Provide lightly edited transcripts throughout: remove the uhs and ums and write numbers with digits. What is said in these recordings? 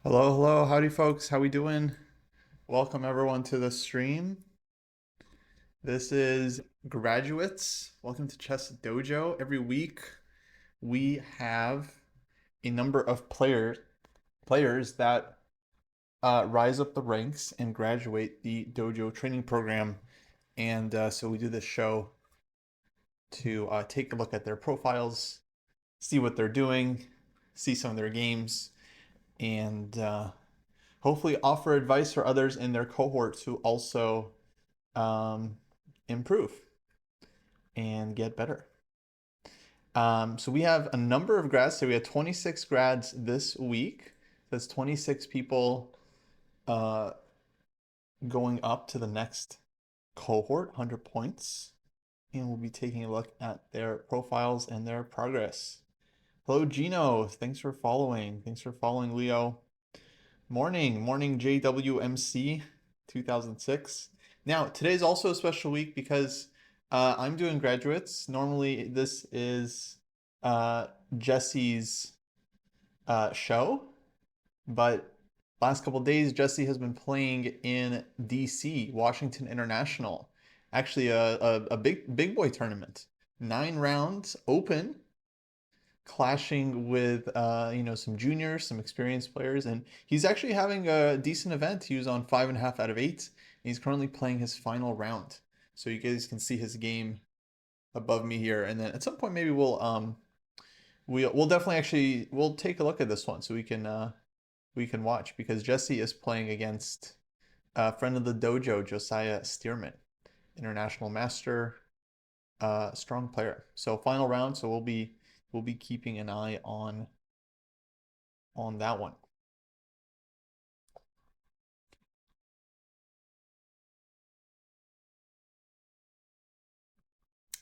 Hello, hello, howdy folks, how we doing? Welcome everyone to the stream. This is graduates. Welcome to Chess Dojo. Every week we have a number of players that rise up the ranks and graduate the dojo training program. And so we do this show to take a look at their profiles, see what they're doing, see some of their games, and hopefully offer advice for others in their cohorts who also um, improve and get better. So we have a number of grads. So we have 26 grads this week. That's 26 people uh, going up to the next cohort, 100 points. And we'll be taking a look at their profiles and their progress. Hello, Gino. Thanks for following. Thanks for following, Leo. Morning, JWMC 2006. Now, today's also a special week because I'm doing graduates. Normally, this is uh, Jesse's show, but last couple days, Jesse has been playing in DC, Washington International. Actually, a big boy tournament. 9 rounds open, clashing with some juniors, some experienced players, and he's actually having a decent event. He was on 5.5 out of 8. And he's currently playing his final round, so you guys can see his game above me here. And then at some point, maybe we'll definitely actually we'll take a look at this one so we can watch because Jesse is playing against a friend of the dojo, Josiah Stearman, international master, strong player. So final round, so we'll be keeping an eye on that one.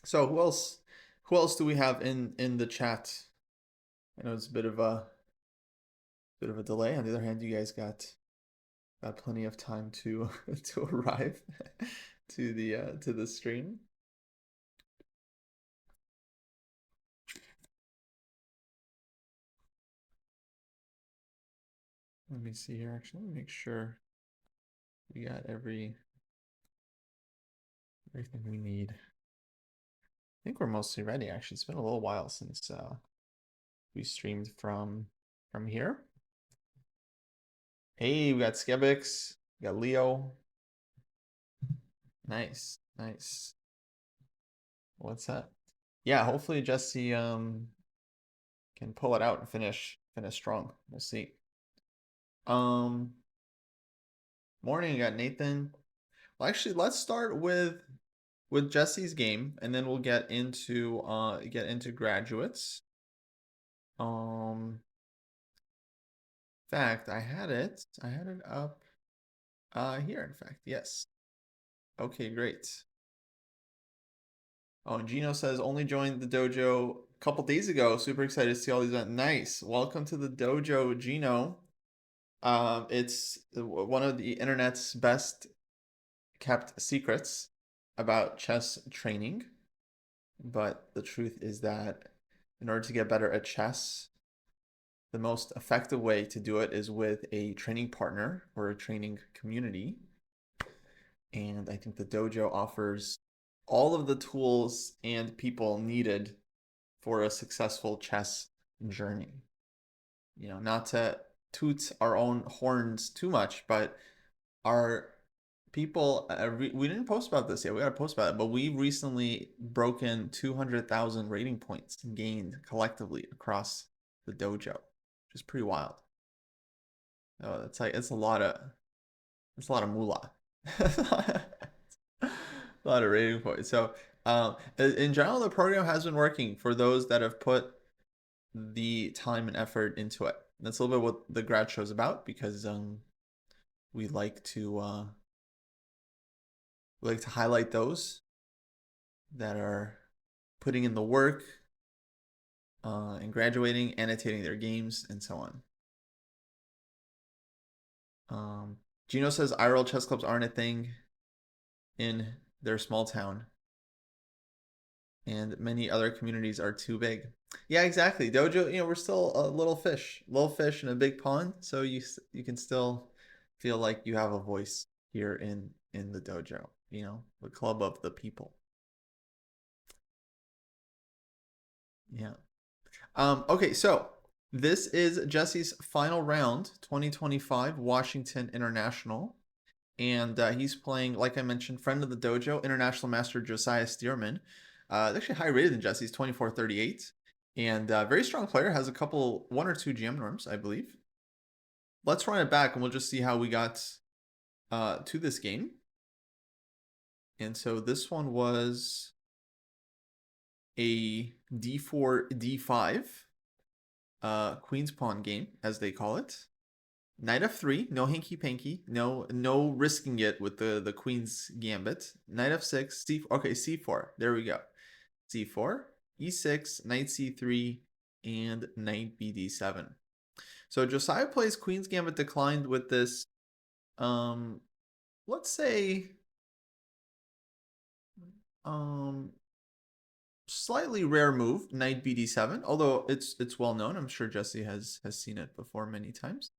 So who else do we have in the chat? I know it's a bit of a delay. On the other hand, you guys got plenty of time to to arrive to the stream. Let me see here. Actually, let me make sure we got everything we need. I think we're mostly ready. Actually, it's been a little while since we streamed from here. Hey, we got Skebix, we got Leo. Nice, nice. What's that? Yeah, hopefully Jesse can pull it out and finish strong. We'll see. Um, Morning, you got Nathan. Well, actually, let's start with Jesse's game, and then we'll get into graduates. In fact, I had it up here. In fact, yes. Okay, great. Oh, and Gino says only joined the dojo a couple days ago. Super excited to see all these. Nice. Welcome to the dojo, Gino. It's one of the internet's best kept secrets about chess training. But the truth is that in order to get better at chess, the most effective way to do it is with a training partner or a training community. And I think the dojo offers all of the tools and people needed for a successful chess journey. Not to toot our own horns too much, but our people, we didn't post about this yet. We got to post about it, but we recently broken 200,000 rating points gained collectively across the dojo, which is pretty wild. Oh, it's a lot of moolah. A lot of rating points. So, in general, the program has been working for those that have put the time and effort into it. That's a little bit what the grad show is about because we like to uh, we like to highlight those that are putting in the work and graduating, annotating their games, and so on. Gino says IRL chess clubs aren't a thing in their small town. and many other communities are too big. Yeah, exactly. Dojo, we're still a little fish in a big pond, so you can still feel like you have a voice here in the dojo, the club of the people. Yeah. Okay, so this is Jesse's final round, 2025 Washington International. And he's playing, like I mentioned, friend of the dojo, international master Josiah Stearman. Actually high rated than Jesse's 2438, and very strong player. Has a couple, one or two GM norms, I believe. Let's run it back, and we'll just see how we got to this game. And so this one was a D4 D5 Queen's Pawn game, as they call it. Knight f3, no hanky panky, no risking it with the queen's gambit. Knight f6, c okay, c4. There we go. c4, e6, knight c3, and knight bd7. So Josiah plays queen's gambit declined with this let's say um slightly rare move, knight bd7, although it's well known. I'm sure Jesse has seen it before many times.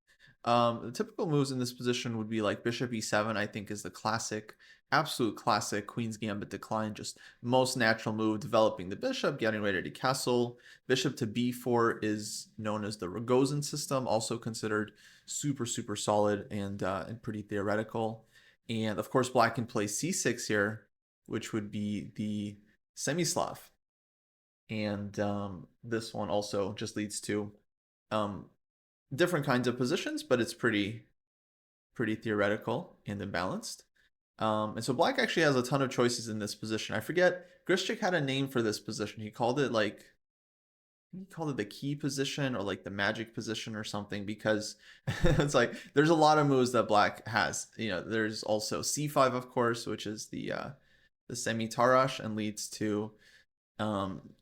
The typical moves in this position would be like bishop e7, I think is the classic, absolute classic Queen's Gambit decline, just most natural move, developing the bishop, getting ready to castle. Bishop to b4 is known as the Rogozin system, also considered super, super solid and pretty theoretical. And of course, black can play c6 here, which would be the Semislav. And this one also just leads to different kinds of positions, but it's pretty theoretical and imbalanced. And so black actually has a ton of choices in this position. I forget, Grishchik had a name for this position. He called it the key position or like the magic position or something, because it's like there's a lot of moves that black has. There's also c5, of course, which is the semi-tarash and leads to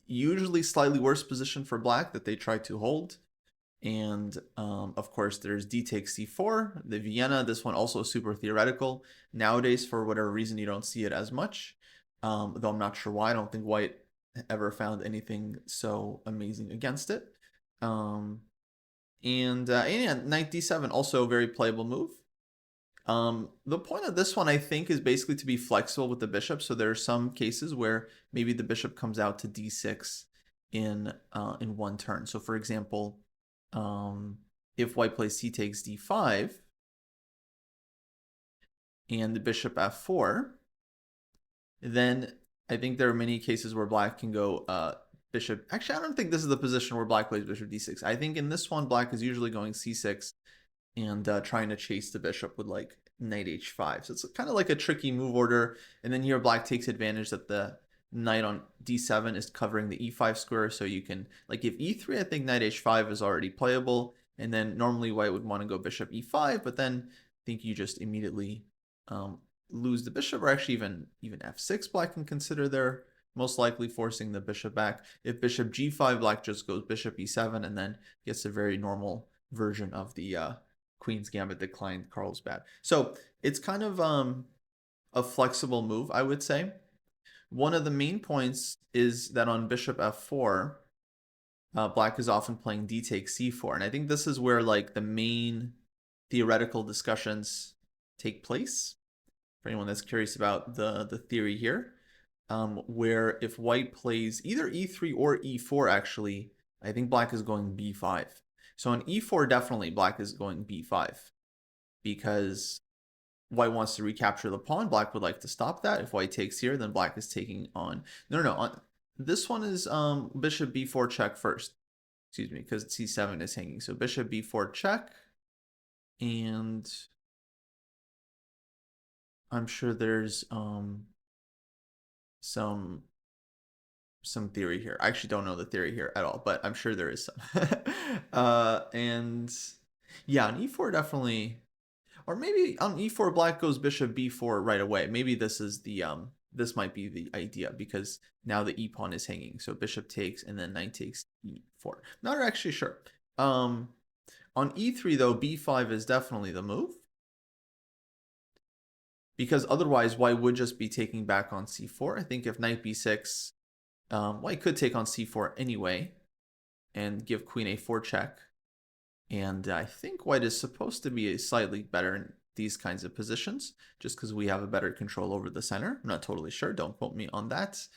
usually slightly worse position for black that they try to hold. And of course, there's d takes c4, the Vienna. This one also super theoretical. Nowadays, for whatever reason, you don't see it as much, though I'm not sure why. I don't think white ever found anything so amazing against it. And yeah, knight d7, also a very playable move. The point of this one, I think, is basically to be flexible with the bishop. So there are some cases where maybe the bishop comes out to d6 in one turn. So for example, if white plays c takes d5 and the bishop f4, then I think there are many cases where black can go bishop. Actually, I don't think this is the position where black plays bishop d6. I think in this one, black is usually going c6 and trying to chase the bishop with like knight h5. So it's kind of like a tricky move order. And then here black takes advantage that the knight on d7 is covering the e5 square. So you can, like, if e3, I think knight h5 is already playable. And then normally white would want to go bishop e5, but then I think you just immediately lose the bishop, or actually even f6 black can consider there, most likely forcing the bishop back. If bishop g5, black just goes bishop e7 and then gets a very normal version of the Queen's Gambit declined Carlsbad. So it's kind of a flexible move, I would say. One of the main points is that on bishop f4, black is often playing d takes c4. And I think this is where like the main theoretical discussions take place, for anyone that's curious about the theory here, where if white plays either e3 or e4, actually, I think black is going b5. So on e4, definitely black is going b5 because white wants to recapture the pawn. Black would like to stop that. If white takes here, then black is taking on. No. This one is bishop b4 check first. Excuse me, because c7 is hanging. So bishop b4 check. And I'm sure there's some theory here. I actually don't know the theory here at all, but I'm sure there is some. And yeah, on e4 definitely, or maybe on e4 black goes bishop b4 right away. Maybe this is the this might be the idea, because now the e pawn is hanging. So bishop takes and then knight takes e4. Not actually sure. On e3 though, b5 is definitely the move, because otherwise white would just be taking back on c4. I think if knight b6 White could take on c4 anyway and give queen a4 check. And I think white is supposed to be slightly better in these kinds of positions, just because we have a better control over the center. I'm not totally sure. Don't quote me on that.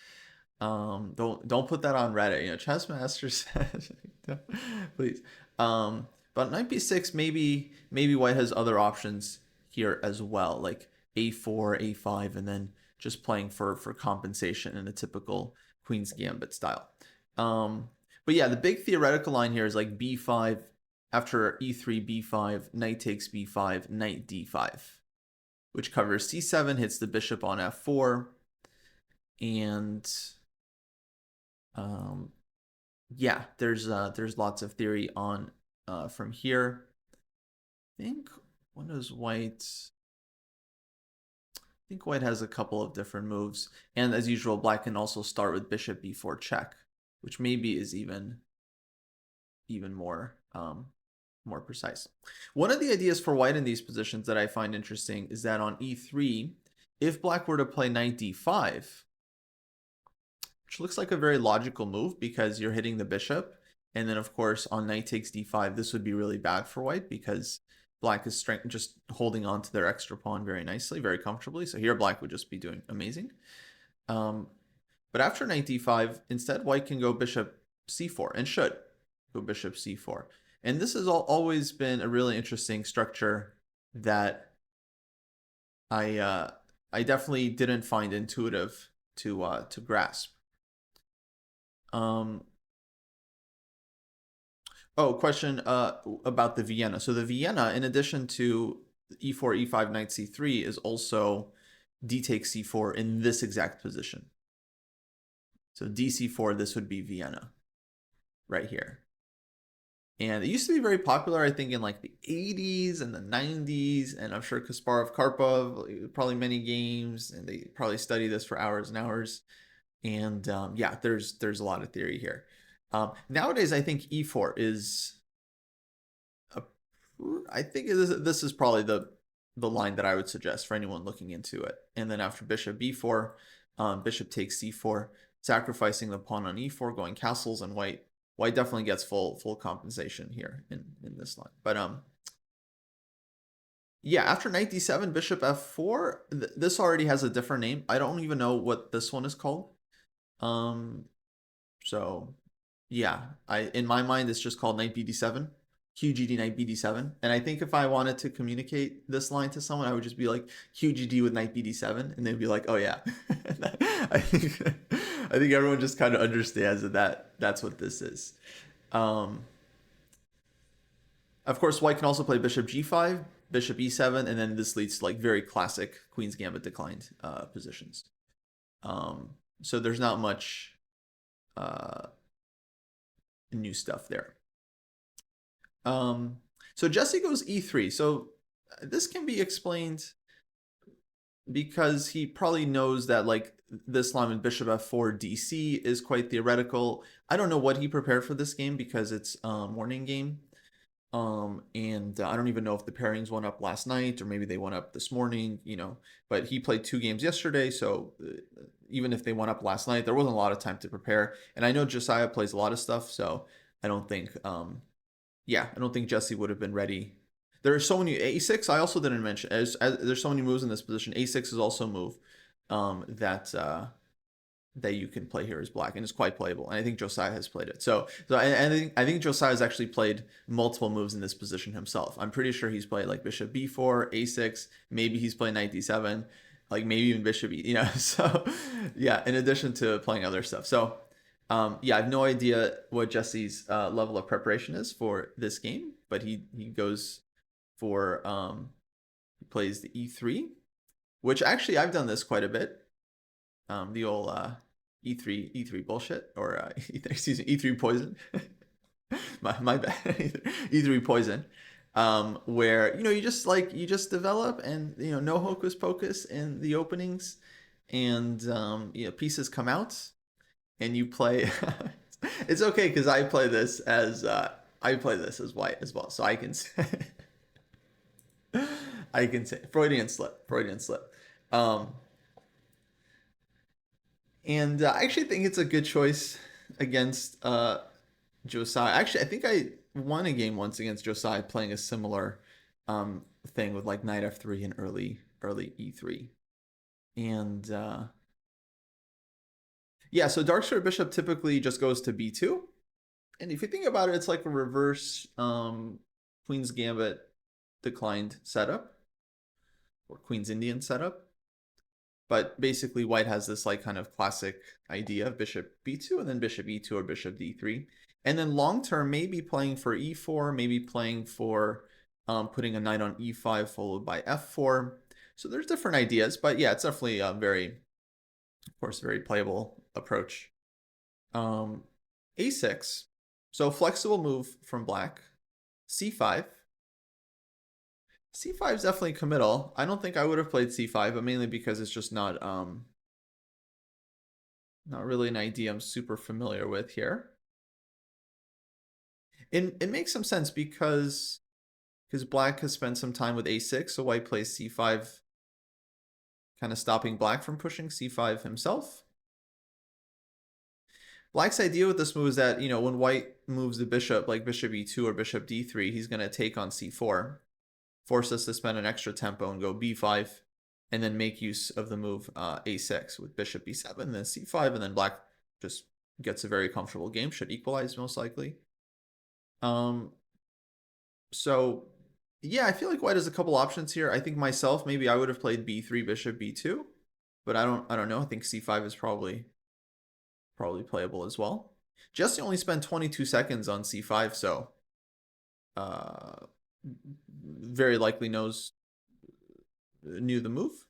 Don't put that on Reddit. You know, Chess Master said, please. But knight b6, maybe white has other options here as well, like a4, a5, and then just playing for compensation in a typical Queen's Gambit style. But yeah, the big theoretical line here is like b5 after e3, b5, knight takes b5, knight d5, which covers c7, hits the bishop on f4, and yeah, there's lots of theory on from here. I think what is white? I think white has a couple of different moves, and as usual, black can also start with bishop b4 check, which maybe is even more more precise. One of the ideas for white in these positions that I find interesting is that on e3, if black were to play knight d5, which looks like a very logical move because you're hitting the bishop, and then of course on knight takes d5, this would be really bad for white because black is just holding on to their extra pawn very nicely, very comfortably. So here black would just be doing amazing. But after knight d5, instead white can go bishop c4 and should go bishop c4. And this has always been a really interesting structure that I definitely didn't find intuitive to grasp. Oh, question about the Vienna. So the Vienna, in addition to e4, e5, knight c3, is also d takes c4 in this exact position. So dc4, this would be Vienna right here. And it used to be very popular, I think, in like the 80s and the 90s. And I'm sure Kasparov, Karpov, probably many games, and they probably study this for hours and hours. And yeah, there's a lot of theory here. Nowadays, I think e4 is, I think this is probably the line that I would suggest for anyone looking into it. And then after bishop b4, bishop takes c4, sacrificing the pawn on e4, going castles, and white definitely gets full compensation here in this line. But yeah, after knight d7, bishop f4, this already has a different name. I don't even know what this one is called. So yeah, in my mind it's just called knight bd7, QGD knight bd7. And I think if I wanted to communicate this line to someone, I would just be like QGD with knight bd7, and they'd be like, oh yeah. I think everyone just kind of understands that's what this is. Of course, white can also play bishop g5, bishop e7, and then this leads to like very classic Queen's Gambit declined positions. So there's not much new stuff there. So Jesse goes e3. So this can be explained because he probably knows that like this line with bishop f4 dc is quite theoretical. I don't know what he prepared for this game because it's a morning game. And I don't even know if the pairings went up last night or maybe they went up this morning, you know, but he played 2 games yesterday. So even if they went up last night, there wasn't a lot of time to prepare. And I know Josiah plays a lot of stuff. So I don't think, yeah, I don't think Jesse would have been ready. There are so many a6. I also didn't mention as there's so many moves in this position. A6 is also a move that you can play here as black, and it's quite playable. And I think Josiah has played it. So I think Josiah has actually played multiple moves in this position himself. I'm pretty sure he's played like bishop b4, a6. Maybe he's played knight d7, like maybe even bishop e. You know, so yeah. In addition to playing other stuff, so. Yeah, I have no idea what Jesse's level of preparation is for this game, but he goes for he plays the e3, which actually I've done this quite a bit. The old e3 bullshit, or excuse me, e3 poison. my bad. E3 poison. Where you just develop, and no hocus pocus in the openings, and pieces come out. And you play it's okay because I play this as white as well, so I can say Freudian slip. And I actually think it's a good choice against Josiah. Actually, I think I won a game once against Josiah playing a similar thing with like knight f3 and early e3. And yeah, so dark square bishop typically just goes to b2. And if you think about it, it's like a reverse Queen's Gambit declined setup or Queen's Indian setup. But basically, white has this like kind of classic idea of bishop b2 and then bishop e2 or bishop d3. And then long term, maybe playing for e4, maybe playing for putting a knight on e5 followed by f4. So there's different ideas, but yeah, it's definitely a very, of course, very playable approach. A6, so flexible move from black. C5. C5 is definitely committal. I don't think I would have played C5, but mainly because it's just not really an idea I'm super familiar with here. It makes some sense because black has spent some time with a6, so white plays c5, kind of stopping black from pushing c5 himself. Black's idea with this move is that, when white moves the bishop, like bishop e2 or bishop d3, he's going to take on c4, force us to spend an extra tempo and go b5, and then make use of the move a6 with bishop b7, then c5, and then black just gets a very comfortable game, should equalize most likely. So yeah, I feel like white has a couple options here. I think myself, maybe I would have played b3, bishop b2, but I don't know. I think c5 is probably playable as well. Jesse only spent 22 seconds on c5, so very likely knew the move.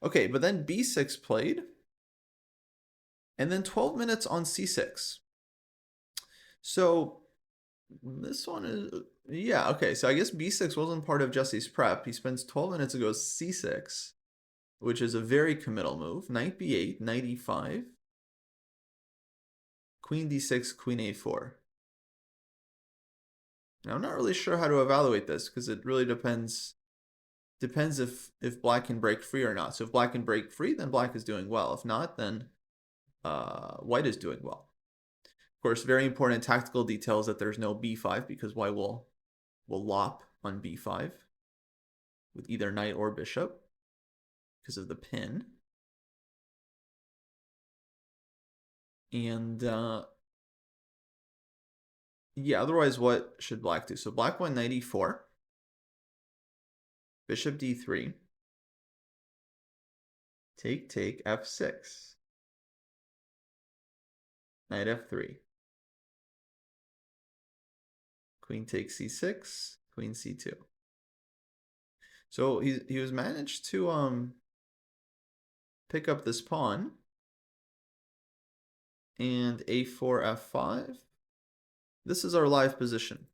Okay, but then b6 played, and then 12 minutes on c6. So this one is, yeah, okay. So I guess b6 wasn't part of Jesse's prep. He spends 12 minutes ago c6, which is a very committal move. Knight b8, knight e5, queen d6, queen a4. Now I'm not really sure how to evaluate this because it really depends if black can break free or not. So if black can break free, then black is doing well. If not, then white is doing well. Of course, very important tactical details that there's no b5 because white will lop on b5 with either knight or bishop because of the pin. And yeah, otherwise what should black do? So black went knight e4, bishop d3, take, f6, knight f3, queen takes c6, queen c2. So he was managed to pick up this pawn, and a4, f5. This is our live position.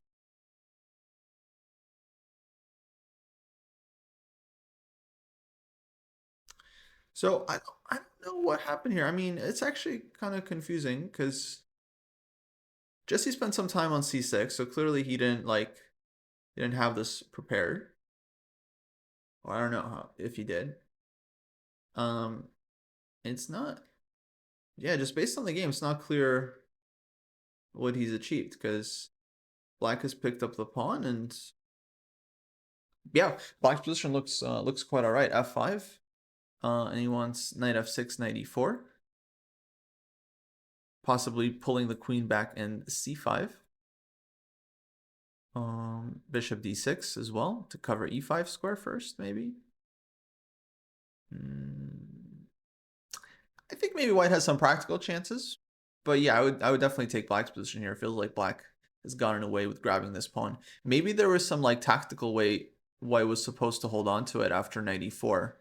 So I don't know what happened here. I mean, it's actually kind of confusing because Jesse spent some time on c6, so clearly he didn't have this prepared. Or I don't know if he did. It's not, yeah, just based on the game, it's not clear what he's achieved because black has picked up the pawn, and yeah, black's position looks quite all right. f5, and he wants knight f6, knight e4, possibly pulling the queen back in c5. Bishop d6 as well to cover e5 square first, maybe. I think maybe white has some practical chances, but yeah, I would definitely take black's position here. It feels like black has gotten away with grabbing this pawn. Maybe there was some like tactical way white was supposed to hold on to it after knight e4,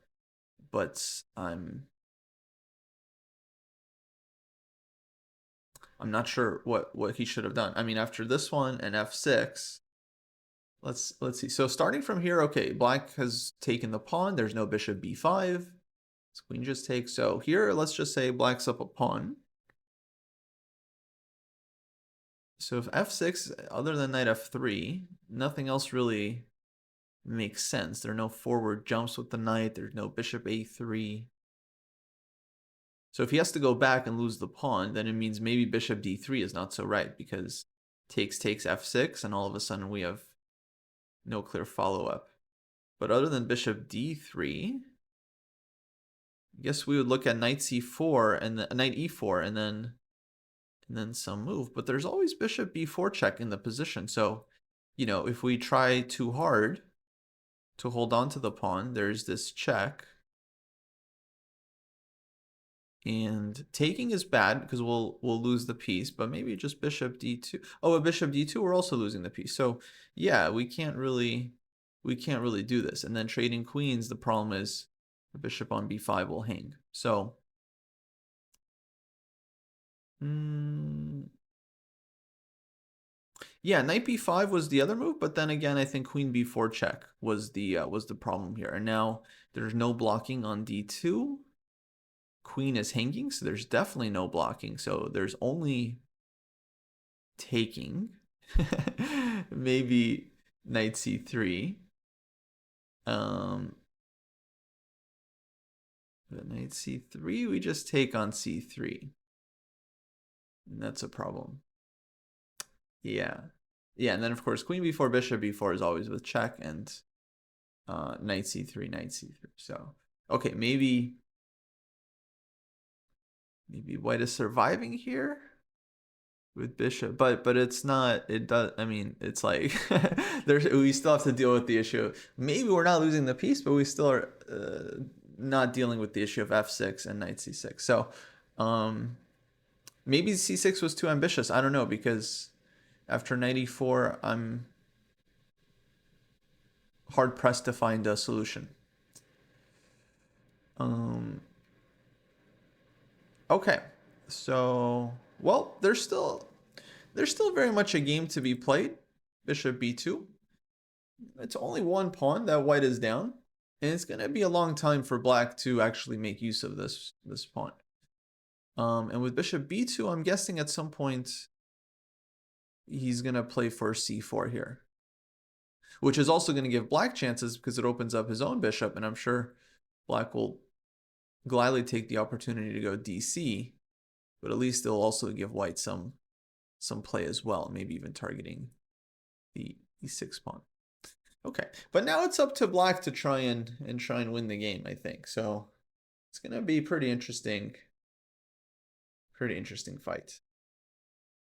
but I'm not sure what he should have done. I mean, after this one and f6, let's see. So starting from here, okay, black has taken the pawn. There's no bishop b5. This queen just takes. So here, let's just say black's up a pawn. So if f6, other than knight f3, nothing else really makes sense. There are no forward jumps with the knight. There's no bishop a3. So if he has to go back and lose the pawn, then it means maybe bishop d3 is not so right, because takes f6, and all of a sudden we have no clear follow-up. But other than bishop d3, I guess we would look at knight c4 and knight e4 and then some move. But there's always bishop b4 check in the position. So, you know, if we try too hard to hold on to the pawn, there's this check. And taking is bad because we'll lose the piece, but maybe just bishop d2. Oh, a bishop d2, we're also losing the piece. So yeah, we can't really do this. And then trading queens, the problem is the bishop on b5 will hang. So yeah, knight b5 was the other move, but then again, I think queen b4 check was the problem here. And now there's no blocking on d2. Queen is hanging, so there's definitely no blocking. So there's only taking. Maybe knight c3. But knight c3, we just take on c3. And that's a problem. Yeah. Yeah, and then of course queen b4, bishop b4 is always with check, and knight c3, knight c3. So, okay, maybe white is surviving here with bishop, but it's not. It does. I mean, it's like we still have to deal with the issue. Maybe we're not losing the piece, but we still are not dealing with the issue of f6 and knight c6. So maybe c6 was too ambitious. I don't know, because after knight e4, I'm hard pressed to find a solution. Okay, so well, there's still very much a game to be played. Bishop b2. It's only one pawn that white is down, and it's gonna be a long time for black to actually make use of this pawn. And with bishop b2, I'm guessing at some point he's gonna play for c4 here, which is also gonna give black chances because it opens up his own bishop, and I'm sure black will gladly take the opportunity to go dc, but at least it'll also give white some play as well, maybe even targeting the e6 pawn. Okay, but now it's up to black to try and win the game, I think. So it's gonna be pretty interesting fight.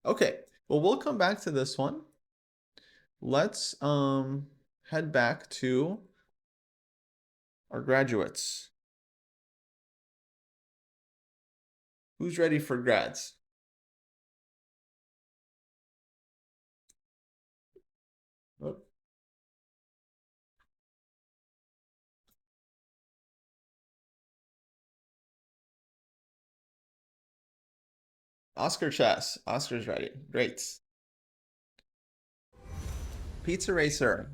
Okay, well, we'll come back to this one. Let's head back to our graduates. Who's ready for grads? Oh. Oscar Chess. Oscar's ready. Great. Pizza Racer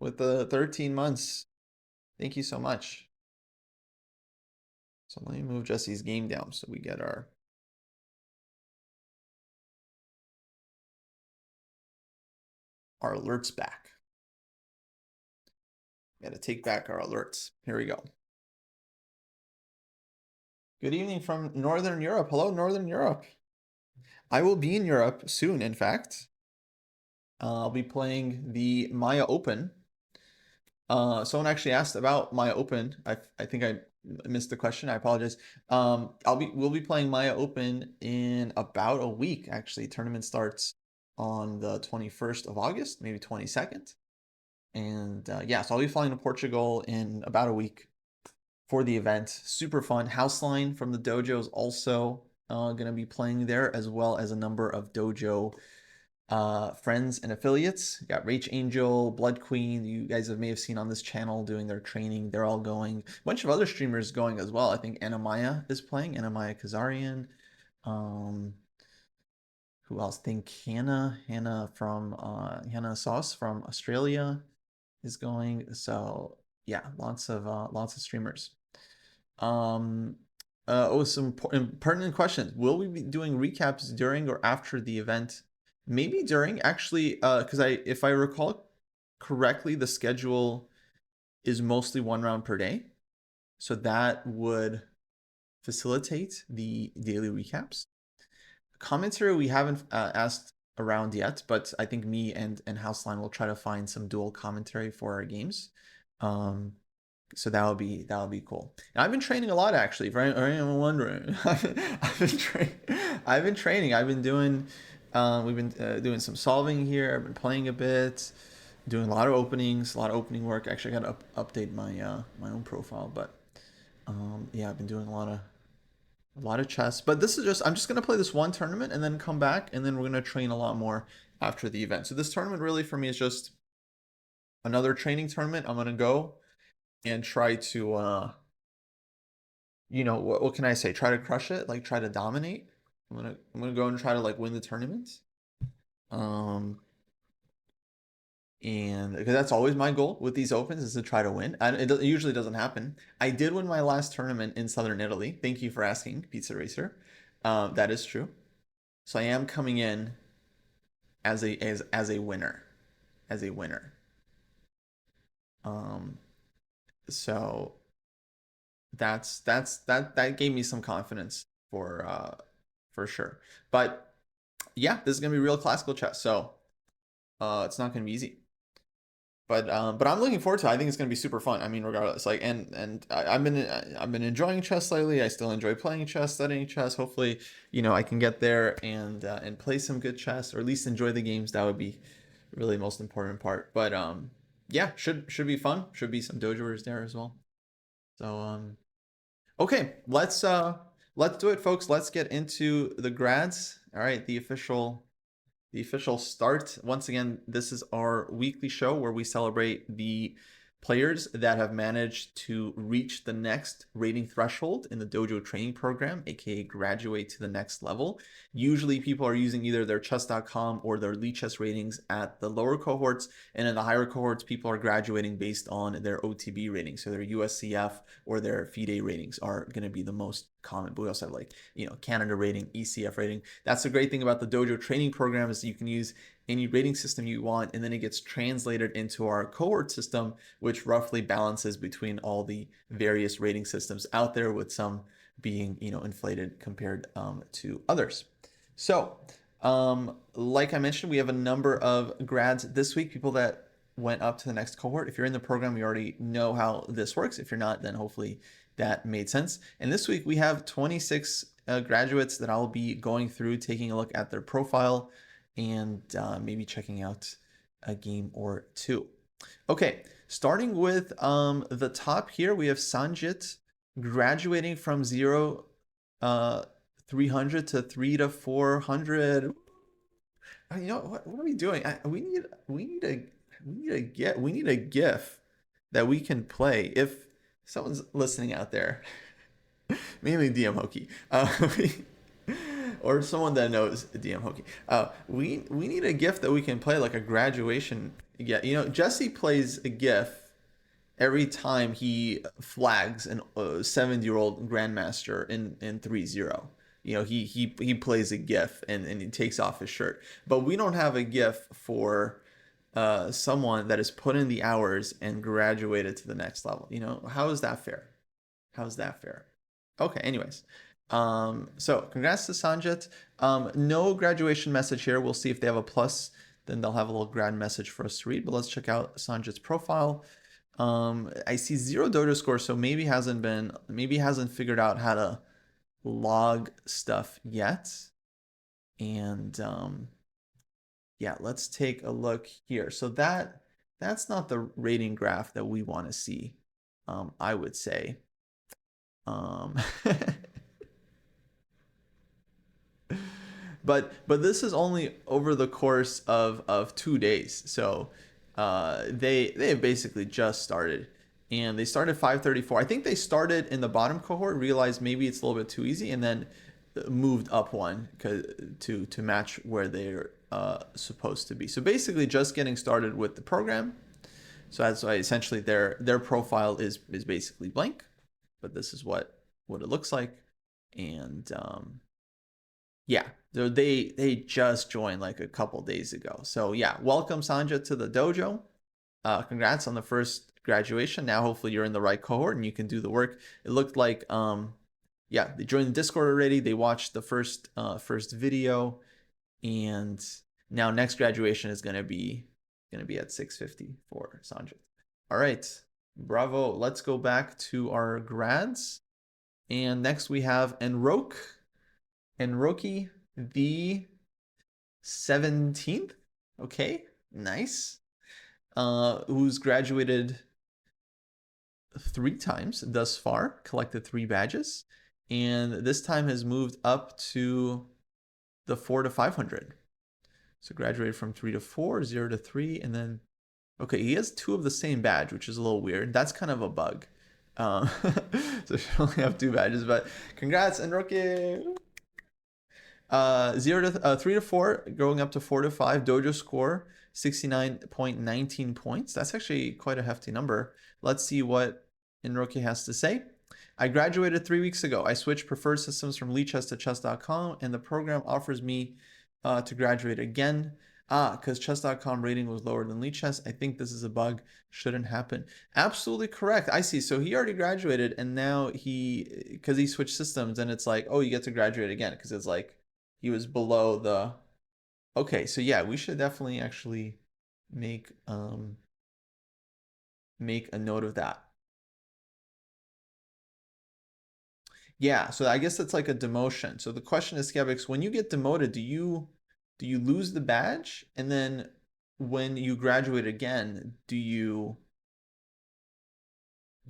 with the 13 months. Thank you so much. So let me move Jesse's game down so we get our alerts back. Got to take back our alerts. Here we go. Good evening from Northern Europe. Hello, Northern Europe. I will be in Europe soon, in fact. I'll be playing the Maya Open. Someone actually asked about Maya Open. I think I missed the question. I apologize. We'll be playing Maya Open in about a week, actually. Tournament starts on the 21st of August, maybe 22nd. And yeah, so I'll be flying to Portugal in about a week for the event. Super fun. Houseline from the dojo is also going to be playing there, as well as a number of dojo friends and affiliates. You got Rach Angel, Blood Queen, you guys may have seen on this channel doing their training. They're all going. A bunch of other streamers going as well. I think Anna Maya is playing, Anna Maya Kazarian. Who else? I think Hannah from Hannah Sauce from Australia is going. So yeah, lots of streamers. Some pertinent questions. Will we be doing recaps during or after the event? Maybe during, actually, because if I recall correctly, the schedule is mostly one round per day. So that would facilitate the daily recaps. Commentary we haven't asked around yet, but I think me and Houseline will try to find some dual commentary for our games. So that would be cool. And I've been training a lot actually. For anyone wondering, I've been training. I've been doing we've been doing some solving here. I've been playing a bit, doing a lot of openings, a lot of opening work. Actually, I got to update my my own profile, but yeah, I've been doing a lot of chess. But this is just I'm just gonna play this one tournament and then come back and then we're gonna train a lot more after the event. So this tournament really for me is just another training tournament. I'm gonna go and try to you know what can I say? Try to crush it, like try to dominate. I'm gonna go and try to like win the tournament. Um, and because that's always my goal with these opens is to try to win. It usually doesn't happen. I did win my last tournament in Southern Italy. Thank you for asking, Pizza Racer. That is true. So I am coming in as a winner, as a winner. Um, so that gave me some confidence for sure. But yeah, this is gonna be real classical chess, so it's not gonna be easy. But I'm looking forward to it. I think it's gonna be super fun. I mean, regardless, like I've been enjoying chess lately. I still enjoy playing chess, studying chess. Hopefully, you know, I can get there and play some good chess, or at least enjoy the games. That would be really the most important part. But yeah, should be fun. Should be some dojoers there as well. So okay, let's do it, folks. Let's get into the grads. All right, the official start. Once again, this is our weekly show where we celebrate the players that have managed to reach the next rating threshold in the Dojo training program, aka graduate to the next level. Usually people are using either their chess.com or their Lichess ratings at the lower cohorts, and in the higher cohorts, people are graduating based on their OTB ratings. So their USCF or their FIDE ratings are going to be the most common. But we also have like, you know, Canada rating, ECF rating. That's the great thing about the Dojo training program is you can use any rating system you want, and then it gets translated into our cohort system, which roughly balances between all the various rating systems out there, with some being, you know, inflated compared to others. So, like I mentioned, we have a number of grads this week, people that went up to the next cohort. If you're in the program, you already know how this works. If you're not, then hopefully that made sense. And this week we have 26 graduates that I'll be going through, taking a look at their profile, and maybe checking out a game or two. Okay, starting with the top here, we have Sanjit graduating from 300 to 3 to 400. You know what are we doing? We need a GIF that we can play. If someone's listening out there, mainly DM Hokey, or someone that knows DM Hokey. We need a GIF that we can play, like a graduation. Yeah, you know, Jesse plays a GIF every time he flags an 70-year-old grandmaster in 3-0. You know, he plays a GIF and he takes off his shirt. But we don't have a GIF for someone that has put in the hours and graduated to the next level. You know, how is that fair? How's that fair? Okay, anyways. So congrats to Sanjit. No graduation message here. We'll see if they have a plus, then they'll have a little grad message for us to read. But let's check out Sanjit's profile. I see 0 dojo score, so maybe hasn't figured out how to log stuff yet. And yeah, let's take a look here. So that's not the rating graph that we want to see, I would say. But this is only over the course of 2 days. So they have basically just started, and they started 534. I think they started in the bottom cohort, realized maybe it's a little bit too easy, and then moved up one to match where they're supposed to be. So basically, just getting started with the program. So that's why essentially their profile is basically blank, but this is what it looks like. And yeah, they just joined like a couple days ago. So yeah, welcome Sanja to the dojo. Congrats on the first graduation. Now hopefully you're in the right cohort and you can do the work. It looked like yeah, they joined the Discord already. They watched the first video, and now next graduation is gonna be at 650 for Sanjit. All right, bravo. Let's go back to our grads, and next we have Enroki the 17th. Okay, nice. Who's graduated 3 times thus far, collected 3 badges, and this time has moved up to the 4 to 500. So graduated from 3 to 4, 0 to 3, and then okay, he has 2 of the same badge, which is a little weird. That's kind of a bug. So you should only have 2 badges, but congrats, Enroque. 3 to 4, going up to 4 to 5. Dojo score 69.19 points. That's actually quite a hefty number. Let's see what Enroque has to say. I graduated 3 weeks ago. I switched preferred systems from Chess to chess.com, and the program offers me to graduate again. Because chess.com rating was lower than Chess. I think this is a bug. Shouldn't happen. Absolutely correct. I see. So he already graduated, and now because he switched systems, and it's like, oh, you get to graduate again, because it's like he was below the. Okay, so yeah, we should definitely actually make a note of that. Yeah, so I guess that's like a demotion. So the question is, Skeptics, when you get demoted, do you lose the badge? And then when you graduate again, do you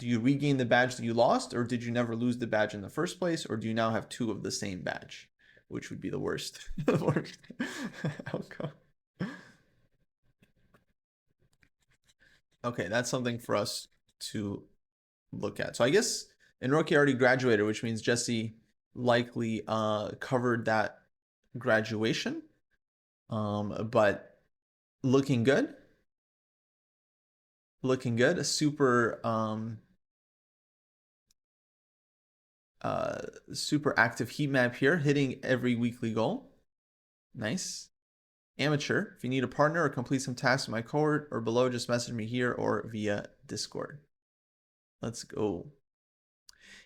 regain the badge that you lost, or did you never lose the badge in the first place, or do you now have 2 of the same badge, which would be the worst, the worst outcome? Okay, that's something for us to look at. So I guess Enroque already graduated, which means Jesse likely covered that graduation. But looking good. Looking good. A super super active heat map here, hitting every weekly goal. Nice. Amateur, if you need a partner or complete some tasks in my cohort or below, just message me here or via Discord. Let's go.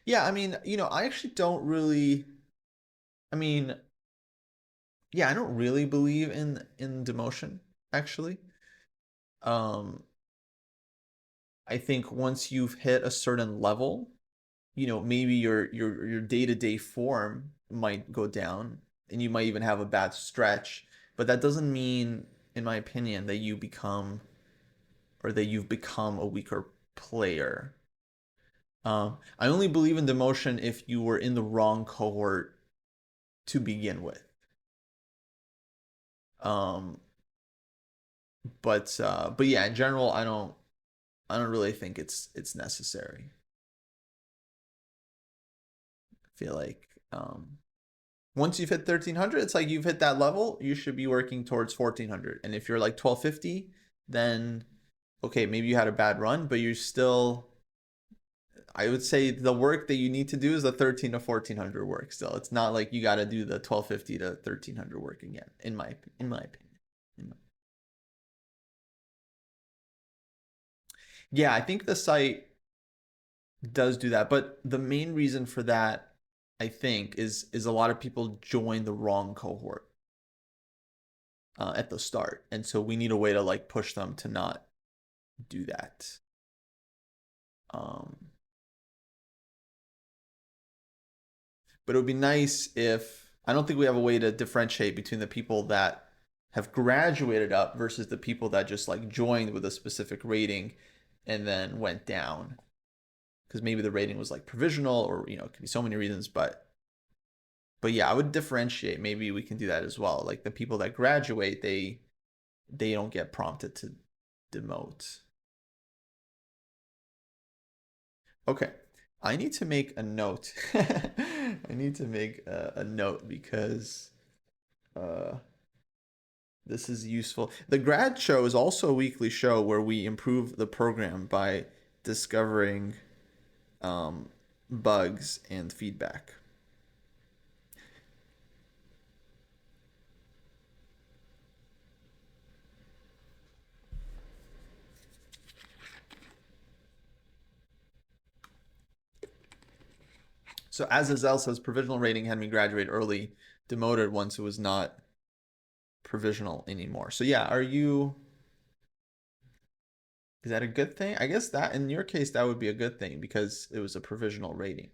Yeah, I mean, I actually don't really. I mean, yeah, I don't really believe in demotion, actually. I think once you've hit a certain level, maybe your day-to-day form might go down, and you might even have a bad stretch, but that doesn't mean, in my opinion, that you've become a weaker player. I only believe in demotion if you were in the wrong cohort to begin with. Um, but yeah, in general, I don't really think it's necessary. I feel like once you've hit 1300, it's like you've hit that level, you should be working towards 1400. And if you're like 1250, then okay, maybe you had a bad run, but you're still, I would say the work that you need to do is the 13 to 1400 work still. It's not like you got to do the 1250 to 1300 work again, in my opinion. Yeah, I think the site does do that, but the main reason for that, I think, is a lot of people join the wrong cohort at the start, and so we need a way to like push them to not do that. But it would be nice if, I don't think we have a way to differentiate between the people that have graduated up versus the people that just like joined with a specific rating and then went down, because maybe the rating was like provisional, or it could be so many reasons, but yeah, I would differentiate. Maybe we can do that as well. Like the people that graduate, they don't get prompted to demote. Okay, I need to make a note. I need to make a note because uh, this is useful. The grad show is also a weekly show where we improve the program by discovering um, bugs and feedback. So So Azazel says provisional rating had me graduate early, demoted once it was not provisional anymore. So yeah, is that a good thing? I guess that in your case that would be a good thing because it was a provisional rating.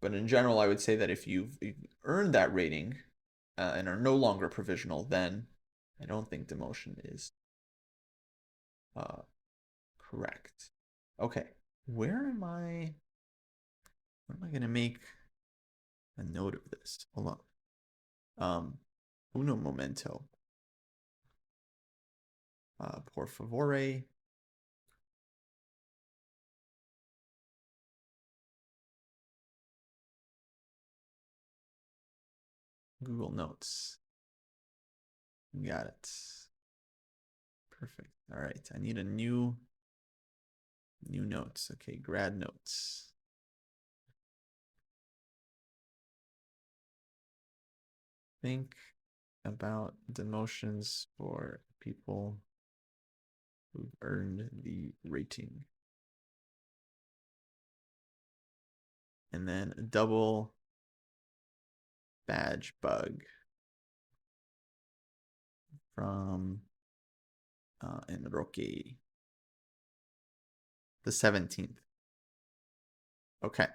But in general, I would say that if you've earned that rating and are no longer provisional, then I don't think demotion is uh, correct. Okay, where am I? Where am I gonna make a note of this? Hold on. Uno momento. Por favore. Google Notes. Got it. Perfect. All right. I need a new notes. Okay, grad notes. Think about demotions for people who've earned the rating. And then a double badge bug from Enroque. The 17th. Okay.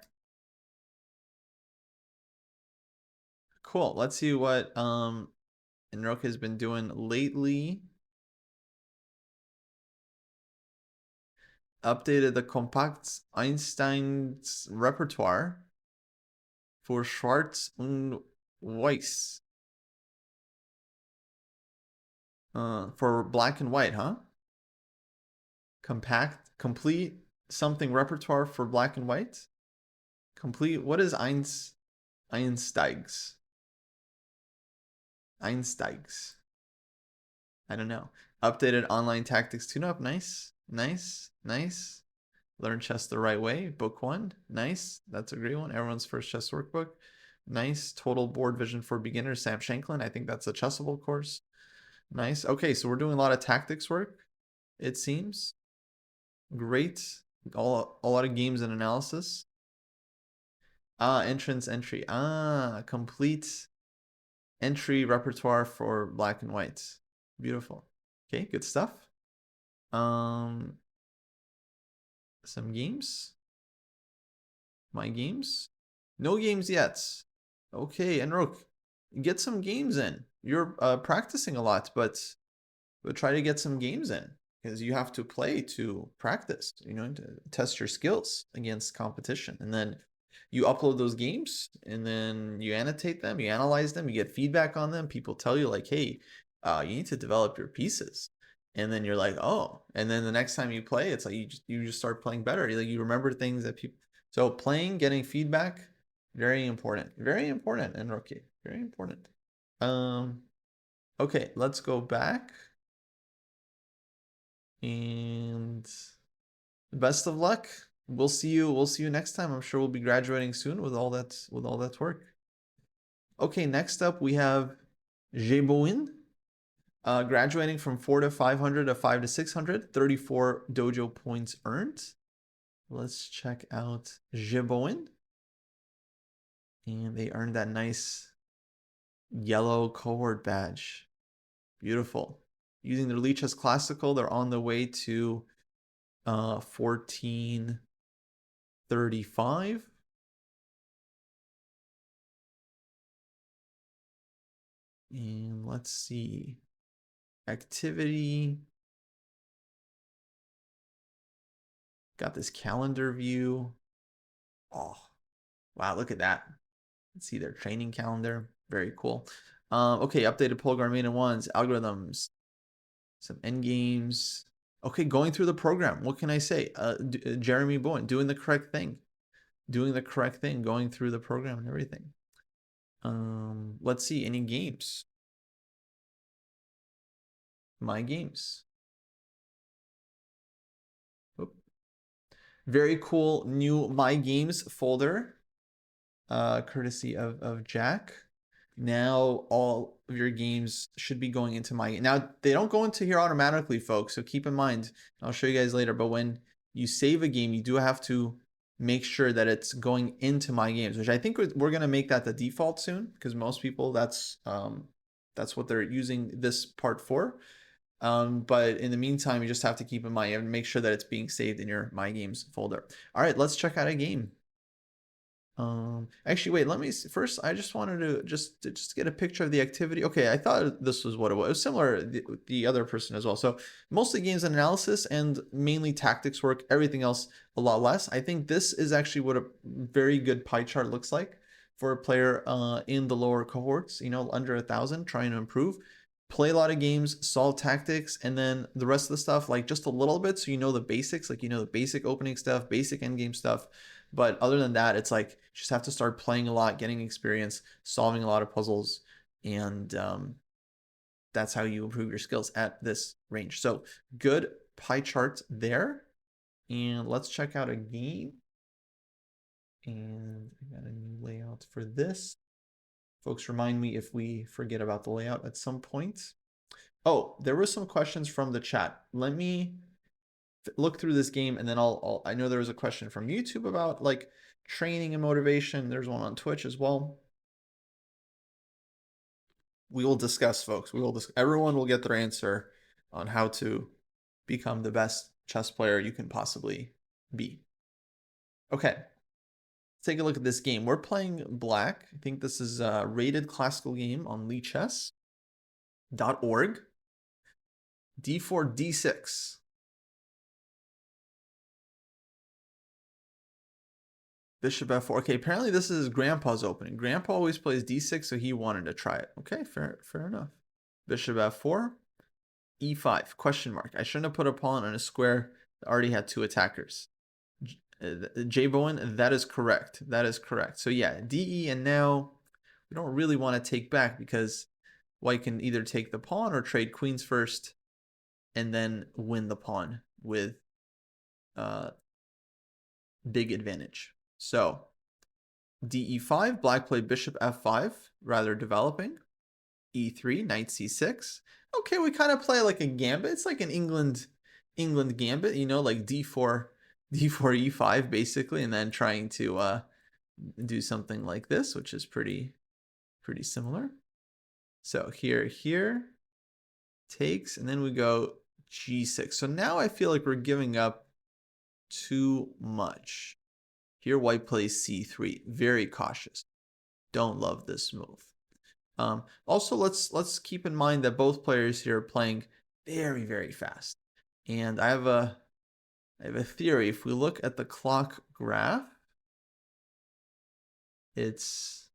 Cool. Let's see what Enroque has been doing lately. Updated the Compact Einstein's repertoire for Schwarz und Weiss. For black and white, huh? Complete something repertoire for black and white? Complete, what is Einsteigs? Einsteigs. I don't know. Updated online tactics tune-up. Nice. Nice. Nice. Learn chess the right way. Book 1. Nice. That's a great one. Everyone's first chess workbook. Nice. Total board vision for beginners. Sam Shanklin. I think that's a chessable course. Nice. Okay, so we're doing a lot of tactics work, it seems. Great. A lot of games and analysis. Entrance entry. Complete entry repertoire for black and white. Beautiful. Okay, good stuff. Some games. My games. No games yet. Okay, Enrook, get some games in. You're practicing a lot, but try to get some games in because you have to play to practice, to test your skills against competition. And then you upload those games and then you annotate them, you analyze them, you get feedback on them. People tell you like, hey, you need to develop your pieces. And then you're like, oh, and then the next time you play, it's like you just start playing better. You remember things that people. So playing, getting feedback, very important. Very important in rookie. Very important. Okay, let's go back. And best of luck. We'll see you next time. I'm sure we'll be graduating soon with all that work. Okay, next up we have Jeboin. Graduating from 4 to 500 to 5 to 600, 34 dojo points earned. Let's check out Jeboin. And they earned that nice yellow cohort badge. Beautiful. Using their Lichess Classical, they're on the way to 1435. And let's see. Activity. Got this calendar view. Oh, wow, look at that. Let's see their training calendar. Very cool. Okay, updated Polgar main and ones, algorithms, some end games. Okay, going through the program. What can I say? Jeremy Bowen doing the correct thing. Doing the correct thing, going through the program and everything. Let's see, any games. My games. Oop. Very cool new My Games folder, courtesy of Jack. now all of your games should be going into my game. Now, they don't go into here automatically, folks, so keep in mind, I'll show you guys later, but when you save a game, you do have to make sure that it's going into my games, which I think we're going to make that the default soon, because most people, that's what they're using this part for. But in the meantime, you just have to keep in mind and make sure that it's being saved in your My Games folder. All right, let's check out a game. Actually, wait, let me see. First, I just wanted to just get a picture of the activity. Okay, I thought this was what it was. It was similar the other person as well. So mostly games and analysis and mainly tactics work. Everything else a lot less. I think this is actually what a very good pie chart looks like for a player in the lower cohorts. You know, under 1,000, trying to improve. Play a lot of games, solve tactics, and then the rest of the stuff, like just a little bit, so you know the basics, like you know the basic opening stuff, basic endgame stuff. But other than that, it's like you just have to start playing a lot, getting experience, solving a lot of puzzles, and that's how you improve your skills at this range. So good pie charts there. And let's check out a game. And I got a new layout for this. Folks, remind me if we forget about the layout at some point. Oh, there were some questions from the chat. Let me look through this game, and then I know there was a question from YouTube about like training and motivation. There's one on Twitch as well. We will discuss, folks. Everyone will get their answer on how to become the best chess player you can possibly be. Okay. Let's take a look at this game. We're playing black. I think this is a rated classical game on LeChess.org. D4, D6. Bishop F4. Okay, apparently this is Grandpa's opening. Grandpa always plays D6, so he wanted to try it. Okay, fair enough. Bishop F4. E5, question mark. I shouldn't have put a pawn on a square that already had two attackers. J Bowen, that is correct. That is correct. So yeah, DE, and now we don't really want to take back because white can either take the pawn or trade queens first and then win the pawn with big advantage. So DE5, black played bishop F5, rather developing. E3, knight C6. Okay, we kind of play like a gambit. It's like an England gambit, you know, like D4, E5 basically, and then trying to do something like this, which is pretty similar. So here takes, and then we go G6. So now I feel like we're giving up too much. Here white plays C3, very cautious. Don't love this move. Also, let's keep in mind that both players here are playing very fast. And I have a theory. If we look at the clock graph, it's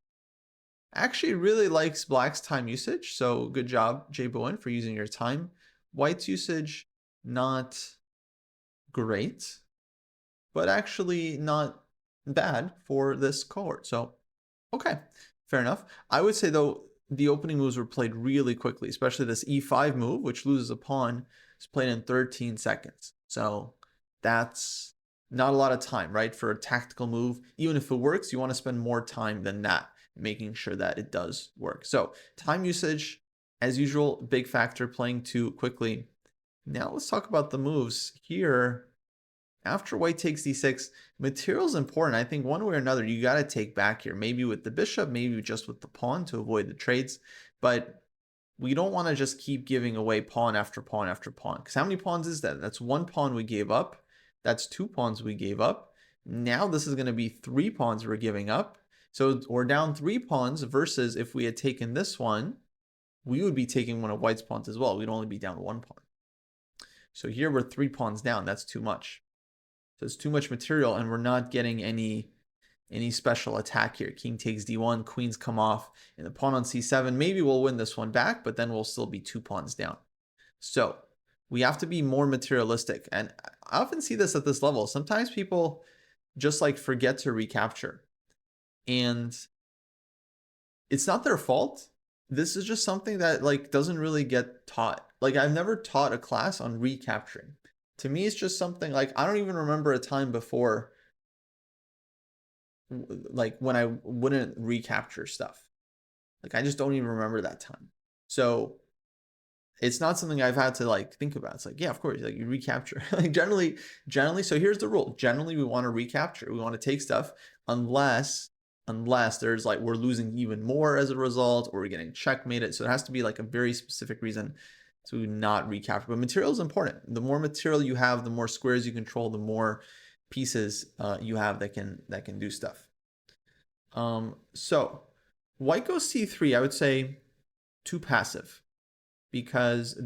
actually really likes black's time usage. So good job, Jay Bowen, for using your time. White's usage, not great, but actually not bad for this cohort. So, okay, fair enough. I would say, though, the opening moves were played really quickly, especially this E5 move, which loses a pawn, is played in 13 seconds. So that's not a lot of time, right? For a tactical move, even if it works, you want to spend more time than that, making sure that it does work. So time usage, as usual, big factor, playing too quickly. Now let's talk about the moves here. After white takes d6, material is important. I think one way or another, you got to take back here. Maybe with the bishop, maybe just with the pawn to avoid the trades. But we don't want to just keep giving away pawn after pawn after pawn. Because how many pawns is that? That's one pawn we gave up. That's two pawns we gave up. Now this is going to be three pawns we're giving up. So we're down three pawns versus if we had taken this one, we would be taking one of white's pawns as well. We'd only be down one pawn. So here we're three pawns down. That's too much. So it's too much material, and we're not getting any special attack here. King takes d1, queens come off, and the pawn on c7. Maybe we'll win this one back, but then we'll still be two pawns down. So we have to be more materialistic. And I often see this at this level. Sometimes people just like forget to recapture. And it's not their fault. This is just something that like doesn't really get taught. Like I've never taught a class on recapturing. To me, it's just something like, I don't even remember a time before, like when I wouldn't recapture stuff. Like I just don't even remember that time. So it's not something I've had to like think about. It's like, yeah, of course, like you recapture. Like generally, so here's the rule. Generally, we want to recapture. We want to take stuff unless there's like we're losing even more as a result or we're getting checkmated. So it has to be like a very specific reason to not recapture. But material is important. The more material you have, the more squares you control, the more pieces you have that can do stuff. So white goes c3, I would say too passive because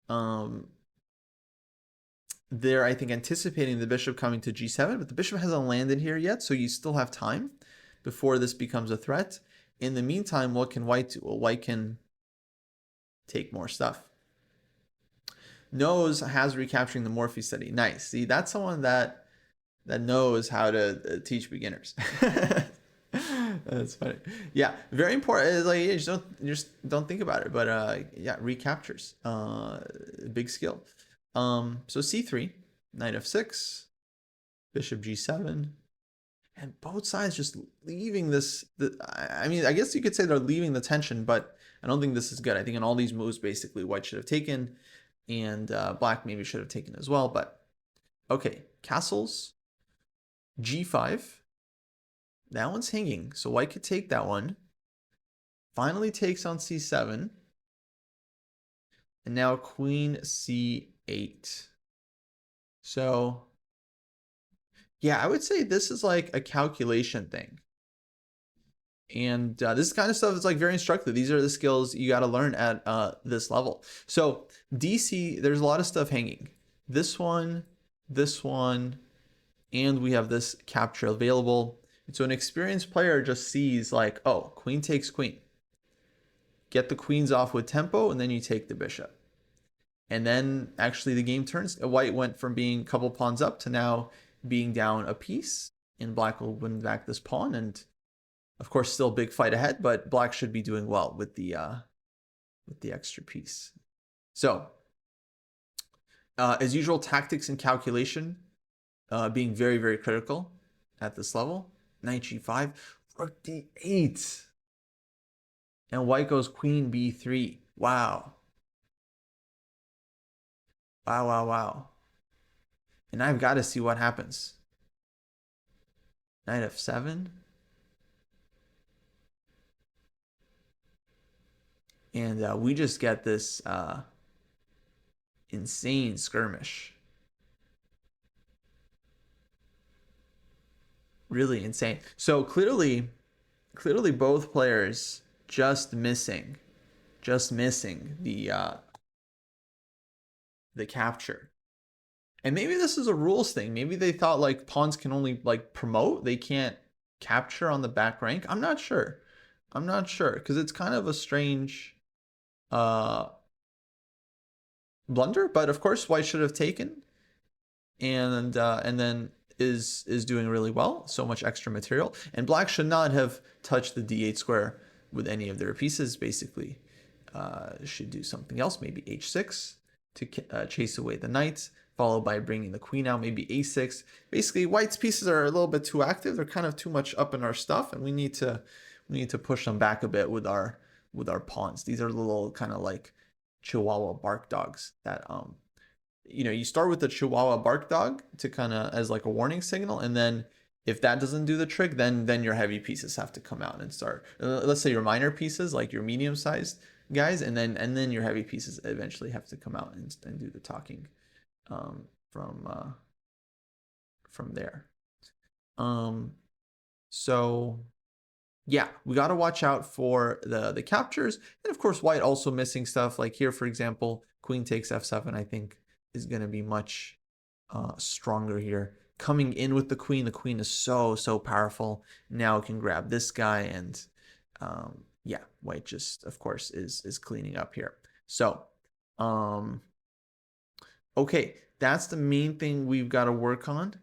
um, they're I think anticipating the bishop coming to g7, but the bishop hasn't landed here yet, so you still have time before this becomes a threat. In the meantime, what can white do? Well, white can take more stuff. Knows has recapturing the Morphe study. Nice. See, that's someone that knows how to teach beginners. That's funny. Yeah, very important. It's like you just don't think about it, but yeah, recaptures. Big skill. So c3, knight f6, bishop g7, and both sides just leaving this. I mean, I guess you could say they're leaving the tension, but I don't think this is good. I think in all these moves, basically, white should have taken, and black maybe should have taken as well. But okay, castles, g5. That one's hanging, so white could take that one. Finally takes on c7. And now queen c8. So, yeah, I would say this is like a calculation thing. And this kind of stuff is like very instructive. These are the skills you got to learn at this level. So DC, there's a lot of stuff hanging. This one, and we have this capture available. So an experienced player just sees like, oh, queen takes queen. Get the queens off with tempo, and then you take the bishop. And then actually the game turns. White went from being a couple pawns up to now being down a piece. And black will win back this pawn. And of course, still a big fight ahead, but black should be doing well with the extra piece. So, as usual, tactics and calculation being very, very critical at this level. Knight g5, rook d8. And white goes queen b3. Wow. Wow, wow, wow. And I've got to see what happens. Knight f7. And we just get this insane skirmish. Really insane. So clearly both players just missing the capture. And maybe this is a rules thing. Maybe they thought like pawns can only like promote. They can't capture on the back rank. I'm not sure. Because it's kind of a strange blunder. But of course, white should have taken, and then is doing really well. So much extra material, and black should not have touched the d8 square with any of their pieces. Basically, should do something else. Maybe h6 to chase away the knight, followed by bringing the queen out. Maybe a6. Basically, white's pieces are a little bit too active. They're kind of too much up in our stuff, and we need to push them back a bit with our pawns. These are little kind of like Chihuahua bark dogs that you start with the Chihuahua bark dog to kind of as like a warning signal, and then if that doesn't do the trick, then your heavy pieces have to come out and start. Let's say your minor pieces, like your medium sized guys, and then your heavy pieces eventually have to come out and do the talking from there. So yeah, we got to watch out for the captures, and of course white also missing stuff like here, for example, queen takes f7. I think is going to be much stronger here. Coming in with the queen is so powerful. Now it can grab this guy, and yeah, white just of course is cleaning up here. So okay, that's the main thing we've got to work on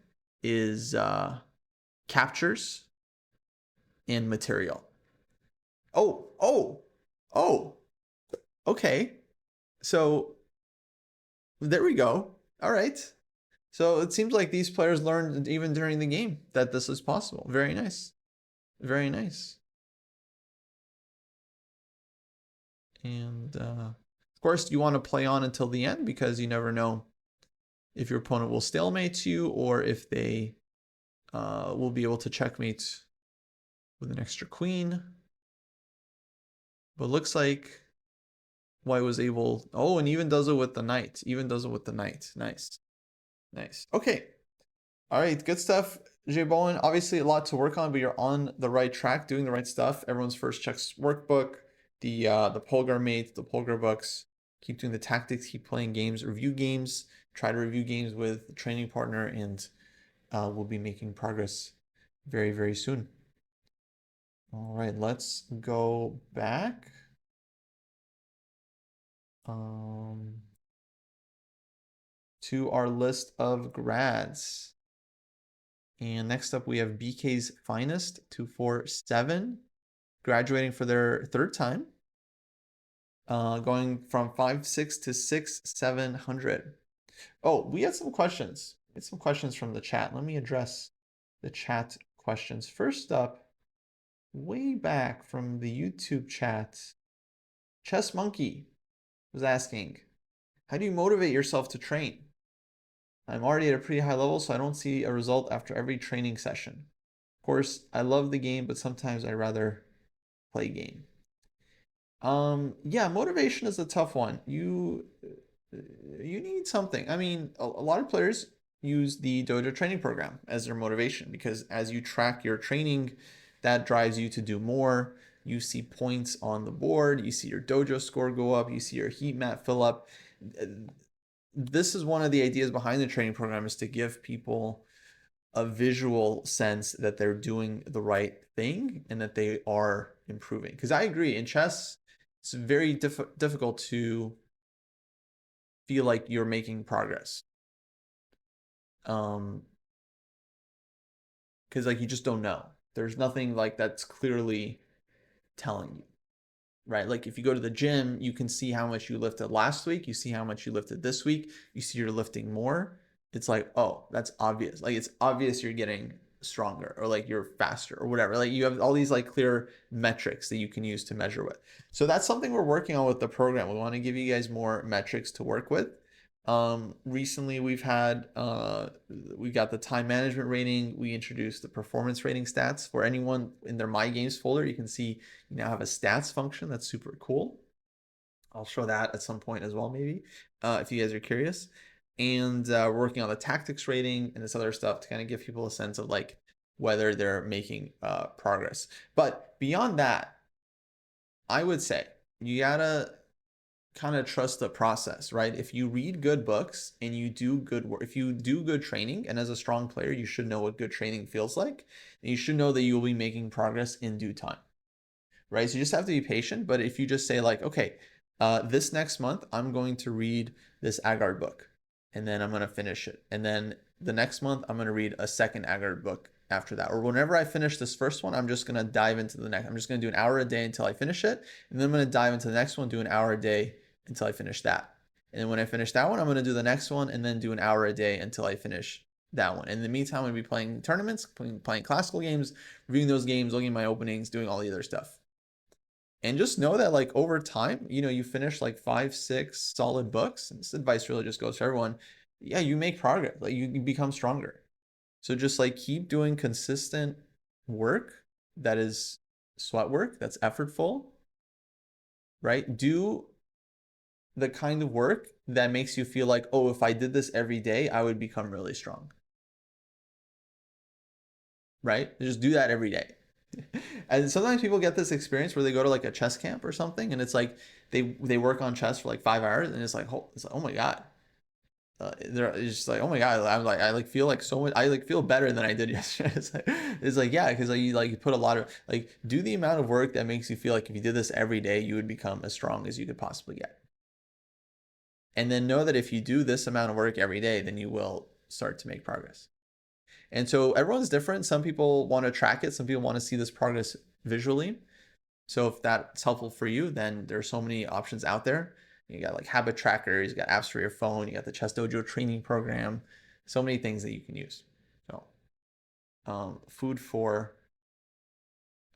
is captures and material. Oh, okay. So there we go. All right. So it seems like these players learned even during the game that this is possible. Very nice. Very nice. And of course, you want to play on until the end because you never know if your opponent will stalemate you or if they will be able to checkmate with an extra queen. But looks like White was able. Oh, and even does it with the knight. Even does it with the knight. Nice. Nice. Okay. All right. Good stuff, Jay Bowen. Obviously, a lot to work on, but you're on the right track, doing the right stuff. Everyone's first checks workbook, the Polgar mate, the Polgar books. Keep doing the tactics. Keep playing games. Review games. Try to review games with a training partner, and we'll be making progress very, very soon. All right. Let's go back. To our list of grads. And next up, we have BK's Finest 247, graduating for their third time, going from 5.6 to 6.700. Oh, we had some questions. We had some questions from the chat. Let me address the chat questions. First up, way back from the YouTube chat, Chess Monkey was asking, how do you motivate yourself to train? I'm already at a pretty high level, so I don't see a result after every training session. Of course, I love the game, but sometimes I'd rather play game. Yeah, motivation is a tough one. You need something. I mean, a lot of players use the Dojo training program as their motivation because as you track your training, that drives you to do more. You see points on the board, you see your dojo score go up, you see your heat map fill up. This is one of the ideas behind the training program is to give people a visual sense that they're doing the right thing and that they are improving. Because I agree, in chess, it's very difficult to feel like you're making progress. Because like you just don't know. There's nothing like that's clearly telling you. Right? Like if you go to the gym, you can see how much you lifted last week, you see how much you lifted this week, you see you're lifting more. It's like, oh, that's obvious. Like it's obvious you're getting stronger or like you're faster or whatever. Like you have all these like clear metrics that you can use to measure with. So that's something we're working on with the program. We want to give you guys more metrics to work with. Recently we got the time management rating. We introduced the performance rating stats for anyone in their My Games folder. You can see you now have a stats function. That's super cool. I'll show that at some point as well, maybe, if you guys are curious. And we're working on the tactics rating and this other stuff to kind of give people a sense of like whether they're making progress. But beyond that, I would say you gotta kind of trust the process, right? If you read good books and you do good work, if you do good training, and as a strong player, you should know what good training feels like, and you should know that you will be making progress in due time, right? So you just have to be patient. But if you just say like, okay, this next month, I'm going to read this Agard book and then I'm going to finish it. And then the next month, I'm going to read a second Agard book after that. Or whenever I finish this first one, I'm just going to dive into the next. I'm just going to do an hour a day until I finish it. And then I'm going to dive into the next one, do an hour a day until I finish that. And then when I finish that one, I'm going to do the next one and then do an hour a day until I finish that one. In the meantime, I'm going to be playing tournaments, playing classical games, reviewing those games, looking at my openings, doing all the other stuff. And just know that like over time, you finish like 5, 6 solid books. And this advice really just goes for everyone. Yeah, you make progress. Like you become stronger. So just like keep doing consistent work that is sweat work, that's effortful, right? Do the kind of work that makes you feel like, oh, if I did this every day, I would become really strong. Right? Just do that every day. And sometimes people get this experience where they go to like a chess camp or something, and it's like they work on chess for like 5 hours, and it's like oh my god, it's just like oh my god, I like feel like so much, I like feel better than I did yesterday. It's like yeah, because like you put a lot of like do the amount of work that makes you feel like if you did this every day, you would become as strong as you could possibly get. And then know that if you do this amount of work every day, then you will start to make progress. And so everyone's different. Some people want to track it. Some people want to see this progress visually. So if that's helpful for you, then there's so many options out there. You got like habit trackers, you got apps for your phone, you got the Chess Dojo training program, so many things that you can use. So food for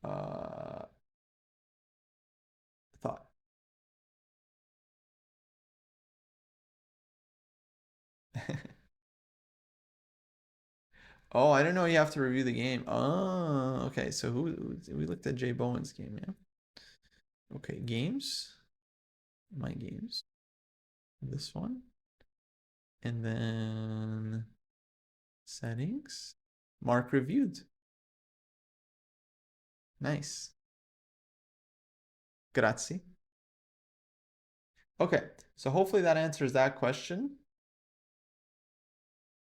thought. Oh, I didn't know you have to review the game. Oh, okay. So we looked at Jay Bowen's game, yeah. Okay, games. My games. This one. And then settings. Mark reviewed. Nice. Grazie. Okay, so hopefully that answers that question.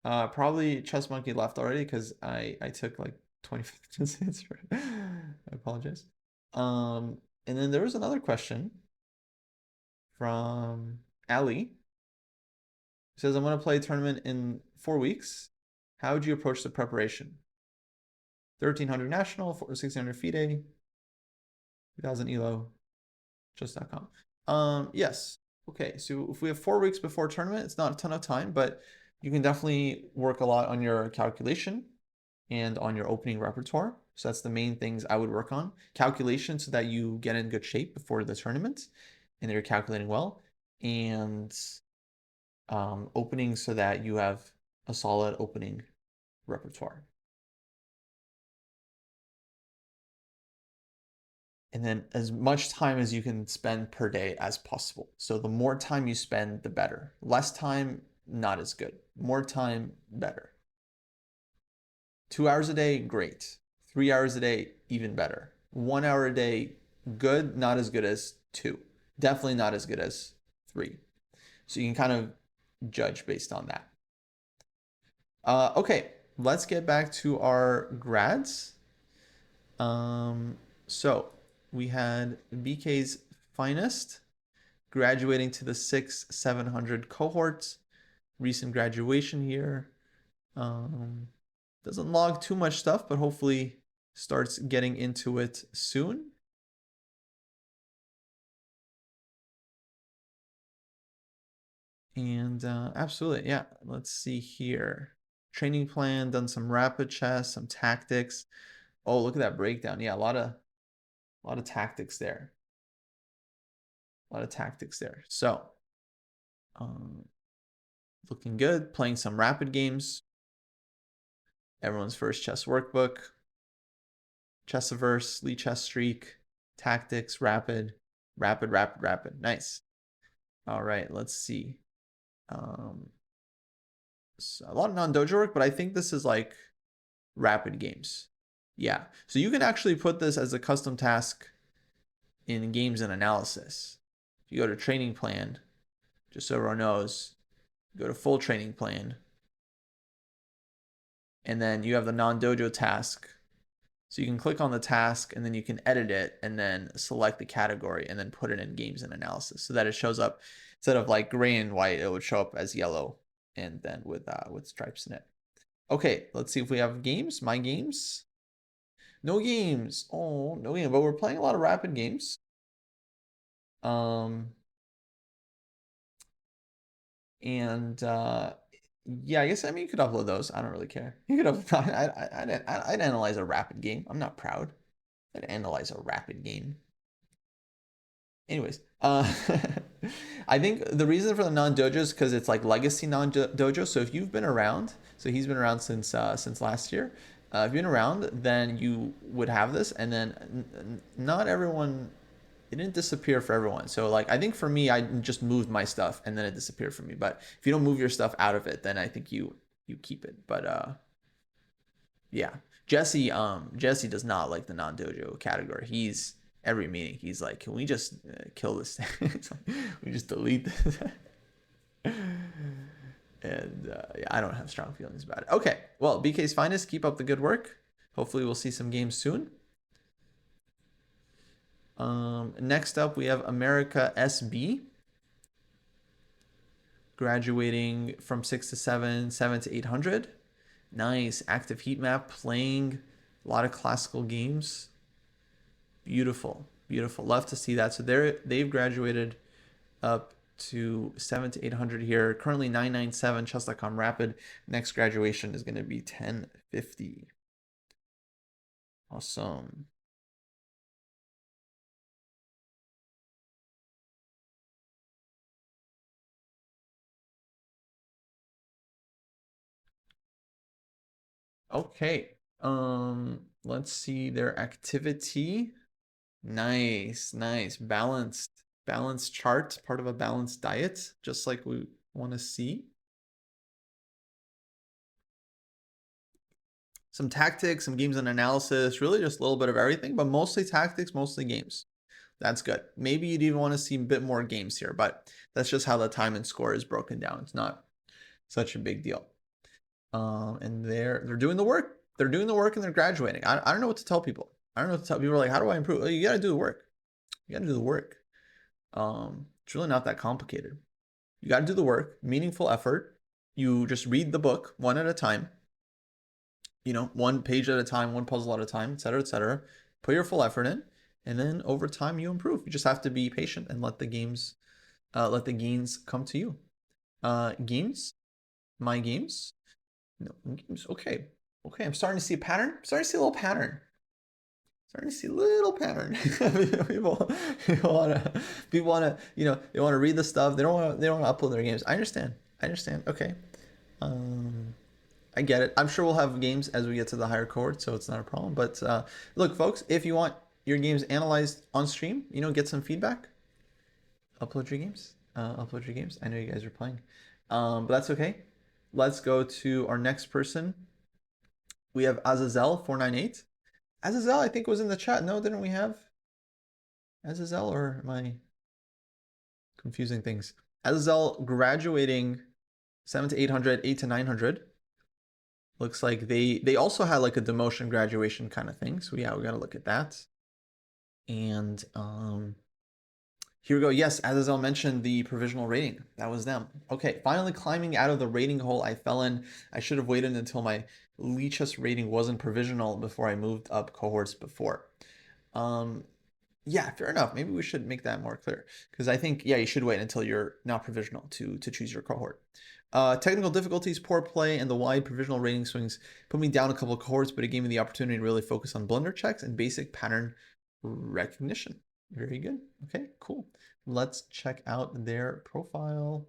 Probably Chess Monkey left already because I took like 25 minutes to answer it. I apologize. And then there was another question from Ali. It says, I'm going to play a tournament in 4 weeks. How would you approach the preparation? 1300 national, 1600 FIDE, 2000 ELO, just.com. Yes. Okay, so if we have 4 weeks before tournament, it's not a ton of time, but you can definitely work a lot on your calculation and on your opening repertoire. So that's the main things I would work on. Calculation so that you get in good shape before the tournament and that you're calculating well. And opening so that you have a solid opening repertoire. And then as much time as you can spend per day as possible. So the more time you spend, the better. Less time, not as good. More time, better. 2 hours a day, great. 3 hours a day, even better. 1 hour a day, good, not as good as two. Definitely not as good as three. So you can kind of judge based on that. Okay, let's get back to our grads. So we had BK's finest graduating to the 700 cohorts. Recent graduation here. Doesn't log too much stuff, but hopefully starts getting into it soon. And absolutely, yeah. Let's see here. Training plan, done some rapid chess, some tactics. Oh, look at that breakdown. Yeah, a lot of tactics there. A lot of tactics there. So, um, looking good. Playing some rapid games. Everyone's first chess workbook. Chessiverse, Lee Chess Streak, Tactics, Rapid, Rapid, Rapid, Rapid. Nice. All right, let's see. So a lot of non-dojo work, but I think this is like rapid games. Yeah. So you can actually put this as a custom task in games and analysis. If you go to training plan, just so everyone knows, go to full training plan. And then you have the non-dojo task. So you can click on the task and then you can edit it and then select the category and then put it in games and analysis so that it shows up instead of like gray and white, it would show up as yellow and then with stripes in it. Okay, let's see if we have games. My games. No games. Oh, no game. But we're playing a lot of rapid games. And yeah, I guess I mean you could upload those. I don't really care. You could upload. I'd analyze a rapid game. I'm not proud. I'd analyze a rapid game. Anyways, I think the reason for the non-dojo is because it's like legacy non-dojo. So if you've been around, so he's been around since last year. If you've been around, then you would have this, and then not everyone. It didn't disappear for everyone. So like I think for me, I just moved my stuff and then it disappeared for me. But if you don't move your stuff out of it, then I think you keep it. But yeah. Jesse does not like the non-dojo category. He's every meeting he's like, can we just kill this thing? Like, we just delete this. And yeah, I don't have strong feelings about it. Okay, well, BK's finest, keep up the good work. Hopefully we'll see some games soon. Next up we have America SB graduating from 6 to 7, 7 to 800. Nice active heat map, playing a lot of classical games. Beautiful, beautiful. Love to see that. So they've graduated up to 7 to 800 here. Currently 997 chess.com rapid. Next graduation is going to be 1050. Awesome. Okay. Let's see their activity. Nice, nice. Balanced chart, part of a balanced diet, just like we want to see. Some tactics, some games and analysis, really just a little bit of everything, but mostly tactics, mostly games. That's good. Maybe you'd even want to see a bit more games here, but that's just how the time and score is broken down. It's not such a big deal. And they're doing the work. They're doing the work and they're graduating. I don't know what to tell people. I don't know what to tell people. Like, how do I improve? You got to do the work. You got to do the work. It's really not that complicated. You got to do the work, meaningful effort. You just read the book one at a time. You know, one page at a time, one puzzle at a time, etc., etc. Put your full effort in, and then over time you improve. You just have to be patient and let the gains come to you. Games, my games, no games. Okay, okay. I'm starting to see a pattern. I'm starting to see a little pattern. Starting to see a little pattern. People want to, you know, they want to read the stuff. They don't want to upload their games. I understand. I understand. Okay. Um, I get it. I'm sure we'll have games as we get to the higher cohort, so it's not a problem. But look, folks, if you want your games analyzed on stream, you know, get some feedback. Upload your games. Upload your games. I know you guys are playing, but that's okay. Let's go to our next person. We have Azazel498. Azazel, I think was in the chat. No, didn't we have Azazel, or am I confusing things? Azazel graduating 7 to 800, 8 to 900. Looks like they also had like a demotion graduation kind of thing. So yeah, we got to look at that. And here we go. Yes, Azazel mentioned the provisional rating. That was them. Okay, finally climbing out of the rating hole I fell in. I should have waited until my Lichess rating wasn't provisional before I moved up cohorts before. Yeah, fair enough. Maybe we should make that more clear because I think, yeah, you should wait until you're not provisional to choose your cohort. Technical difficulties, poor play, and the wide provisional rating swings put me down a couple of cohorts, but it gave me the opportunity to really focus on blunder checks and basic pattern recognition. Very good. Okay, cool. Let's check out their profile.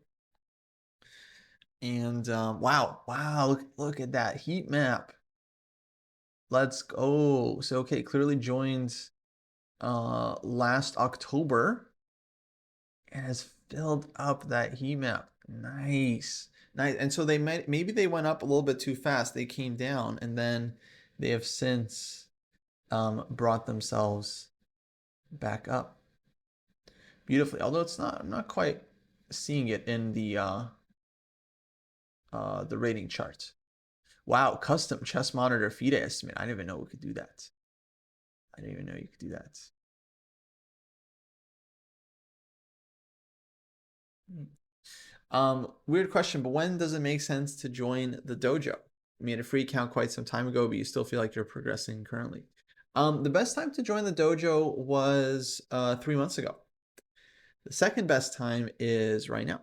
And wow, look at that heat map. Let's go. So, okay, clearly joined last October and has filled up that heat map. Nice. Nice. And so maybe they went up a little bit too fast. They came down and then they have since brought themselves back up beautifully. Although I'm not quite seeing it in the rating chart. Wow, custom chess monitor FIDE estimate. I didn't even know we could do that. I didn't even know you could do that. Weird question, but when does it make sense to join the dojo? You made a free account quite some time ago, but you still feel like you're progressing currently. The best time to join the dojo was 3 months ago. The second best time is right now.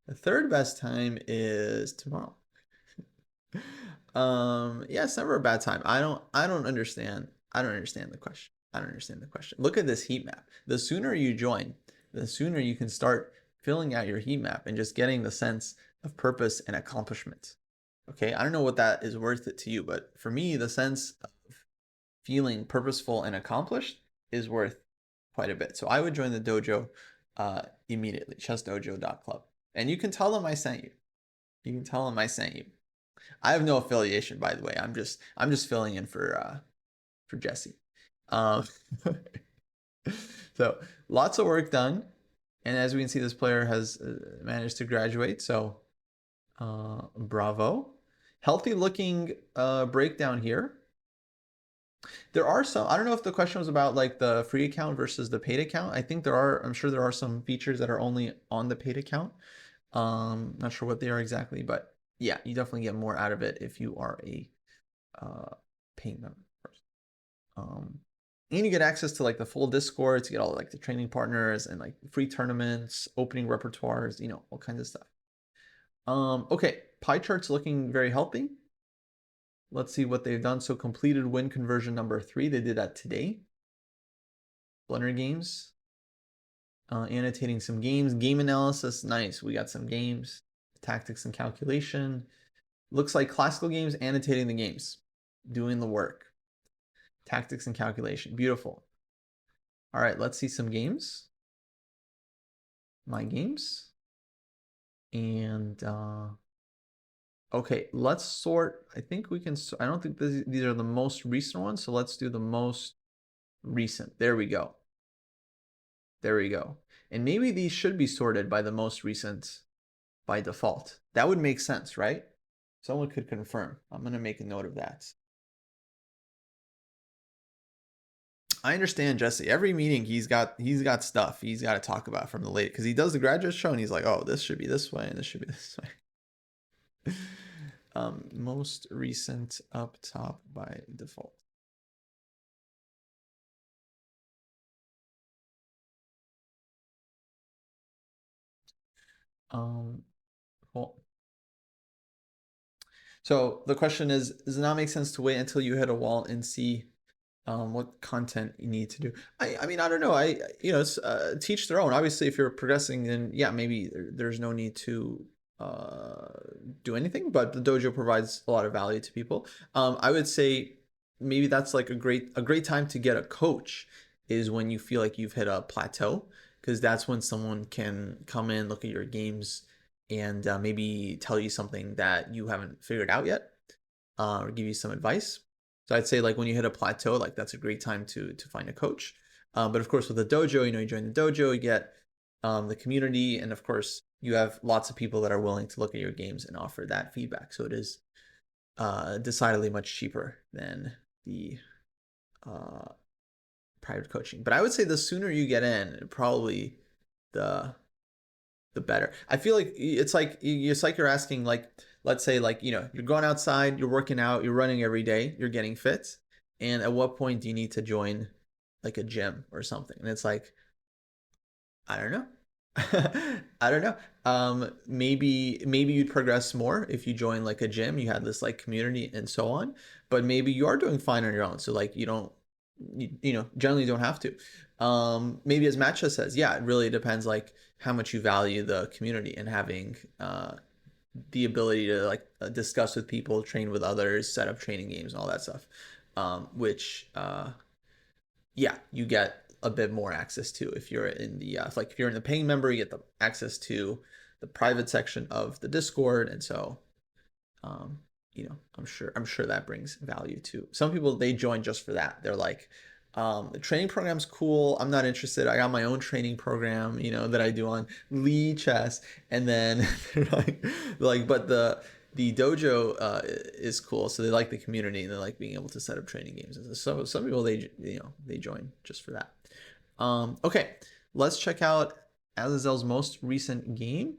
The third best time is tomorrow. Yeah, it's never a bad time. I don't understand. I don't understand the question. I don't understand the question. Look at this heat map. The sooner you join, the sooner you can start filling out your heat map and just getting the sense of purpose and accomplishment. Okay, I don't know what that is worth it to you, but for me, the sense of feeling purposeful and accomplished is worth quite a bit. So I would join the dojo immediately, chessdojo.club. And you can tell them I sent you. You can tell them I sent you. I have no affiliation, by the way. I'm just filling in for Jesse. Um, so lots of work done, and as we can see, this player has managed to graduate. So bravo. Healthy looking breakdown here. There are some. I don't know if the question was about like the free account versus the paid account. I think there are. I'm sure there are some features that are only on the paid account. Not sure what they are exactly, but yeah, you definitely get more out of it if you are a paying member. Um, and you get access to like the full Discord to get all like the training partners and like free tournaments, opening repertoires, you know, all kinds of stuff. Okay, pie chart's looking very healthy. Let's see what they've done. So completed win conversion number 3. They did that today. Blunder games. Annotating some games. Game analysis. Nice. We got some games. Tactics and calculation. Looks like classical games, annotating the games, doing the work, tactics and calculation. Beautiful. All right, let's see some games. My games. And okay, let's sort. I think we can. I don't think these are the most recent ones, so let's do the most recent. There we go. There we go. And maybe these should be sorted by the most recent by default. That would make sense, right? Someone could confirm. I'm going to make a note of that. I understand, Jesse. Every meeting he's got stuff he's got to talk about from the late because he does the graduate show and he's like, oh, this should be this way and this should be this way. Most recent up top by default. Cool. So the question is, does it not make sense to wait until you hit a wall and see what content you need to do? I mean, I don't know. It's teach their own. Obviously, if you're progressing, then yeah, maybe there's no need to uh, do anything. But the dojo provides a lot of value to people. I would say maybe that's like a great time to get a coach is when you feel like you've hit a plateau because that's when someone can come in, look at your games, and maybe tell you something that you haven't figured out yet, or give you some advice. So I'd say like when you hit a plateau, like that's a great time to find a coach. But of course, with the dojo, you join the dojo, you get the community, and of course, you have lots of people that are willing to look at your games and offer that feedback. So it is decidedly much cheaper than the uh, private coaching. But I would say the sooner you get in, probably the the better. I feel like it's like you're asking like let's say like you're going outside, you're working out, you're running every day, you're getting fit, and at what point do you need to join like a gym or something? And it's like I don't know. I don't know. Maybe you'd progress more if you join like a gym, you had this like community and so on. But maybe you are doing fine on your own. So like you don't, generally you don't have to. Maybe as Matcha says, yeah, it really depends like how much you value the community and having the ability to like discuss with people, train with others, set up training games, and all that stuff. Which yeah, you get a bit more access to if you're in the like if you're in the paying member, you get the access to the private section of the Discord, and so um, I'm sure that brings value to some people. They join just for that. They're like, the training program's cool. I'm not interested. I got my own training program, that I do on Lee Chess, and then they're like, but the dojo is cool, so they like the community and they like being able to set up training games. So some people they join just for that. Okay, let's check out Azazel's most recent game.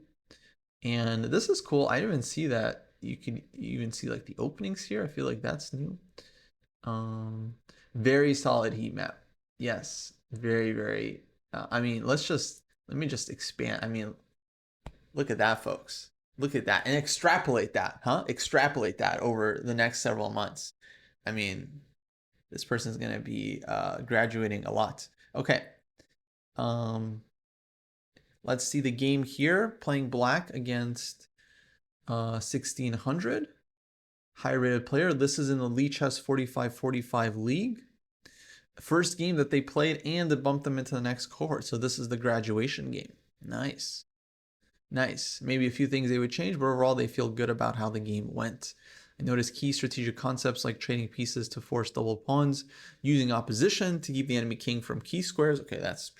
And this is cool. I didn't even see that. You can even see like the openings here. I feel like that's new. Um, very solid heat map. Yes, very, very. I mean, let me just expand. I mean, look at that, folks. Look at that and extrapolate that, huh? Extrapolate that over the next several months. I mean, this person's gonna be graduating a lot. Okay. Um, let's see the game here. Playing black against 1600. High rated player. This is in the Lee Chess 45-45 league. First game that they played and it bumped them into the next cohort. So this is the graduation game. Nice. Nice. Maybe a few things they would change, but overall they feel good about how the game went. I noticed key strategic concepts like trading pieces to force double pawns, using opposition to keep the enemy king from key squares. Okay, that's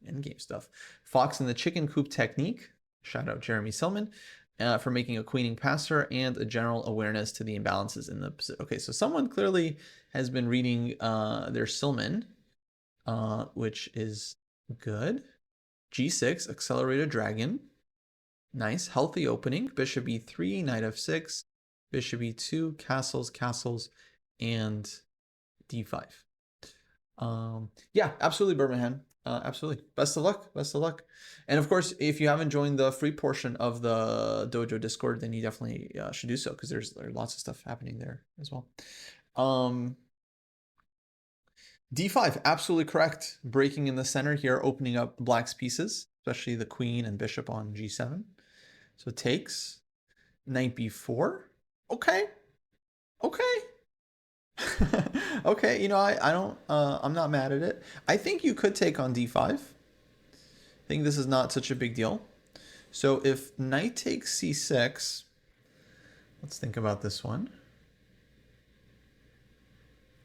endgame stuff. Fox and the chicken coop technique. Shout out Jeremy Silman. For making a queening passer and a general awareness to the imbalances in the position. Okay, so someone clearly has been reading their Silman, which is good. G6, accelerated dragon. Nice, healthy opening. Bishop e3, knight f6, bishop e2, castles, castles, and d5. Yeah, absolutely, Birmingham. Absolutely. Best of luck. Best of luck. And of course, if you haven't joined the free portion of the Dojo Discord, then you definitely should do so because there's lots of stuff happening there as well. D5, absolutely correct. Breaking in the center here, opening up black's pieces, especially the queen and bishop on G7. So takes, knight B4. Okay. Okay. Okay, I don't I'm not mad at it. I think you could take on d5. I think this is not such a big deal. So if knight takes c6, let's think about this one.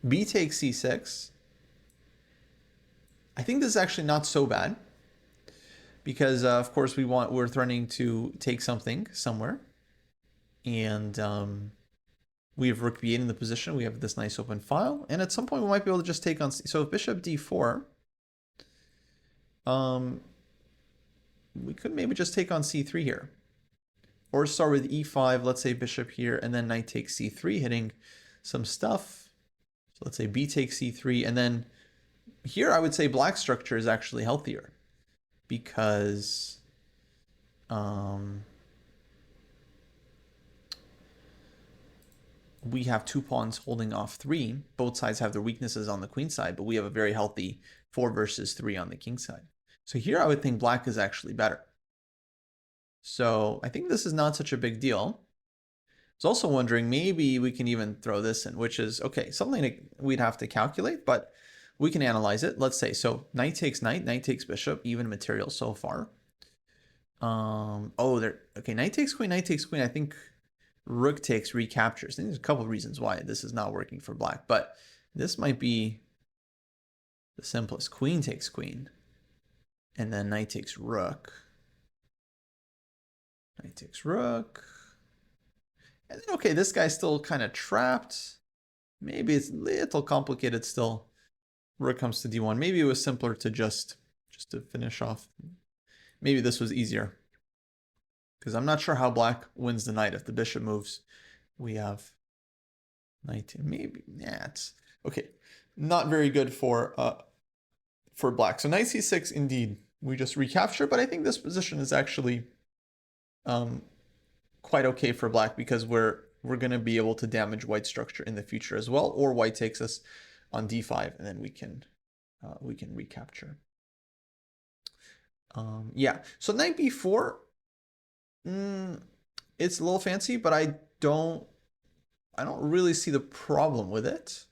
B takes c6. I think this is actually not so bad because of course we're threatening to take something somewhere, and we have rook b8 in the position. We have this nice open file, and at some point we might be able to just take on. So if bishop d4, um, we could maybe just take on c3 here, or start with e5. Let's say bishop here, and then knight takes c3, hitting some stuff. So let's say b takes c3, and then here I would say black structure is actually healthier because we have two pawns holding off three. Both sides have their weaknesses on the queen side, but we have a very healthy 4 versus 3 on the king side. So here I would think black is actually better. So I think this is not such a big deal. I was also wondering, maybe we can even throw this in, which is, okay, something we'd have to calculate, but we can analyze it. Let's say, so knight takes bishop, even material so far. Okay, knight takes queen. I think rook takes recaptures. I think there's a couple of reasons why this is not working for black, but this might be the simplest. Queen takes queen, and then knight takes rook. Knight takes rook. And then, okay, this guy's still kind of trapped. Maybe it's a little complicated still. Rook comes to d1. Maybe it was simpler to just to finish off. Maybe this was easier. Because I'm not sure how black wins the knight if the bishop moves. We have knight, maybe, yeah, it's okay. Not very good for black. So knight c6, indeed, we just recapture, but I think this position is actually quite okay for black because we're going to be able to damage white structure in the future as well, or white takes us on d5 and then we can recapture. Yeah, so knight b4, it's a little fancy, but I don't really see the problem with it.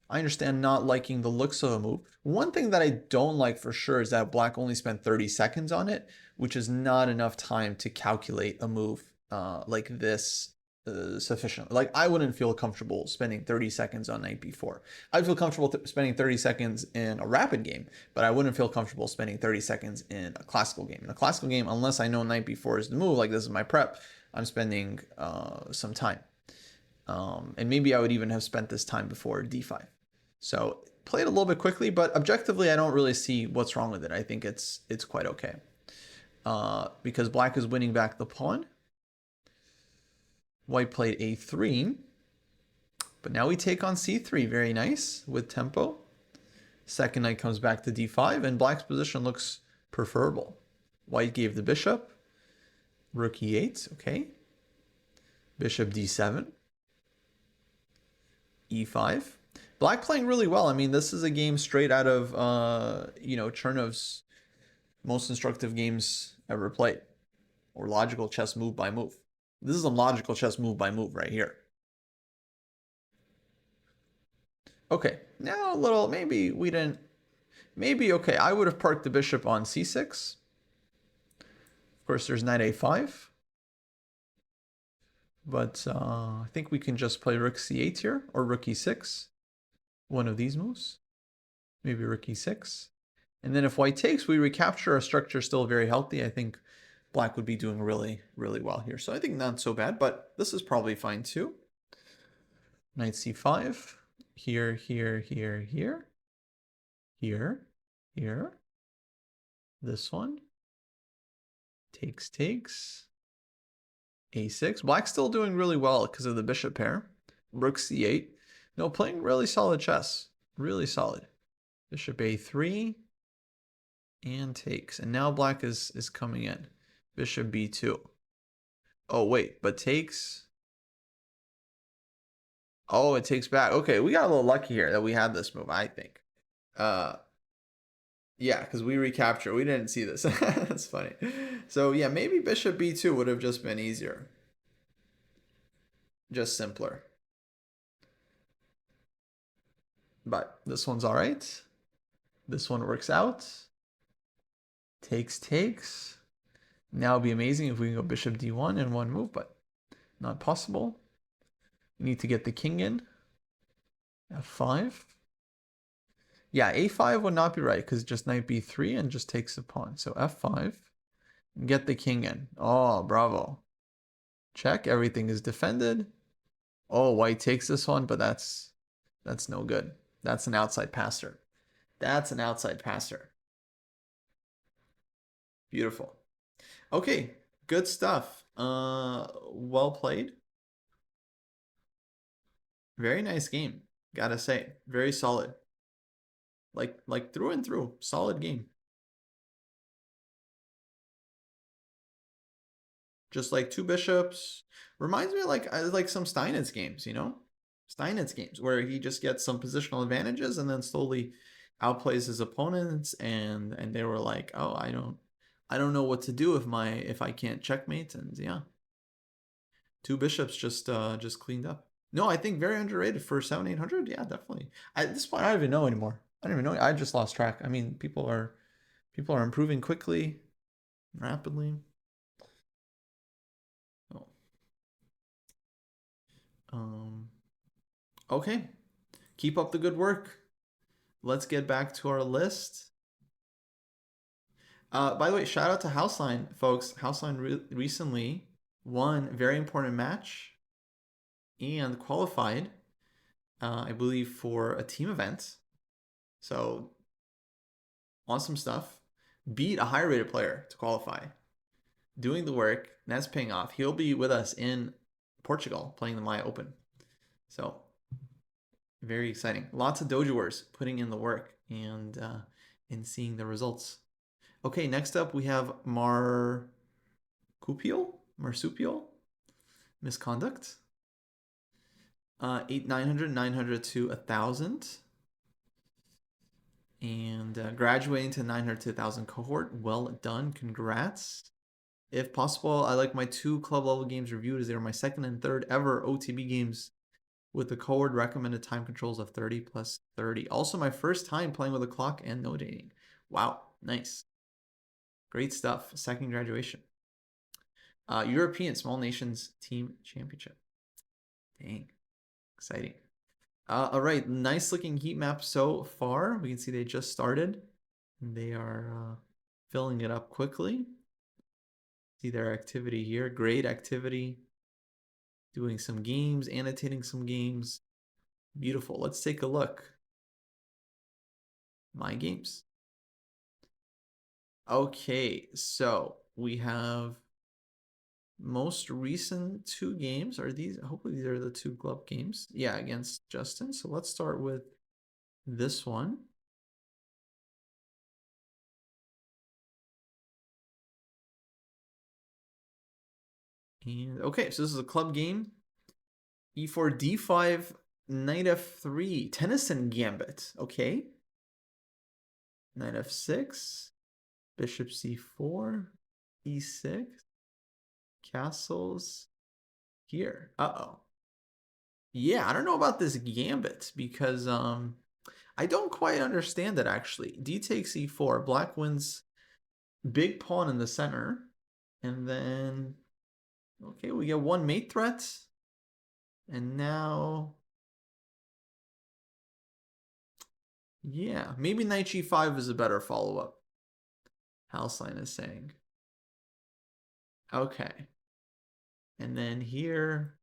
I understand not liking the looks of a move. One thing that I don't like for sure is that black only spent 30 seconds on it, which is not enough time to calculate a move like this sufficiently. Like, I wouldn't feel comfortable spending 30 seconds on knight b4. I'd feel comfortable spending 30 seconds in a rapid game, but I wouldn't feel comfortable spending 30 seconds in a classical game. In a classical game, unless I know knight b4 is the move, like this is my prep, I'm spending some time. And maybe I would even have spent this time before d5. So played a little bit quickly, but objectively, I don't really see what's wrong with it. I think it's quite okay. Because black is winning back the pawn. White played a3. But now we take on c3. Very nice with tempo. Second knight comes back to d5, and black's position looks preferable. White gave the bishop. Rook e8. Okay. Bishop d7. e5. Black playing really well. I mean, this is a game straight out of, Chernov's most instructive games ever played, or logical chess move by move. This is a logical chess move by move right here. Okay, now a little, maybe we didn't, okay, I would have parked the bishop on c6. Of course, there's knight a5. But I think we can just play rook c8 here, or rook e6. One of these moves. Maybe rook e6. And then if white takes, we recapture. Our structure still very healthy. I think black would be doing really, really well here. So I think not so bad, but this is probably fine too. Knight c5. Here, here, here, here. Here, here. This one. Takes, takes. a6. Black's still doing really well because of the bishop pair. Rook c8. No, playing really solid chess. Really solid. Bishop a3. And takes. And now black is coming in. Bishop b2. Oh, wait, but takes. Oh, it takes back. Okay, we got a little lucky here that we had this move, I think. Yeah, because we recapture. We didn't see this. That's funny. So yeah, maybe bishop b2 would have just been easier. just simpler. But this one's all right. This one works out. Takes. Now it'd be amazing if we can go bishop d1 in one move, but not possible. We need to get the king in. f5. Yeah, a5 would not be right because just knight b3 and just takes the pawn. So f5. Get the king in. Oh, bravo. Check. Everything is defended. Oh, white takes this one, but that's no good. That's an outside passer. That's an outside passer. Beautiful. Okay, good stuff. Well played. Very nice game, gotta say. Very solid. Like through and through. Solid game. Just like two bishops. Reminds me of like some Steinitz games, you know? Steinitz games where he just gets some positional advantages and then slowly outplays his opponents and they were like, "Oh, I don't know what to do if I can't checkmate." And yeah. Two bishops just cleaned up. No, I think very underrated for 700-800. Yeah, definitely. At this point I don't even know anymore. I don't even know. I just lost track. I mean, people are improving quickly, rapidly. Oh. Okay. Keep up the good work. Let's get back to our list. By the way, shout out to Houseline, folks. Houseline recently won a very important match and qualified, I believe, for a team event. So, awesome stuff. Beat a higher rated player to qualify. Doing the work, and that's paying off. He'll be with us in Portugal playing the Maya Open. So, very exciting. Lots of dojoers putting in the work and seeing the results. Okay, next up we have Marsupial? Misconduct. 900 to 1,000. And graduating to 900 to 1,000 cohort. Well done. Congrats. If possible, I like my 2 club level games reviewed as they were my second and third ever OTB games with the cohort recommended time controls of 30 plus 30. Also my first time playing with a clock and notating. Wow, nice. Great stuff. Second graduation. European Small Nations Team Championship. Dang. Exciting. All right. Nice looking heat map so far. We can see they just started. They are filling it up quickly. See their activity here. Great activity. Doing some games, annotating some games. Beautiful. Let's take a look. My games. Okay, so we have most recent 2 games. Are these? Hopefully these are the 2 club games. Yeah, against Justin. So let's start with this one. And okay, so this is a club game. E4, D5, Knight F3, Tennyson Gambit. Okay. Knight F6, Bishop C4, E6, castles here. Uh-oh. Yeah, I don't know about this gambit because I don't quite understand it actually. D takes E4, black wins big pawn in the center, and then okay, we get 1 mate threat, and now yeah, maybe knight G5 is a better follow-up. Halcyon is saying. Okay. And then here,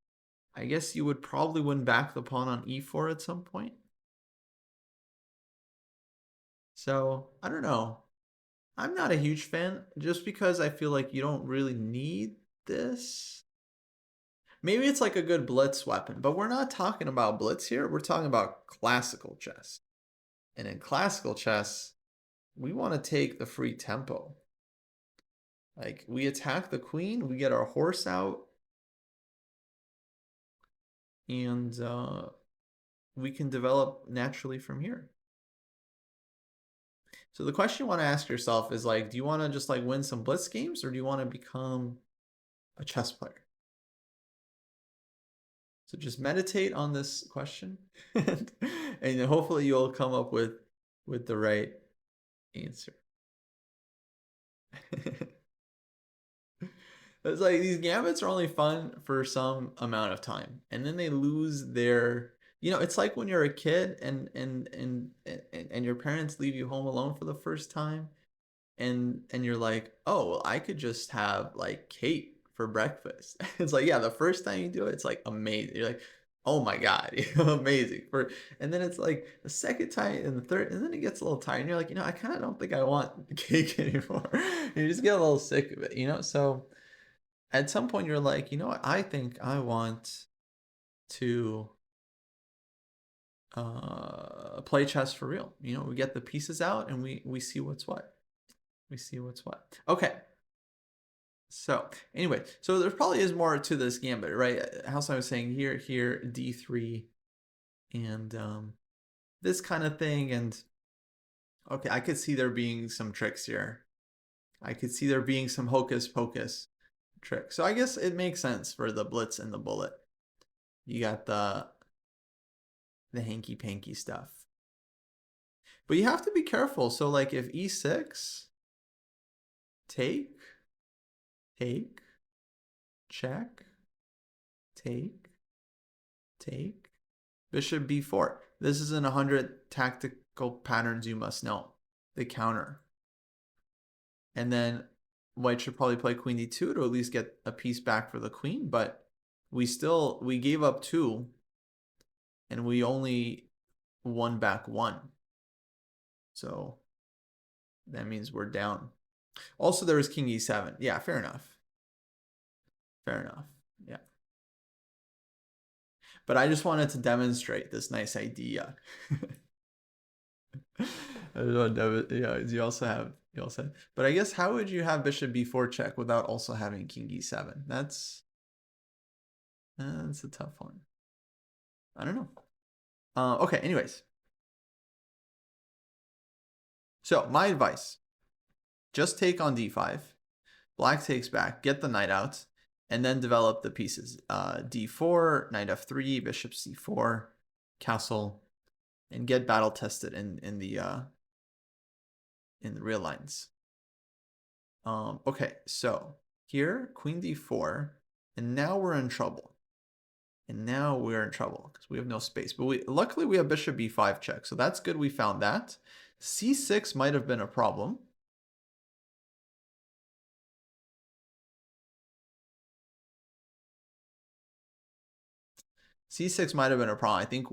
I guess you would probably win back the pawn on E4 at some point. So, I don't know. I'm not a huge fan just because I feel like you don't really need this. Maybe it's like a good blitz weapon, but we're not talking about blitz here. We're talking about classical chess. And in classical chess, we want to take the free tempo. Like, we attack the queen, we get our horse out, and we can develop naturally from here. So the question you want to ask yourself is like, do you want to just like win some blitz games or do you want to become a chess player? So just meditate on this question, and hopefully you'll come up with the right answer. It's like these gambits are only fun for some amount of time, and then they lose their. It's like when you're a kid and your parents leave you home alone for the first time, and you're like, oh, well, I could just have like cake for breakfast. It's like, yeah, the first time you do it, it's like amazing. You're like, oh my God, amazing. And then it's like the second time and the third, and then it gets a little tired. And you're like, I kind of don't think I want cake anymore. You just get a little sick of it. So at some point you're like, what? I think I want to play chess for real. We get the pieces out and we see what's what. We see what's what. Okay. So anyway, so there probably is more to this gambit, right? How I was saying here, D3, and this kind of thing. And okay, I could see there being some tricks here. I could see there being some hocus pocus tricks. So I guess it makes sense for the blitz and the bullet. You got the hanky panky stuff. But you have to be careful. So like if E6, take, check, take, bishop b4. This is in 100 tactical patterns you must know. The counter. And then white should probably play queen d2 to at least get a piece back for the queen, but we gave up 2 and we only won back 1. So that means we're down. Also, there was king e7. Yeah, fair enough. Fair enough. Yeah. But I just wanted to demonstrate this nice idea. You also have. But I guess how would you have bishop b4 check without also having king e7? That's a tough one. I don't know. Okay. Anyways, so my advice: just take on d5. Black takes back, get the knight out, and then develop the pieces. D4, knight f3, bishop c4, castle, and get battle tested in the real lines. Okay, so here, queen d4, and now we're in trouble. Because we have no space. But luckily we have bishop b5 check, so that's good we found that. c6 might have been a problem. C6 might have been a problem. I think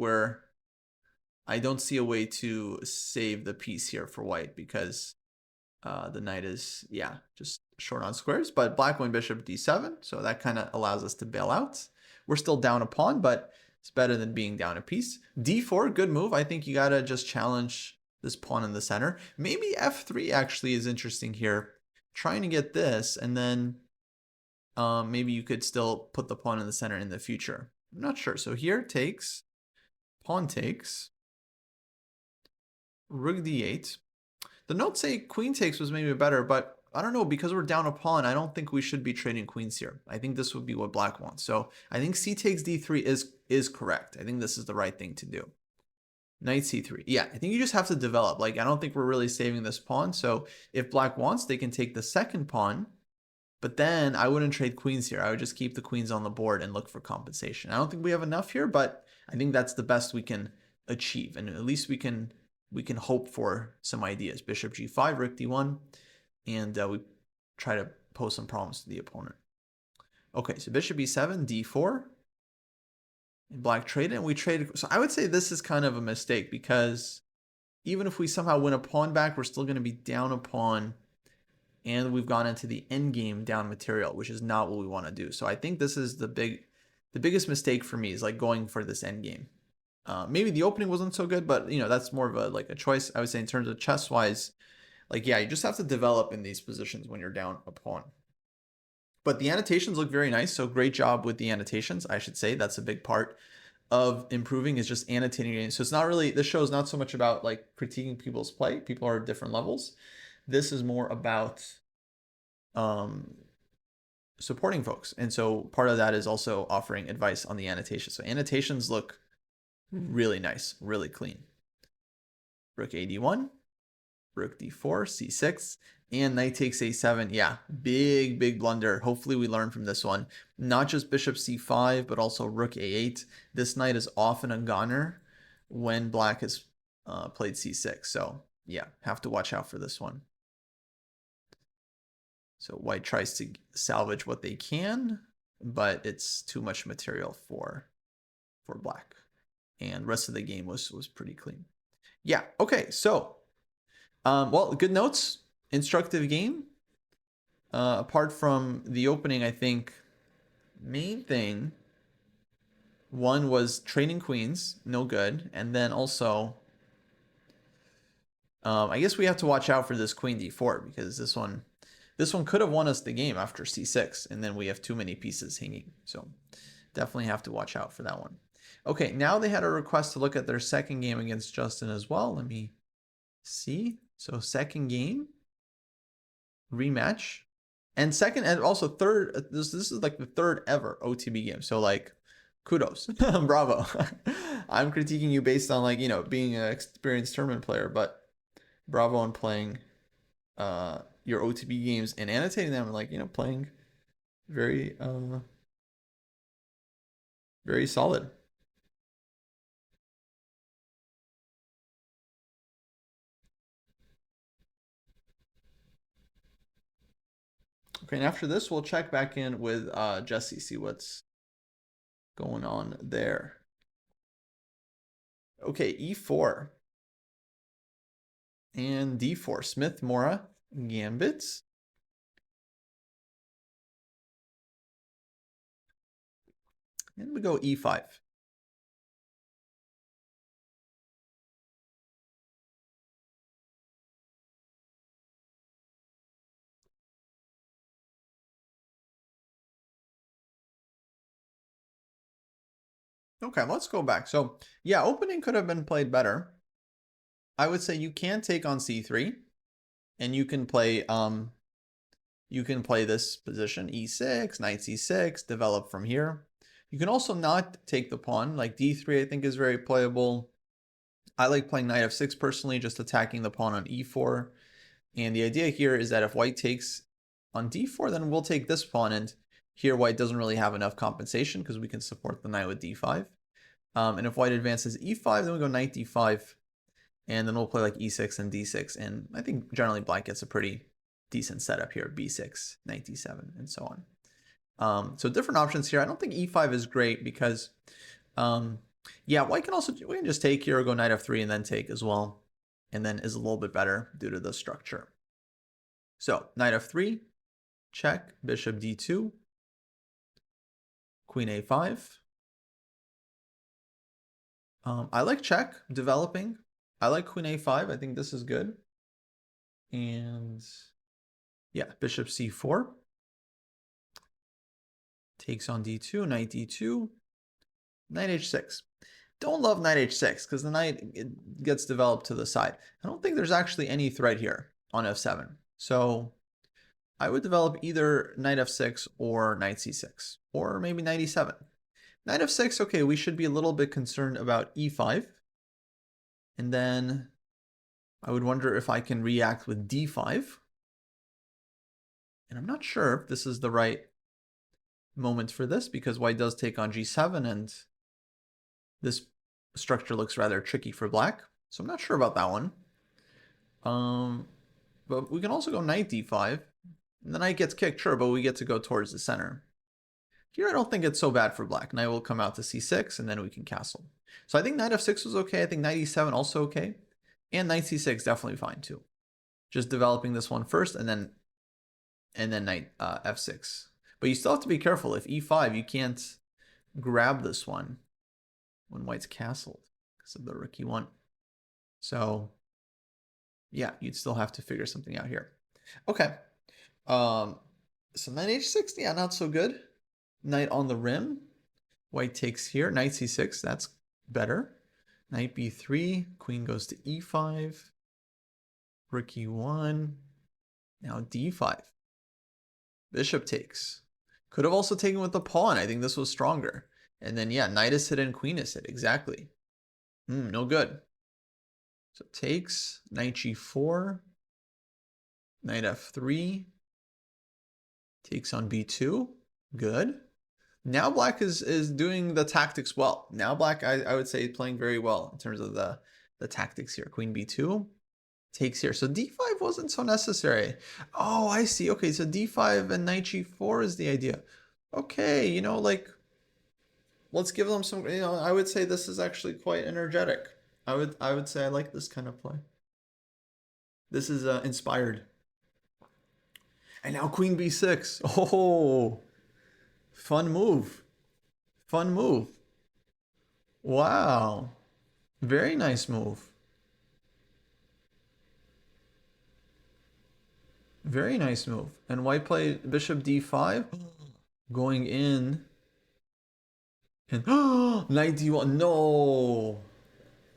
I don't see a way to save the piece here for white because the knight is, just short on squares. But black went bishop d7, so that kind of allows us to bail out. We're still down a pawn, but it's better than being down a piece. d4, good move. I think you got to just challenge this pawn in the center. Maybe f3 actually is interesting here. Trying to get this, and then maybe you could still put the pawn in the center in the future. I'm not sure. So here takes, pawn takes, rook d8. The notes say queen takes was maybe better, but I don't know, because we're down a pawn, I don't think we should be trading queens here. I think this would be what black wants. So I think c takes d3 is correct. I think this is the right thing to do. Knight c3. Yeah, I think you just have to develop. Like, I don't think we're really saving this pawn. So if black wants, they can take the second pawn. But then I wouldn't trade queens here. I would just keep the queens on the board and look for compensation. I don't think we have enough here, but I think that's the best we can achieve. And at least we can hope for some ideas. Bishop g5, rook d1, and we try to pose some problems to the opponent. Okay, so bishop e7, d4, and black traded, and we traded. So I would say this is kind of a mistake because even if we somehow win a pawn back, we're still going to be down a pawn, and we've gone into the endgame down material, which is not what we want to do. So I think this is the biggest mistake for me is like going for this endgame. Maybe the opening wasn't so good, but that's more of a choice. I would say in terms of chess wise, you just have to develop in these positions when you're down a pawn. But the annotations look very nice. So great job with the annotations. I should say that's a big part of improving is just annotating. So it's not really, this show is not so much about like critiquing people's play. People are at different levels. This is more about supporting folks. And so part of that is also offering advice on the annotations. So annotations look really nice, really clean. Rook AD1, rook D4, C6, and knight takes A7. Yeah, big blunder. Hopefully we learn from this one. Not just bishop C5, but also rook A8. This knight is often a goner when black has played C6. So yeah, have to watch out for this one. So white tries to salvage what they can, but it's too much material for black. And rest of the game was pretty clean. Yeah, okay, so well, good notes, instructive game. Apart from the opening, I think main thing one was training queens, no good, and then also I guess we have to watch out for this queen d4 because this one could have won us the game after c6, and then we have too many pieces hanging. So definitely have to watch out for that one. Okay, now they had a request to look at their second game against Justin as well. Let me see. So second game, rematch, and second, and also third. This is like the third ever OTB game. So like, kudos, bravo. I'm critiquing you based on like, you know, being an experienced tournament player, but bravo on playing your OTB games and annotating them, and like, you know, playing very very solid. Okay, and after this, we'll check back in with Jesse, see what's going on there. Okay, E4 and D4. Smith Mora gambits. And we go E5. Okay, let's go back. So yeah, opening could have been played better. I would say you can take on C3, and you can play this position E6, knight C6, develop from here. You can also not take the pawn, like D3 I think is very playable. I like playing knight F6 personally, just attacking the pawn on E4. And the idea here is that if white takes on D4, then we'll take this pawn, and here white doesn't really have enough compensation because we can support the knight with D5. And if white advances E5, then we go knight D5, and then we'll play like E6 and D6. And I think generally black gets a pretty decent setup here, B6, knight D7, and so on. So different options here. I don't think E5 is great because, yeah, white can also, we can just take here or go knight F3 and then take as well, and then is a little bit better due to the structure. So knight F3, check, bishop D2, queen A5. I like check, developing. I like queen A5. I think this is good. And yeah, bishop C4. Takes on D2, knight D2, knight H6. Don't love knight H6 because the knight, it gets developed to the side. I don't think there's actually any threat here on F7. So I would develop either knight F6 or knight C6, or maybe knight E7. Knight F6, okay, we should be a little bit concerned about E5. And then I would wonder if I can react with D5. And I'm not sure if this is the right moment for this because white does take on G7, and this structure looks rather tricky for black. So I'm not sure about that one. But we can also go knight D5. And the knight gets kicked, sure, but we get to go towards the center. Here I don't think it's so bad for black. Knight will come out to C6, and then we can castle. So I think knight F6 was okay. I think knight E7 also okay. And knight C6 definitely fine too. Just developing this one first, and then knight F6. But you still have to be careful. If E5, you can't grab this one when white's castled because of the rook E1. So yeah, you'd still have to figure something out here. Okay. So knight H6, yeah, not so good. Knight on the rim. White takes here. Knight C6, that's better. Knight B3, queen goes to E5. Rook E1. Now D5. Bishop takes. Could have also taken with the pawn. I think this was stronger. And then, yeah, knight is hit and queen is hit. Exactly. No good. So takes, knight g4, knight f3, takes on b2. Good. Now black is doing the tactics well. Now black, I would say, playing very well in terms of the tactics here. Queen b2 takes here. So d5 wasn't so necessary. Oh, I see. Okay, so d5 and knight g4 is the idea. Okay, you know, like, let's give them some, you know, I would say this is actually quite energetic. I would say I like this kind of play. This is inspired. And now queen b6. Oh, fun move. Fun move. Wow. Very nice move. Very nice move. And white played bishop d5, going in. And knight d1. No.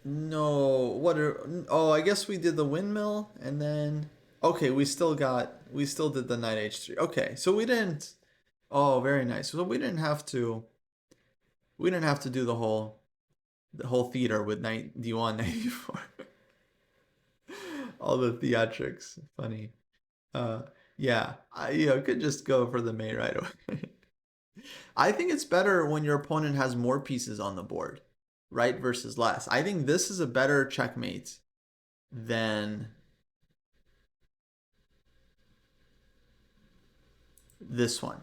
No. What are, oh, I guess we did the windmill and then, okay, we still did the knight h3. Okay, so we didn't, oh, very nice. So we didn't have to do the whole theater with knight d1, knight d4. All the theatrics. Funny. Uh, yeah, I could just go for the mate right away. I think it's better when your opponent has more pieces on the board, right, versus less. I think this is a better checkmate than this one.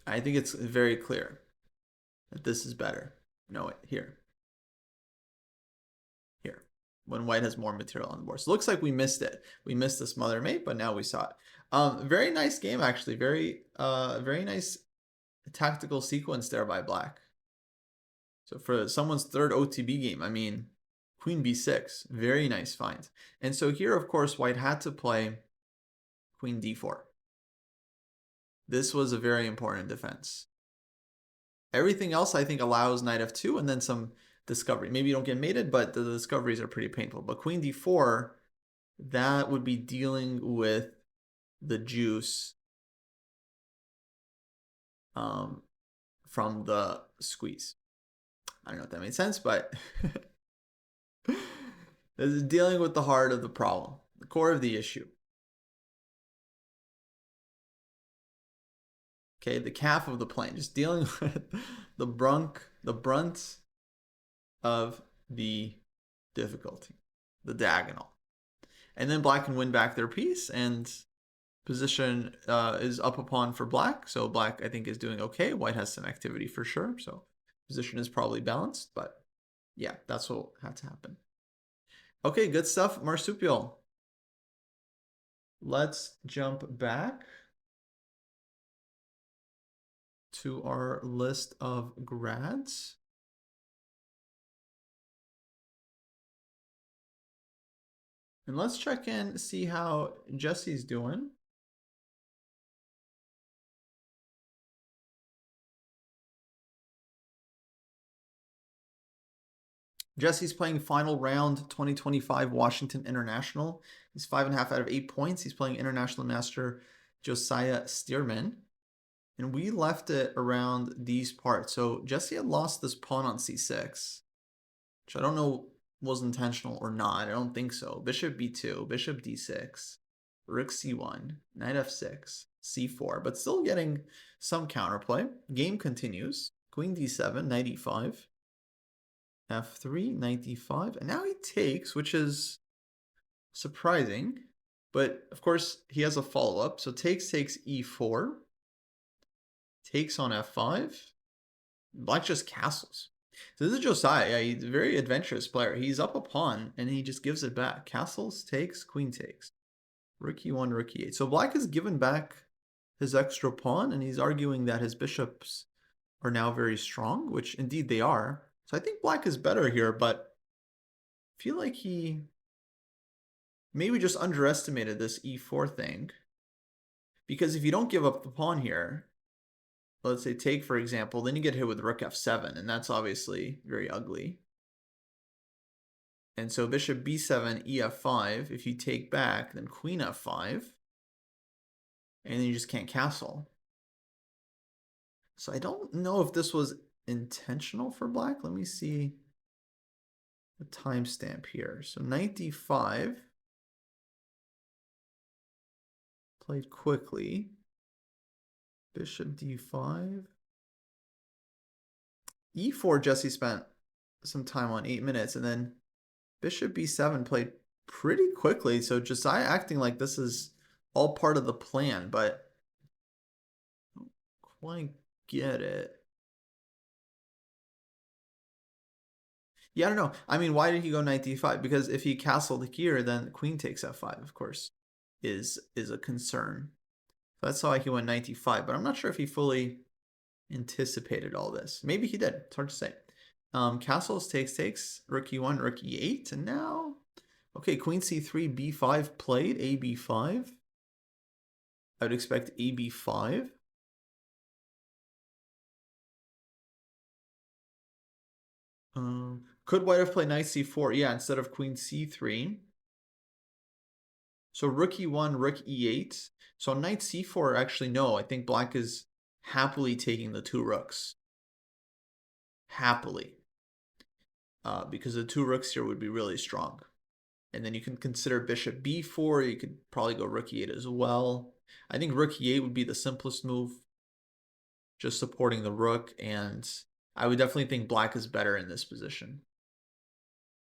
I think it's very clear that this is better. No, wait, here. Here. When white has more material on the board. So it looks like we missed it. We missed this mother mate, but now we saw it. Very nice game, actually. Very nice tactical sequence there by black. So for someone's third OTB game, I mean, queen b6, very nice find. And so here, of course, white had to play queen d4. This was a very important defense. Everything else, I think, allows knight f2 and then some discovery. Maybe you don't get mated, but the discoveries are pretty painful. But queen d4, that would be dealing with the juice from the squeeze. I don't know if that made sense, but this is dealing with the heart of the problem, the core of the issue. Okay, the calf of the plane, just dealing with the brunt of the difficulty, the diagonal. And then black can win back their piece, and position is up a pawn for black. So black, I think, is doing okay. White has some activity for sure. So position is probably balanced, but yeah, that's what had to happen. Okay, good stuff, Marsupial. Let's jump back to our list of grads. And let's check in, see how Jesse's doing. Jesse's playing final round 2025 Washington International. He's 5.5 out of 8 points. He's playing International Master Josiah Stearman. And we left it around these parts. So Jesse had lost this pawn on c6, which I don't know was intentional or not. I don't think so. Bishop b2, bishop d6, rook c1, knight f6, c4, but still getting some counterplay. Game continues. Queen d7, knight e5, f3, knight d5, and now he takes, which is surprising. But of course, he has a follow-up. So takes e4, takes on f5. Black just castles. So this is Josiah. He's a very adventurous player. He's up a pawn, and he just gives it back. Castles, takes, queen takes. Rook e1, rook e8. So black has given back his extra pawn, and he's arguing that his bishops are now very strong, which indeed they are. So I think black is better here, but I feel like he maybe just underestimated this e4 thing. Because if you don't give up the pawn here, let's say take, for example, then you get hit with rook f7, and that's obviously very ugly. And so bishop b7, ef5, if you take back, then queen f5. and then you just can't castle. So I don't know if this was intentional for black. Let me see the timestamp here. So knight d5 played quickly. Bishop d5. e4, Jesse spent some time on, 8 minutes, and then bishop b7 played pretty quickly. So Josiah acting like this is all part of the plan, but I don't quite get it. Yeah, I don't know. I mean, why did he go knight d5? Because if he castled here, then queen takes f5, of course, is a concern. So that's why he went knight d5, but I'm not sure if he fully anticipated all this. Maybe he did. It's hard to say. Castles takes, rook e1, rook e8, and now, okay, queen c3, b5 played, a b5. I would expect a b5. Could white have played knight c4? Yeah, instead of queen c3. So rook e1, rook e8. So knight c4, actually, no. I think black is happily taking the two rooks. Happily. Because the two rooks here would be really strong. And then you can consider bishop b4. You could probably go rook e8 as well. I think rook e8 would be the simplest move. Just supporting the rook. And I would definitely think black is better in this position.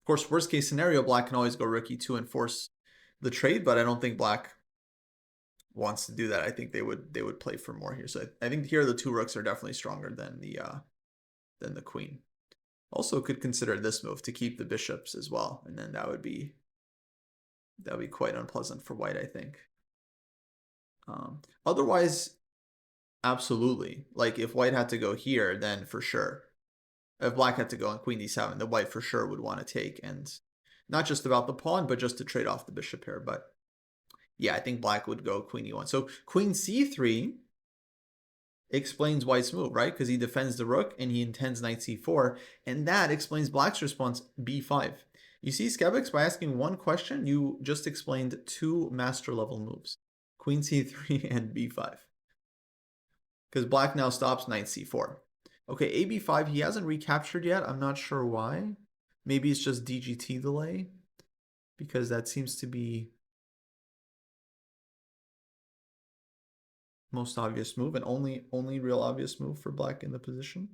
Of course, worst case scenario, black can always go rook e2 and force the trade, but I don't think black wants to do that. I think they would play for more here. So I think here the two rooks are definitely stronger than the queen. Also could consider this move to keep the bishops as well, and then that would be quite unpleasant for white, I think. Otherwise, absolutely. Like if white had to go here, then for sure. If black had to go on queen d7, the white for sure would want to take, and not just about the pawn, but just to trade off the bishop here. But yeah, I think black would go queen e1. So queen c3 explains white's move, right? Because he defends the rook and he intends knight c4, and that explains black's response, b5. You see, Skebix, by asking one question, you just explained two master level moves, queen c3 and b5. Because black now stops knight c4. Okay, ab5, he hasn't recaptured yet. I'm not sure why. Maybe it's just DGT delay, because that seems to be most obvious move and only real obvious move for black in the position.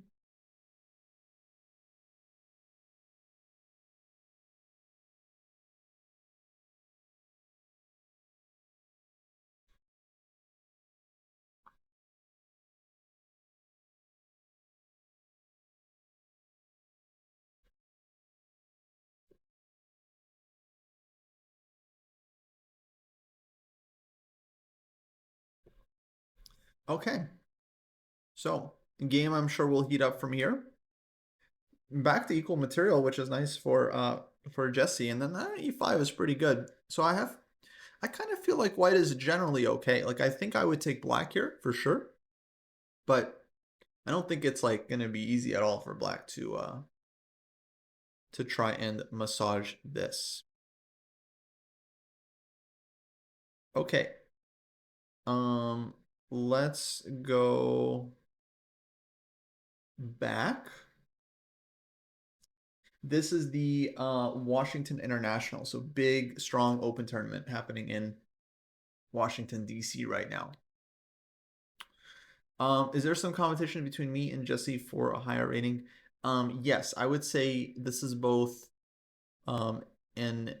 Okay. So, game I'm sure will heat up from here. Back to equal material, which is nice for Jesse, and then e5 is pretty good. So I kind of feel like white is generally okay. Like I think I would take black here for sure, but I don't think it's like gonna be easy at all for black to try and massage this. Okay. Let's go back. This is the Washington International, so big, strong open tournament happening in Washington, D.C. right now. Is there some competition between me and Jesse for a higher rating? Yes, I would say this is both an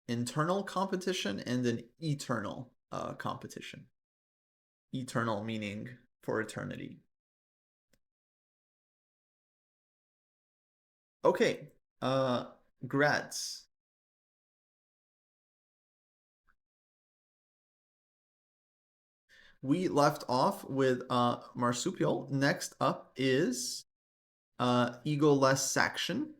internal competition and an eternal competition. Eternal meaning for eternity. Okay, Gratz. We left off with Marsupial. Next up is Ego-less Saction,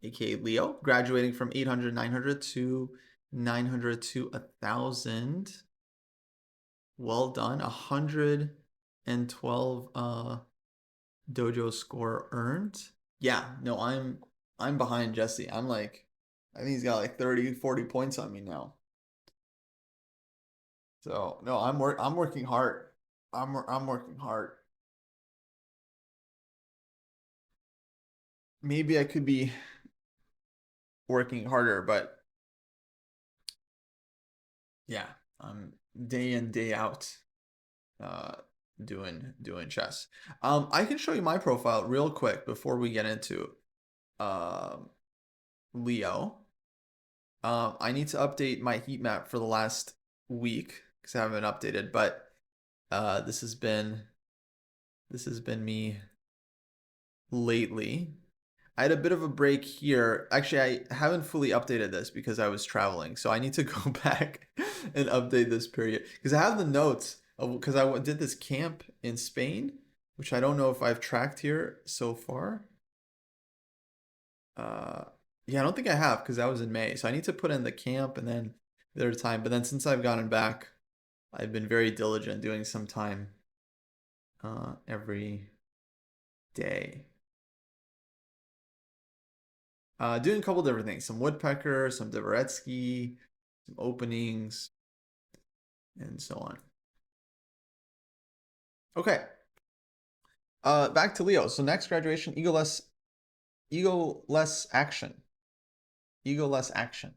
aka Leo, graduating from 800, 900 to 900 to 1,000. Well done. 112 dojo score earned. Yeah, no, I'm behind Jesse. I'm like, I think he's got like 30, 40 points on me now. So no, I'm working hard. I'm working hard. Maybe I could be working harder, but yeah, I'm day in, day out uh doing chess. I can show you my profile real quick before we get into um Leo. I need to update my heat map for the last week because I haven't been updated, but this has been me lately. I had a bit of a break here. Actually, I haven't fully updated this because I was traveling, so I need to go back and update this period because I have the notes of because I did this camp in Spain, which I don't know if I've tracked here so far. Uh, yeah, I don't think I have because that was in May, so I need to put in the camp and then the other time. But then since I've gotten back, I've been very diligent doing some time every day. Doing a couple different things, some woodpecker, some Dvoretsky, some openings, and so on. Okay, back to Leo. So next graduation, ego less action, ego less action.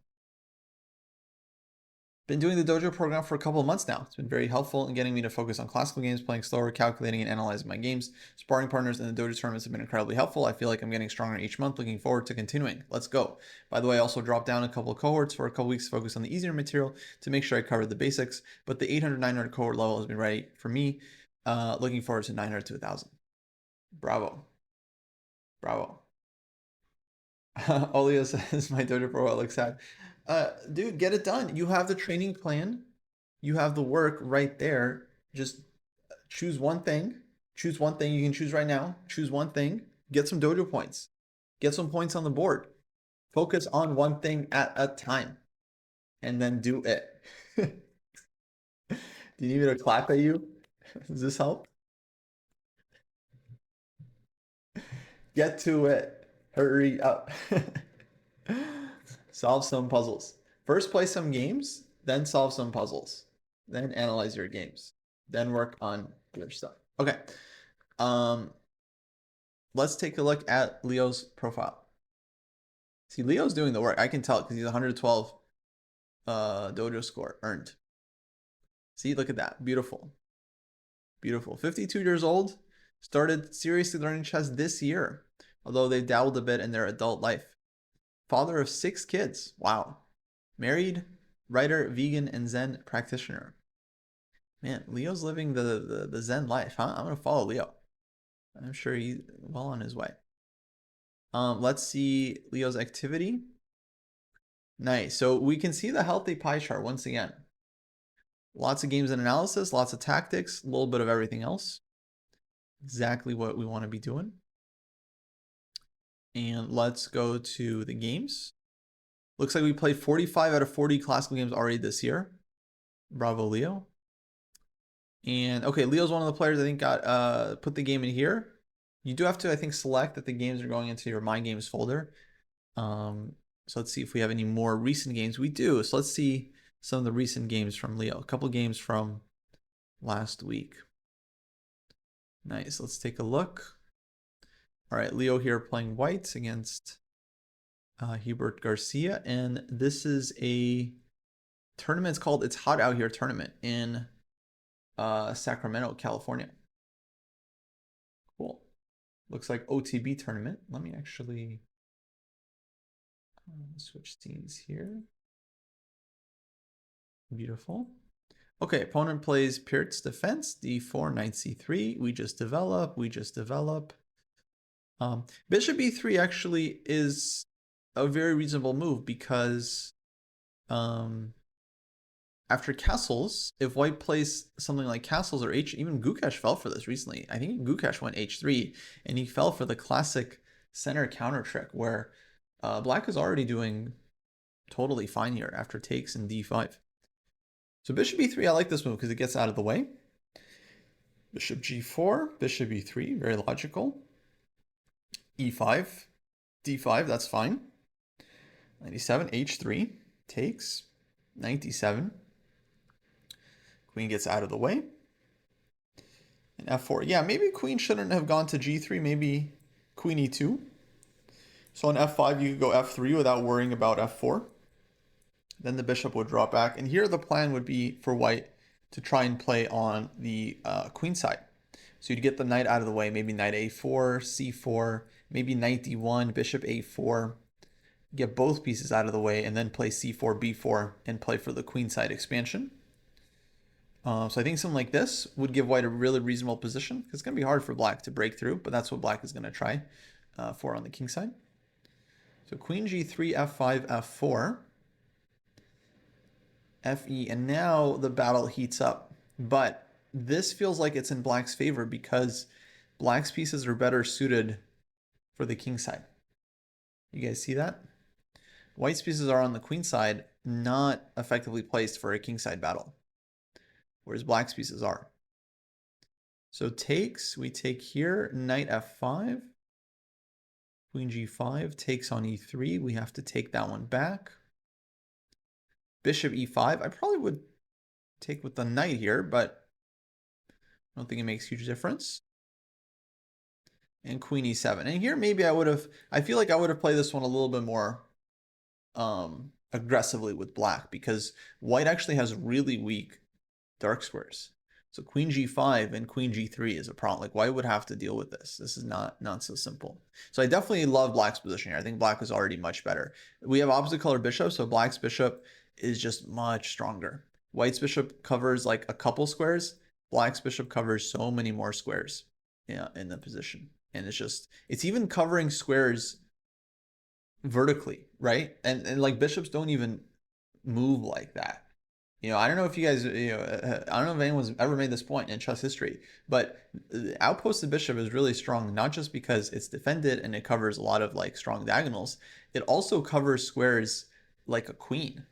Been doing the Dojo program for a couple of months now. It's been very helpful in getting me to focus on classical games, playing slower, calculating, and analyzing my games. Sparring partners in the Dojo tournaments have been incredibly helpful. I feel like I'm getting stronger each month. Looking forward to continuing. Let's go. By the way, I also dropped down a couple of cohorts for a couple weeks to focus on the easier material to make sure I covered the basics. But the 800, 900 cohort level has been ready for me. Looking forward to 900 to 1,000. Bravo. Bravo. Olio says my Dojo profile looks sad. Dude, get it done. You have the training plan. You have the work right there. Just choose one thing. Choose one thing you can choose right now. Choose one thing. Get some Dojo points. Get some points on the board. Focus on one thing at a time, and then do it. Do you need me to clap at you? Does this help? Get to it. Hurry up. Solve some puzzles. First play some games, then solve some puzzles. Then analyze your games. Then work on your stuff. Okay. Um, let's take a look at Leo's profile. See, Leo's doing the work. I can tell because he's 112 dojo score earned. See, look at that. Beautiful. Beautiful. 52 years old. Started seriously learning chess this year, although they dabbled a bit in their adult life. Father of 6 kids. Wow. Married, writer, vegan, and Zen practitioner. Man, Leo's living the Zen life, huh? I'm gonna follow Leo. I'm sure he's well on his way. Let's see Leo's activity. Nice. So we can see the healthy pie chart once again. Lots of games and analysis, lots of tactics, a little bit of everything else. Exactly what we want to be doing. And let's go to the games. Looks like we played 45 out of 40 classical games already this year. Bravo, Leo. And okay, Leo's one of the players I think got put the game in here. You do have to, I think, select that the games are going into your My Games folder. So let's see if we have any more recent games. We do. So let's see some of the recent games from Leo. A couple games from last week. Nice. Let's take a look. All right, Leo here playing white against Hubert Garcia. And this is a tournament. It's called It's Hot Out Here tournament in Sacramento, California. Cool. Looks like OTB tournament. Let me actually switch scenes here. Beautiful. Okay, opponent plays Pirt's defense, d4, knight c3. We just develop. Bishop e3 actually is a very reasonable move because after castles, if white plays something like castles or even Gukesh fell for this recently. I think Gukesh went h3 and he fell for the classic center counter trick where black is already doing totally fine here after takes in d5. So bishop e3, I like this move because it gets out of the way. Bishop g4, bishop e3, very logical. e5, d5, that's fine. 97, h3, takes. 97. Queen gets out of the way. And f4. Yeah, maybe queen shouldn't have gone to g3. Maybe queen e2. So on f5, you could go f3 without worrying about f4. Then the bishop would drop back. And here the plan would be for white to try and play on the queen side. So you'd get the knight out of the way, maybe knight a4, c4, maybe knight d1, bishop a4. Get both pieces out of the way and then play c4, b4 and play for the queen side expansion. So I think something like this would give white a really reasonable position. It's going to be hard for black to break through, but that's what black is going to try for on the king side. So queen g3, f5, f4, fe, and now the battle heats up. But this feels like it's in black's favor because black's pieces are better suited for the king side. You guys see that? White's pieces are on the queen side, not effectively placed for a king side battle, whereas black's pieces are. So takes, we take here, knight f5, queen g5, takes on e3. We have to take that one back. Bishop e5. I probably would take with the knight here, but I don't think it makes a huge difference. And queen e7. And here maybe I feel like I would have played this one a little bit more aggressively with black because white actually has really weak dark squares. So queen g5 and queen g3 is a problem. Like white would have to deal with this. This is not so simple. So I definitely love black's position here. I think black was already much better. We have opposite color bishops, so black's bishop is just much stronger. White's bishop covers like a couple squares. Black's bishop covers so many more squares in the position. And it's even covering squares vertically, right? And like bishops don't even move like that. I don't know if you guys, I don't know if anyone's ever made this point in chess history, but the outposted bishop is really strong, not just because it's defended and it covers a lot of like strong diagonals. It also covers squares like a queen,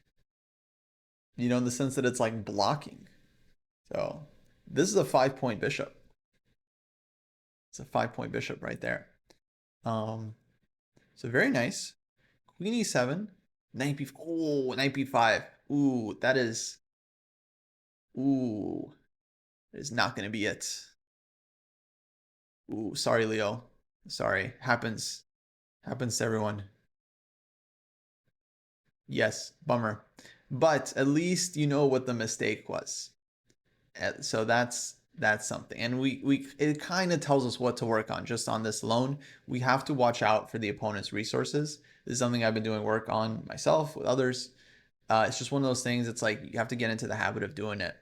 in the sense that it's like blocking. So this is a 5-point bishop. It's a 5-point bishop right there. So very nice. Queen e7, knight b4. Oh, knight b5. Ooh, that is. Ooh, it is not going to be it. Ooh, sorry, Leo. Sorry. Happens to everyone. Yes, bummer. But at least you know what the mistake was. So that's something. And it kind of tells us what to work on just on this alone. We have to watch out for the opponent's resources. This is something I've been doing work on myself with others. It's just one of those things. It's like you have to get into the habit of doing it.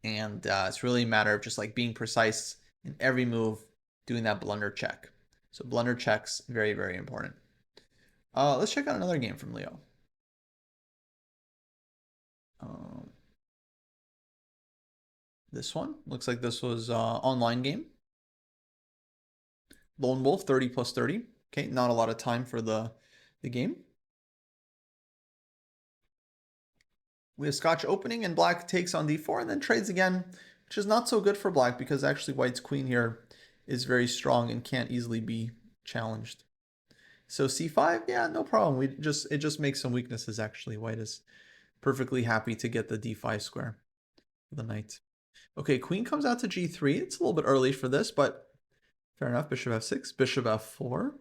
And it's really a matter of just like being precise in every move, doing that blunder check. So blunder checks, very, very important. Let's check out another game from Leo. This one looks like this was online game. Lone Wolf 30 plus 30. Okay, not a lot of time for the game. We have Scotch opening and black takes on d4 and then trades again, which is not so good for black because actually white's queen here is very strong and can't easily be challenged. So c5, yeah, no problem. It just makes some weaknesses actually. White is perfectly happy to get the d5 square for the knight. Okay, queen comes out to g3. It's a little bit early for this, but fair enough. Bishop f6, bishop f4.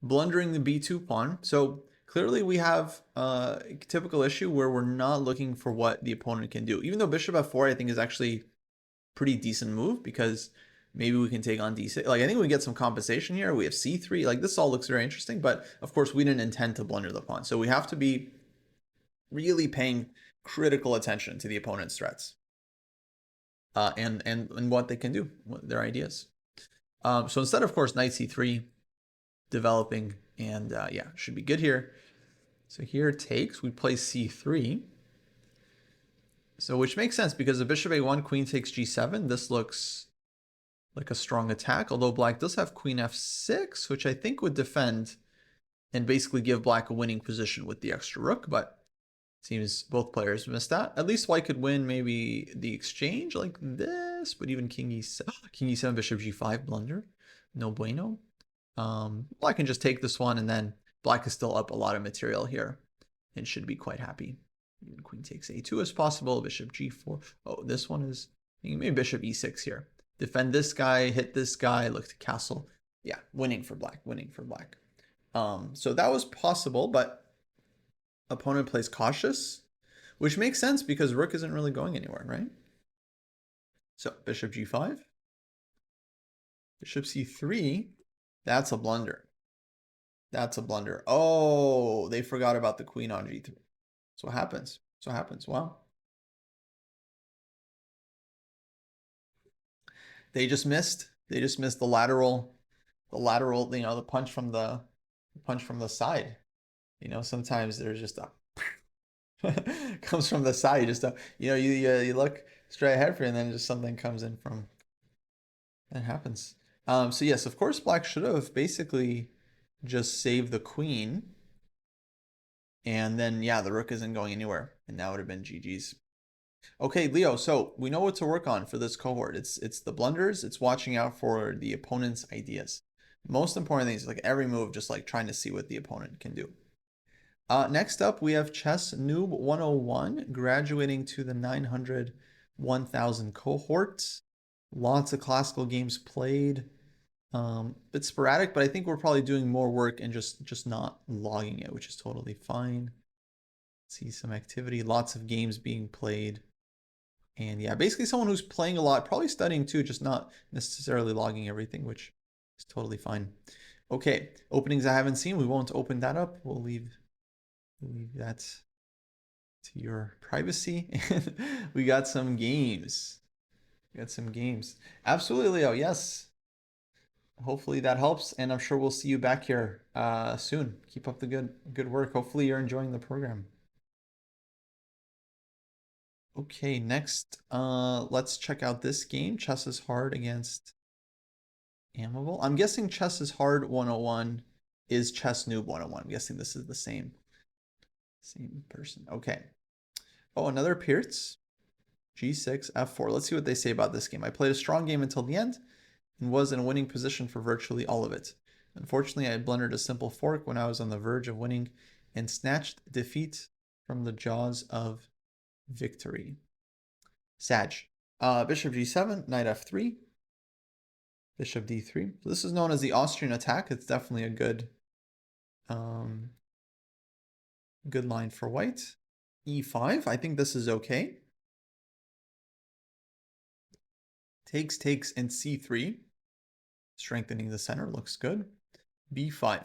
Blundering the b2 pawn. So clearly we have a typical issue where we're not looking for what the opponent can do. Even though bishop f4 I think is actually pretty decent move because maybe we can take on d6. Like I think we get some compensation here. We have c3. Like this all looks very interesting, but of course we didn't intend to blunder the pawn. So we have to be really paying critical attention to the opponent's threats and what they can do, their ideas. So instead, of course, knight c3 developing, and yeah, should be good here. So here it takes, we play c3. So which makes sense because the bishop a1, queen takes g7. This looks like a strong attack, although black does have queen f6, which I think would defend and basically give black a winning position with the extra rook, but seems both players missed that. At least white could win maybe the exchange like this, but even king e7, bishop g5 blunder. No bueno. Black can just take this one and then black is still up a lot of material here and should be quite happy. Queen takes a2 is possible. Bishop g4. Oh, this one is maybe bishop e6 here. Defend this guy, hit this guy, look to castle. Yeah, winning for black, winning for black. So that was possible, but opponent plays cautious, which makes sense because rook isn't really going anywhere, right? So bishop g5, bishop c3. That's a blunder. That's a blunder. Oh, they forgot about the queen on g3. So what happens? So what happens? Wow. They just missed. They just missed the lateral, the punch from the side. Sometimes there's just a comes from the side. Just you look straight ahead for you, and then just something comes in from. That happens. So yes, of course, black should have basically just saved the queen, and then yeah, the rook isn't going anywhere, and that would have been GG's. Okay, Leo, so we know what to work on for this cohort. It's the blunders, it's watching out for the opponent's ideas. Most important thing is like every move, just like trying to see what the opponent can do. Next up, we have Chess Noob 101, graduating to the 900 1000 cohort. Lots of classical games played. Bit sporadic, but I think we're probably doing more work and just not logging it, which is totally fine. See some activity, lots of games being played. And yeah, basically someone who's playing a lot, probably studying too, just not necessarily logging everything, which is totally fine. Okay, openings I haven't seen. We won't open that up. We'll leave that to your privacy. We got some games. Absolutely, Leo. Yes. Hopefully that helps, and I'm sure we'll see you back here soon. Keep up the good work. Hopefully you're enjoying the program. Okay, next, let's check out this game. Chess is Hard against Amable. I'm guessing Chess is Hard 101 is Chess Noob 101. I'm guessing this is the same person. Okay. Oh, another Pierce. G6, F4. Let's see what they say about this game. I played a strong game until the end and was in a winning position for virtually all of it. Unfortunately, I blundered a simple fork when I was on the verge of winning and snatched defeat from the jaws of victory. Sag. Bishop g7, knight f3, bishop d3. So this is known as the Austrian attack. It's definitely a good line for white. e5. I think this is okay. Takes, and c3. Strengthening the center looks good. b5.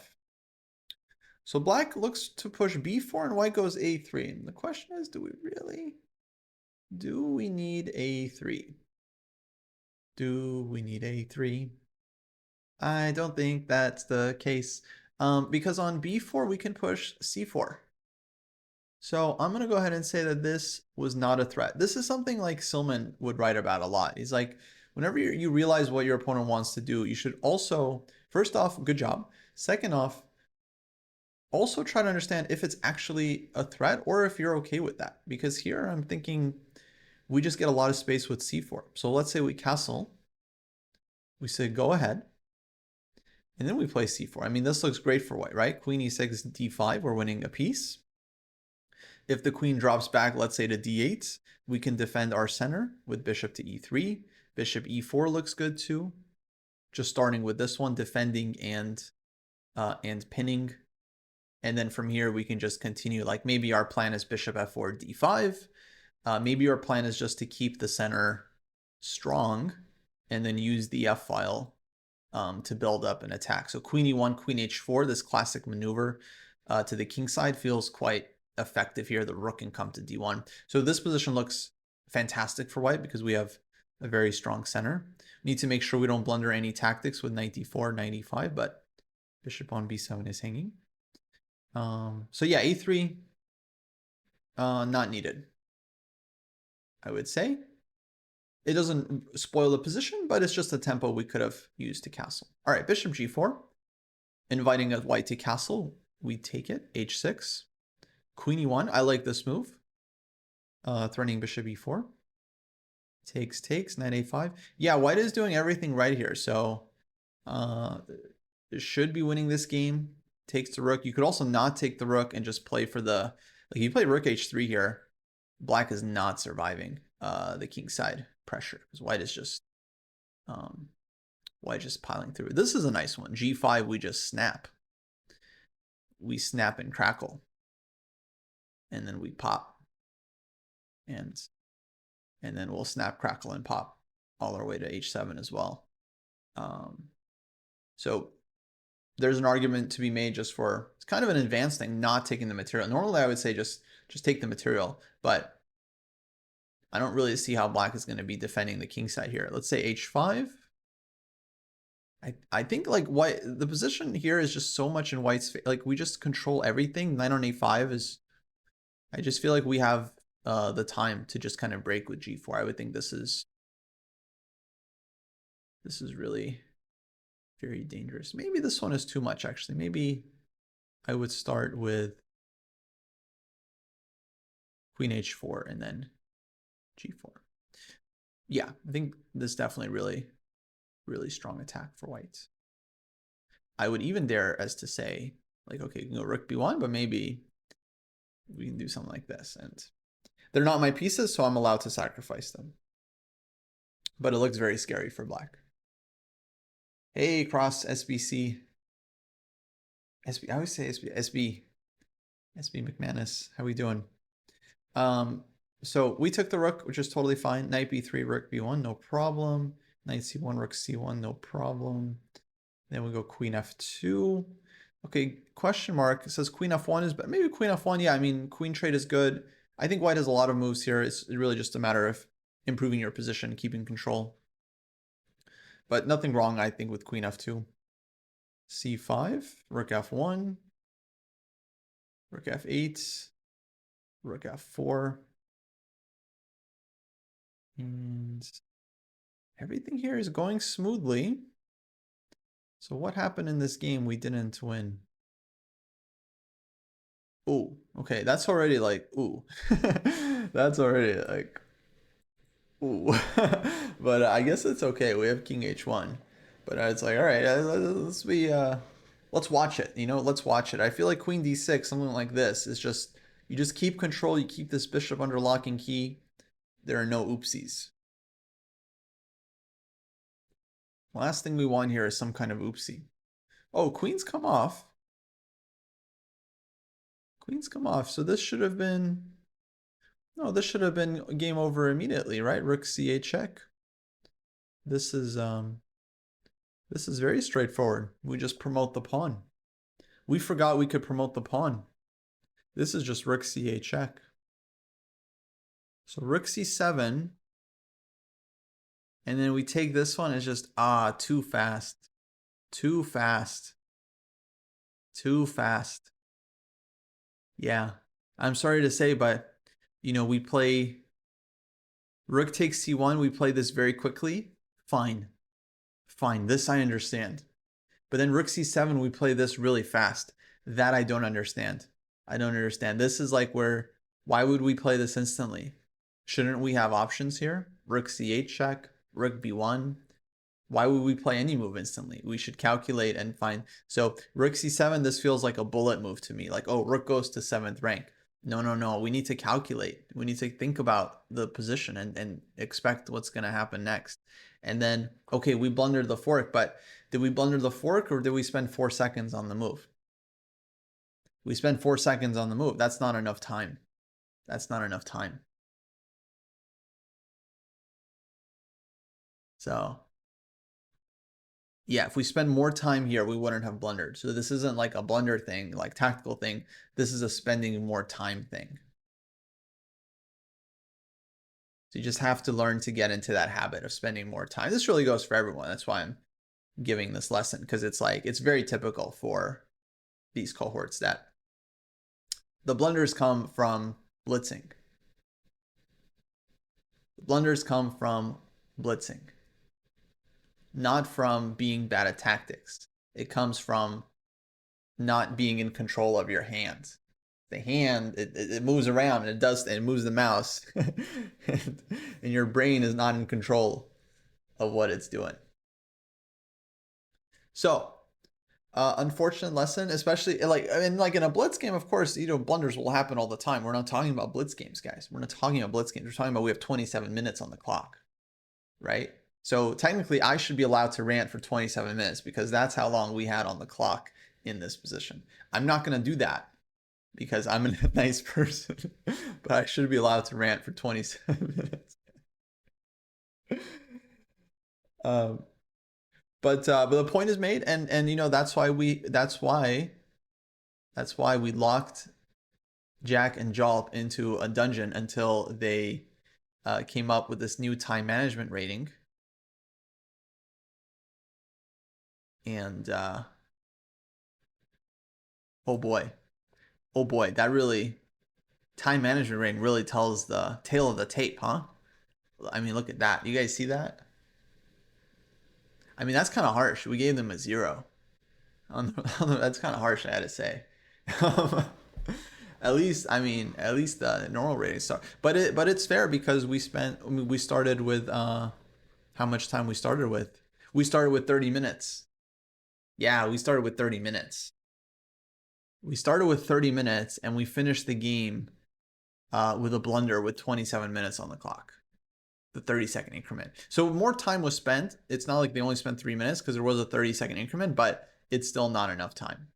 So black looks to push b4 and white goes a3. And the question is, do we need a3? Do we need a3? I don't think that's the case. Because on b4 we can push c4. So I'm going to go ahead and say that this was not a threat. This is something like Silman would write about a lot. He's like, whenever you realize what your opponent wants to do, you should also, first off, good job. Second off, also try to understand if it's actually a threat or if you're okay with that. Because here I'm thinking we just get a lot of space with c4. So let's say we castle. We say go ahead. And then we play c4. I mean, this looks great for white, right? Queen e6, d5, we're winning a piece. If the queen drops back, let's say to d8, we can defend our center with bishop to e3. Bishop e4 looks good too. Just starting with this one, defending and pinning. And then from here, we can just continue. Like maybe our plan is bishop f4, d5. Maybe our plan is just to keep the center strong and then use the f file to build up an attack. So queen e1, queen h4, this classic maneuver to the king side feels quite effective here. The rook can come to d1. So this position looks fantastic for white because we have a very strong center. We need to make sure we don't blunder any tactics with knight d4, knight e5, but bishop on b7 is hanging. So yeah, a3, not needed, I would say. It doesn't spoil the position, but it's just a tempo we could have used to castle. All right, bishop g4, inviting a white to castle. We take it, h6. Queen e1, I like this move. Threatening bishop e4. Takes, knight a5. Yeah, white is doing everything right here. So should be winning this game. Takes the rook. You could also not take the rook and just play for the, like you play rook h3 here. black is not surviving the king side pressure because um, white just piling through. This is a nice one. G5, we just snap. We snap and crackle, and then we pop, and then we'll snap, crackle, and pop all our way to H7 as well. So there's an argument to be made just for, it's kind of an advanced thing, not taking the material. Normally I would say just take the material, but I don't really see how black is going to be defending the king side here. Let's say H5. I think like white, the position here is just so much in white's, like we just control everything. Knight on A5 is, I just feel like we have the time to just kind of break with G4. I would think this is really very dangerous. Maybe this one is too much actually. Maybe I would start with Queen H4 and then G4. Yeah, I think this is definitely really strong attack for white. I would even dare as to say, like, okay, you can go Rook B1, but maybe we can do something like this. And they're not my pieces, so I'm allowed to sacrifice them. But it looks very scary for black. Hey, cross SBC. I always say SB McManus. How we doing? So we took the rook, which is totally fine. Knight B3, Rook B1, no problem. Knight C1, Rook C1, no problem. Then we go Queen F2. Okay, question mark. It says Queen F1 is, but maybe Queen F1. Yeah, I mean, Queen trade is good. I think white has a lot of moves here. It's really just a matter of improving your position, keeping control. But nothing wrong, I think, with Queen F2. C5, Rook F1, Rook F8, Rook F4. And everything here is going smoothly. So what happened in this game we didn't win? Ooh, okay, that's already like, ooh. That's already like, ooh. But I guess it's okay. We have King H1. But it's like, all right, let's watch it. Let's watch it. I feel like Queen D6, something like this, is just, you just keep control. You keep this bishop under lock and key. There are no oopsies. Last thing we want here is some kind of oopsie. Oh, queens come off. Queens come off. So this should have been, no, this should have been game over immediately, right? Rook C8 check. This is very straightforward. We just promote the pawn. We forgot we could promote the pawn. This is just Rook C8 check. So Rook C7. And then we take this one. It's just, too fast. Too fast. Too fast. Yeah. I'm sorry to say, but, we play Rook takes C1. We play this very quickly. Fine. Fine. This I understand. But then Rook C7, we play this really fast. That I don't understand. I don't understand. This is like why would we play this instantly? Shouldn't we have options here? Rook C8 check, Rook B1. Why would we play any move instantly? We should calculate and find. So Rook C7, this feels like a bullet move to me. Like, oh, Rook goes to 7th rank. No. We need to calculate. We need to think about the position and expect what's going to happen next. And then, okay, we blundered the fork, but did we blunder the fork or did we spend 4 seconds on the move? We spent 4 seconds on the move. That's not enough time. That's not enough time. So, yeah, if we spend more time here, we wouldn't have blundered. So this isn't like a blunder thing, like tactical thing. This is a spending more time thing. So you just have to learn to get into that habit of spending more time. This really goes for everyone. That's why I'm giving this lesson, because it's like, it's very typical for these cohorts that the blunders come from blitzing. The blunders come from blitzing, not from being bad at tactics. It comes from not being in control of your hands. The hand, it moves around and it moves the mouse and your brain is not in control of what it's doing. So Unfortunate lesson, especially like like in a blitz game. Of course, blunders will happen all the time. We're not talking about blitz games, guys. We're not talking about blitz games. We're talking about we have 27 minutes on the clock, right? So technically, I should be allowed to rant for 27 minutes because that's how long we had on the clock in this position. I'm not going to do that because I'm a nice person, but I should be allowed to rant for 27 minutes. Um, but the point is made, and that's why we locked Jack and Jolp into a dungeon until they came up with this new time management rating, and oh boy, oh boy, that really time management rating really tells the tale of the tape, huh? I mean, look at that. You guys see that? I mean, that's kind of harsh. We gave them a 0. That's kind of harsh, I had to say. At least the normal rating star. But it's fair because we started with how much time we started with? We started with 30 minutes. Yeah, we started with 30 minutes. We started with 30 minutes and we finished the game with a blunder with 27 minutes on the clock. The 30-second increment. So more time was spent. It's not like they only spent 3 minutes because there was a 30-second increment, but it's still not enough time.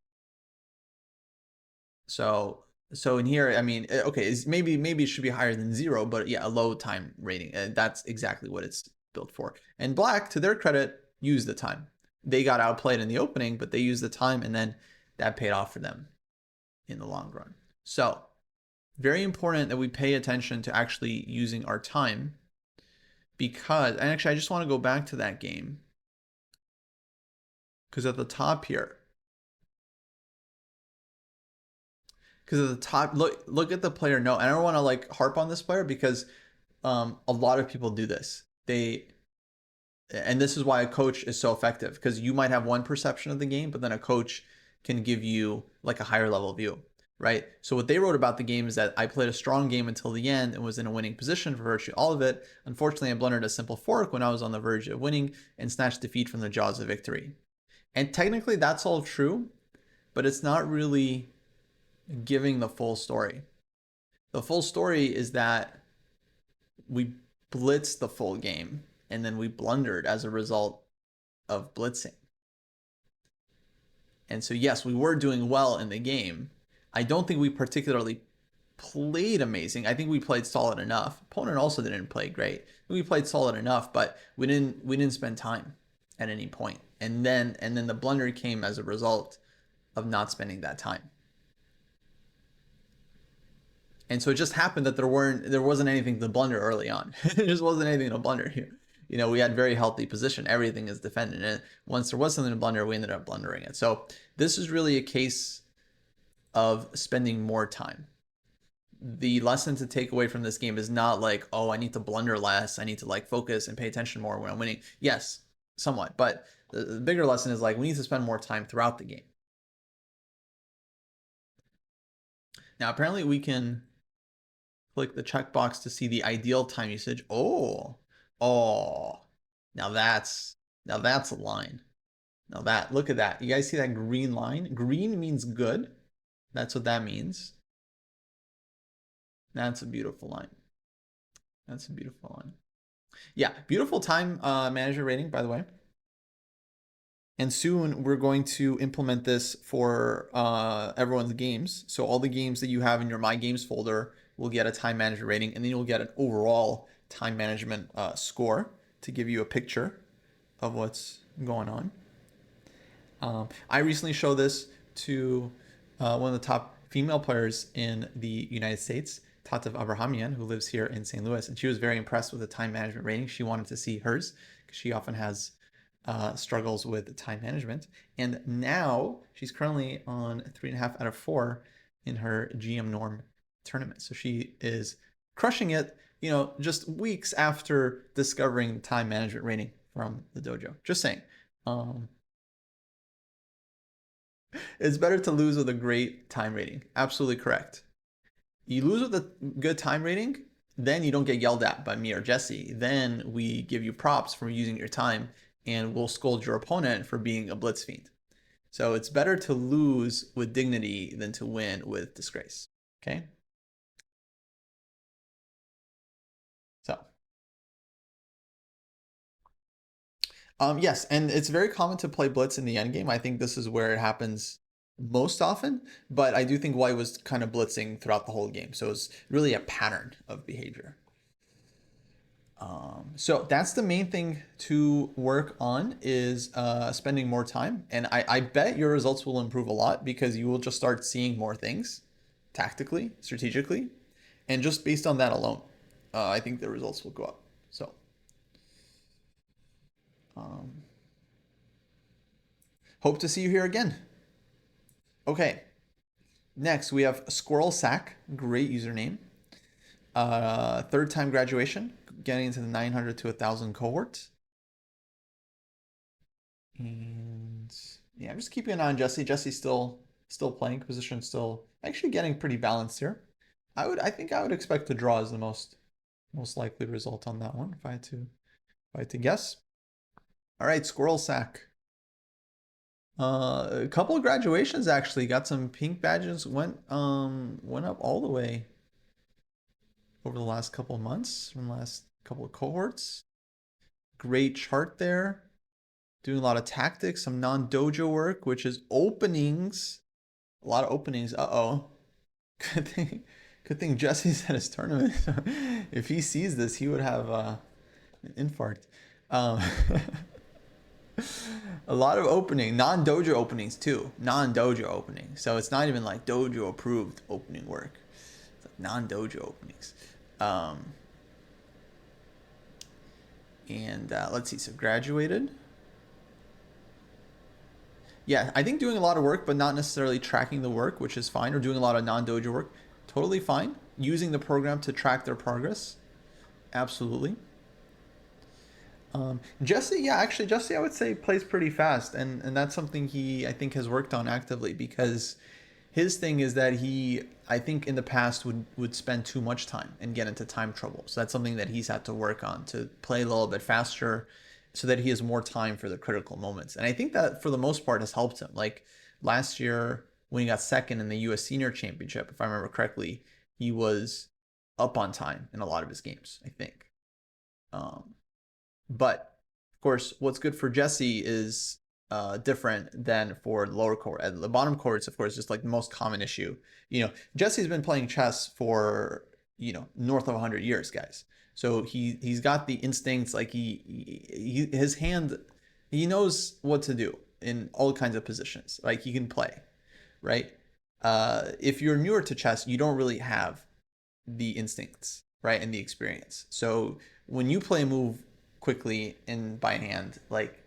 So in here, I mean, okay, maybe it should be higher than 0, but yeah, a low time rating. That's exactly what it's built for. And Black, to their credit, used the time. They got outplayed in the opening, but they used the time, and then that paid off for them in the long run. So very important that we pay attention to actually using our time because, and actually, I just want to go back to that game because at the top here, look at the player note. I don't want to like harp on this player because a lot of people do this. And this is why a coach is so effective because you might have one perception of the game, but then a coach can give you like a higher level view, right? So what they wrote about the game is that I played a strong game until the end and was in a winning position for virtually all of it. Unfortunately, I blundered a simple fork when I was on the verge of winning and snatched defeat from the jaws of victory. And technically, that's all true, but it's not really giving the full story. The full story is that we blitzed the full game and then we blundered as a result of blitzing. And so, yes, we were doing well in the game. I don't think we particularly played amazing. I think we played solid enough. Opponent also didn't play great. We played solid enough, but we didn't spend time at any point. And then the blunder came as a result of not spending that time. And so it just happened that there wasn't anything to blunder early on. There just wasn't anything to blunder here. We had very healthy position. Everything is defended. And once there was something to blunder, we ended up blundering it. So this is really a case of spending more time. The lesson to take away from this game is not like, oh, I need to blunder less. I need to like focus and pay attention more when I'm winning. Yes, somewhat. But the bigger lesson is like we need to spend more time throughout the game. Now, apparently we can click the checkbox to see the ideal time usage. Oh, now that's a line. Now look at that. You guys see that green line? Green means good. That's what that means. That's a beautiful line. That's a beautiful line. Yeah, beautiful time manager rating, by the way. And soon we're going to implement this for everyone's games. So all the games that you have in your My Games folder will get a time manager rating, and then you'll get an overall time management score to give you a picture of what's going on. I recently showed this to one of the top female players in the United States, Tatev Abrahamian, who lives here in St. Louis, and she was very impressed with the time management rating. She wanted to see hers because she often has struggles with time management. And now she's currently on 3.5 out of 4 in her GM Norm tournament. So she is crushing it, just weeks after discovering time management rating from the dojo. Just saying. It's better to lose with a great time rating. Absolutely correct. You lose with a good time rating, then you don't get yelled at by me or Jesse. Then we give you props for using your time and we'll scold your opponent for being a blitz fiend. So it's better to lose with dignity than to win with disgrace. Okay? So, yes, and it's very common to play blitz in the end game. I think this is where it happens most often, but I do think White was kind of blitzing throughout the whole game. So it's really a pattern of behavior. So that's the main thing to work on is spending more time. And I bet your results will improve a lot because you will just start seeing more things tactically, strategically, and just based on that alone, I think the results will go up. So um, hope to see you here again. Okay, next we have Squirrel Sack, great username. Third time graduation, getting into the 900 to 1,000 cohort. And yeah, I'm just keeping an eye on Jesse. Jesse's still playing position, still actually getting pretty balanced here. I think I would expect to draw as the most likely result on that one if I had to guess. All right, Squirrel Sack. A couple of graduations actually got some pink badges. Went up all the way over the last couple of months from the last couple of cohorts. Great chart there. Doing a lot of tactics, some non-dojo work, which is openings. A lot of openings. Uh-oh. Good thing, good thing Jesse's at his tournament. If he sees this, he would have an infarct. Um, a lot of opening, non-dojo openings too. Non-dojo openings. So it's not even like dojo approved opening work. It's like non-dojo openings. Um, and let's see. So graduated. Yeah, I think doing a lot of work, but not necessarily tracking the work, which is fine, or doing a lot of non-dojo work, totally fine. Using the program to track their progress, absolutely. Jesse, yeah, actually, Jesse, I would say plays pretty fast, and that's something he I think has worked on actively because his thing is that he I think in the past would spend too much time and get into time trouble. So that's something that he's had to work on to play a little bit faster, so that he has more time for the critical moments. And I think that for the most part has helped him. Like last year when he got second in the U.S. Senior Championship, if I remember correctly, he was up on time in a lot of his games. I think. Um, but of course, what's good for Jesse is different than for the lower court. At the bottom courts, of course, just like the most common issue. Jesse's been playing chess for north of 100 years, guys. So he's got the instincts. Like his hand, he knows what to do in all kinds of positions. Like he can play, right? If you're newer to chess, you don't really have the instincts, right, and the experience. So when you play a move quickly and by hand, like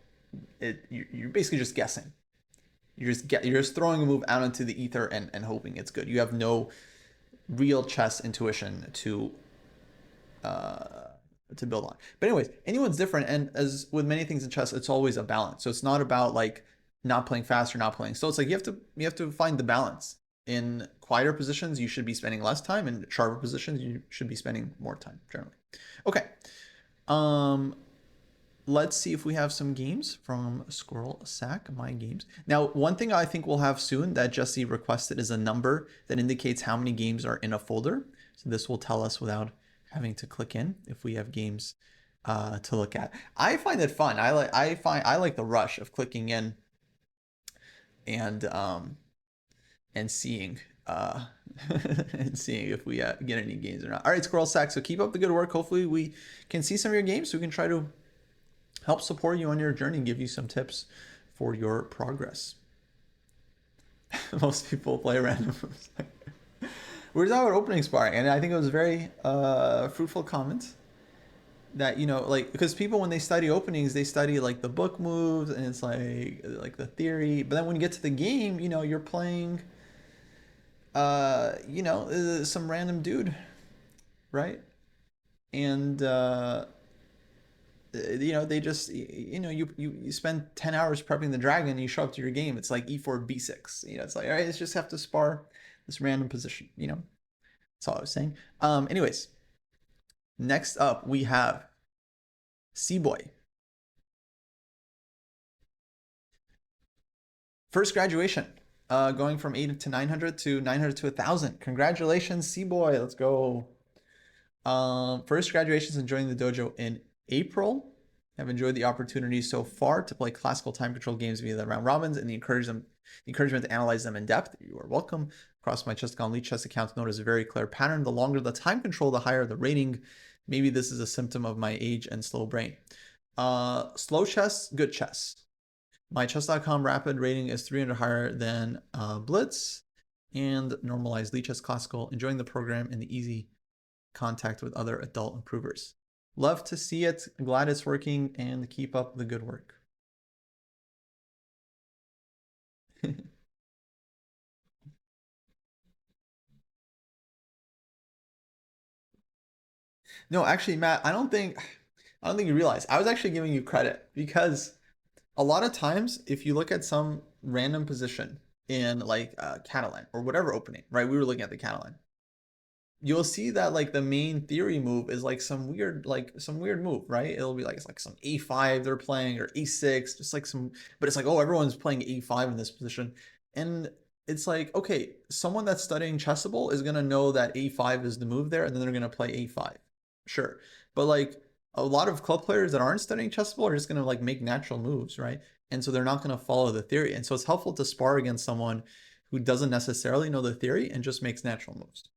you're basically just guessing. You're just throwing a move out into the ether and hoping it's good. You have no real chess intuition uh, to build on. But anyways, anyone's different, and as with many things in chess, it's always a balance. So it's not about like not playing fast or not playing slow. It's like you have to find the balance. In quieter positions, you should be spending less time. In sharper positions, you should be spending more time generally. Okay. Um, let's see if we have some games from Squirrel Sack, my games. Now, one thing I think we'll have soon that Jesse requested is a number that indicates how many games are in a folder. So this will tell us without having to click in if we have games to look at. I find it fun. I like the rush of clicking in and and seeing and seeing if we get any games or not. All right, Squirrel Sack. So keep up the good work. Hopefully we can see some of your games so we can try to help support you on your journey and give you some tips for your progress. Most people play random. We were talking about opening sparring, and I think it was a very fruitful comment that like because people when they study openings they study like the book moves and it's like the theory, but then when you get to the game, you're playing some random dude, right? And they just you spend 10 hours prepping the dragon and you show up to your game, it's like e4 b6. It's like, all right, let's just have to spar this random position. That's all I was saying. Anyways, next up we have C-Boy. First graduation, going from 8 to 900 to 900 to 1,000. Congratulations, C-Boy. Let's go. First graduations and joining the dojo in April. I've enjoyed the opportunity so far to play classical time control games via the round robins and the encouragement to analyze them in depth. You are welcome. Across my Chess.com Elite Chess account, notice a very clear pattern. The longer the time control, the higher the rating. Maybe this is a symptom of my age and slow brain. Slow chess, good chess. My Chess.com rapid rating is 300 higher than Blitz and normalized Elite Chess Classical. Enjoying the program and the easy contact with other adult improvers. Love to see it. Glad it's working and keep up the good work. No, actually, Matt, I don't think you realize. I was actually giving you credit because a lot of times if you look at some random position in like Catalan or whatever opening, right? We were looking at the Catalan. You'll see that like the main theory move is like some weird move, right? It'll be like it's like some a5 they're playing or a6, just like some, but it's like, oh, everyone's playing a5 in this position. And it's like, okay, someone that's studying chessable is gonna know that a5 is the move there, and then they're gonna play a5. Sure. But like a lot of club players that aren't studying chessable are just gonna like make natural moves, right? And so they're not gonna follow the theory. And so it's helpful to spar against someone who doesn't necessarily know the theory and just makes natural moves.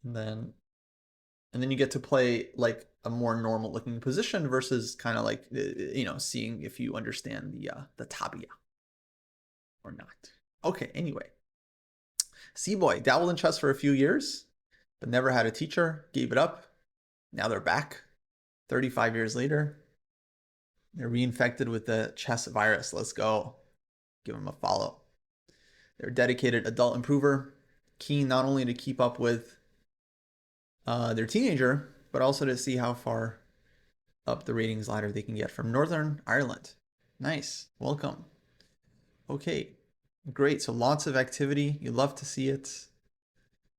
And then and then you get to play like a more normal looking position versus kind of like seeing if you understand the tabia or not. Okay, anyway, C-Boy dabbled in chess for a few years, but never had a teacher, gave it up. Now they're back 35 years later. They're reinfected with the chess virus. Let's go. Give them a follow. They're a dedicated adult improver, keen not only to keep up with their teenager, but also to see how far up the ratings ladder they can get from Northern Ireland. Nice. Welcome. Okay. Great. So lots of activity. You love to see it.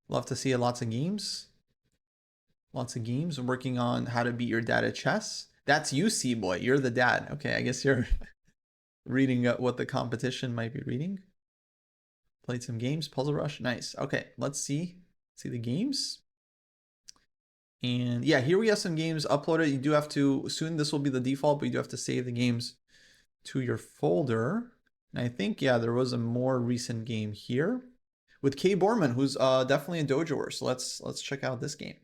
Love to see it. Lots of games. Lots of games. Working on how to beat your dad at chess. That's you, C-Boy. You're the dad. Okay. I guess you're reading what the competition might be reading. Played some games. Puzzle Rush. Nice. Okay. Let's see. See the games. And yeah, here we have some games uploaded. You do have to, soon this will be the default, but you do have to save the games to your folder. And I think, yeah, there was a more recent game here with Kay Borman, who's definitely a dojoer. So let's check out this game.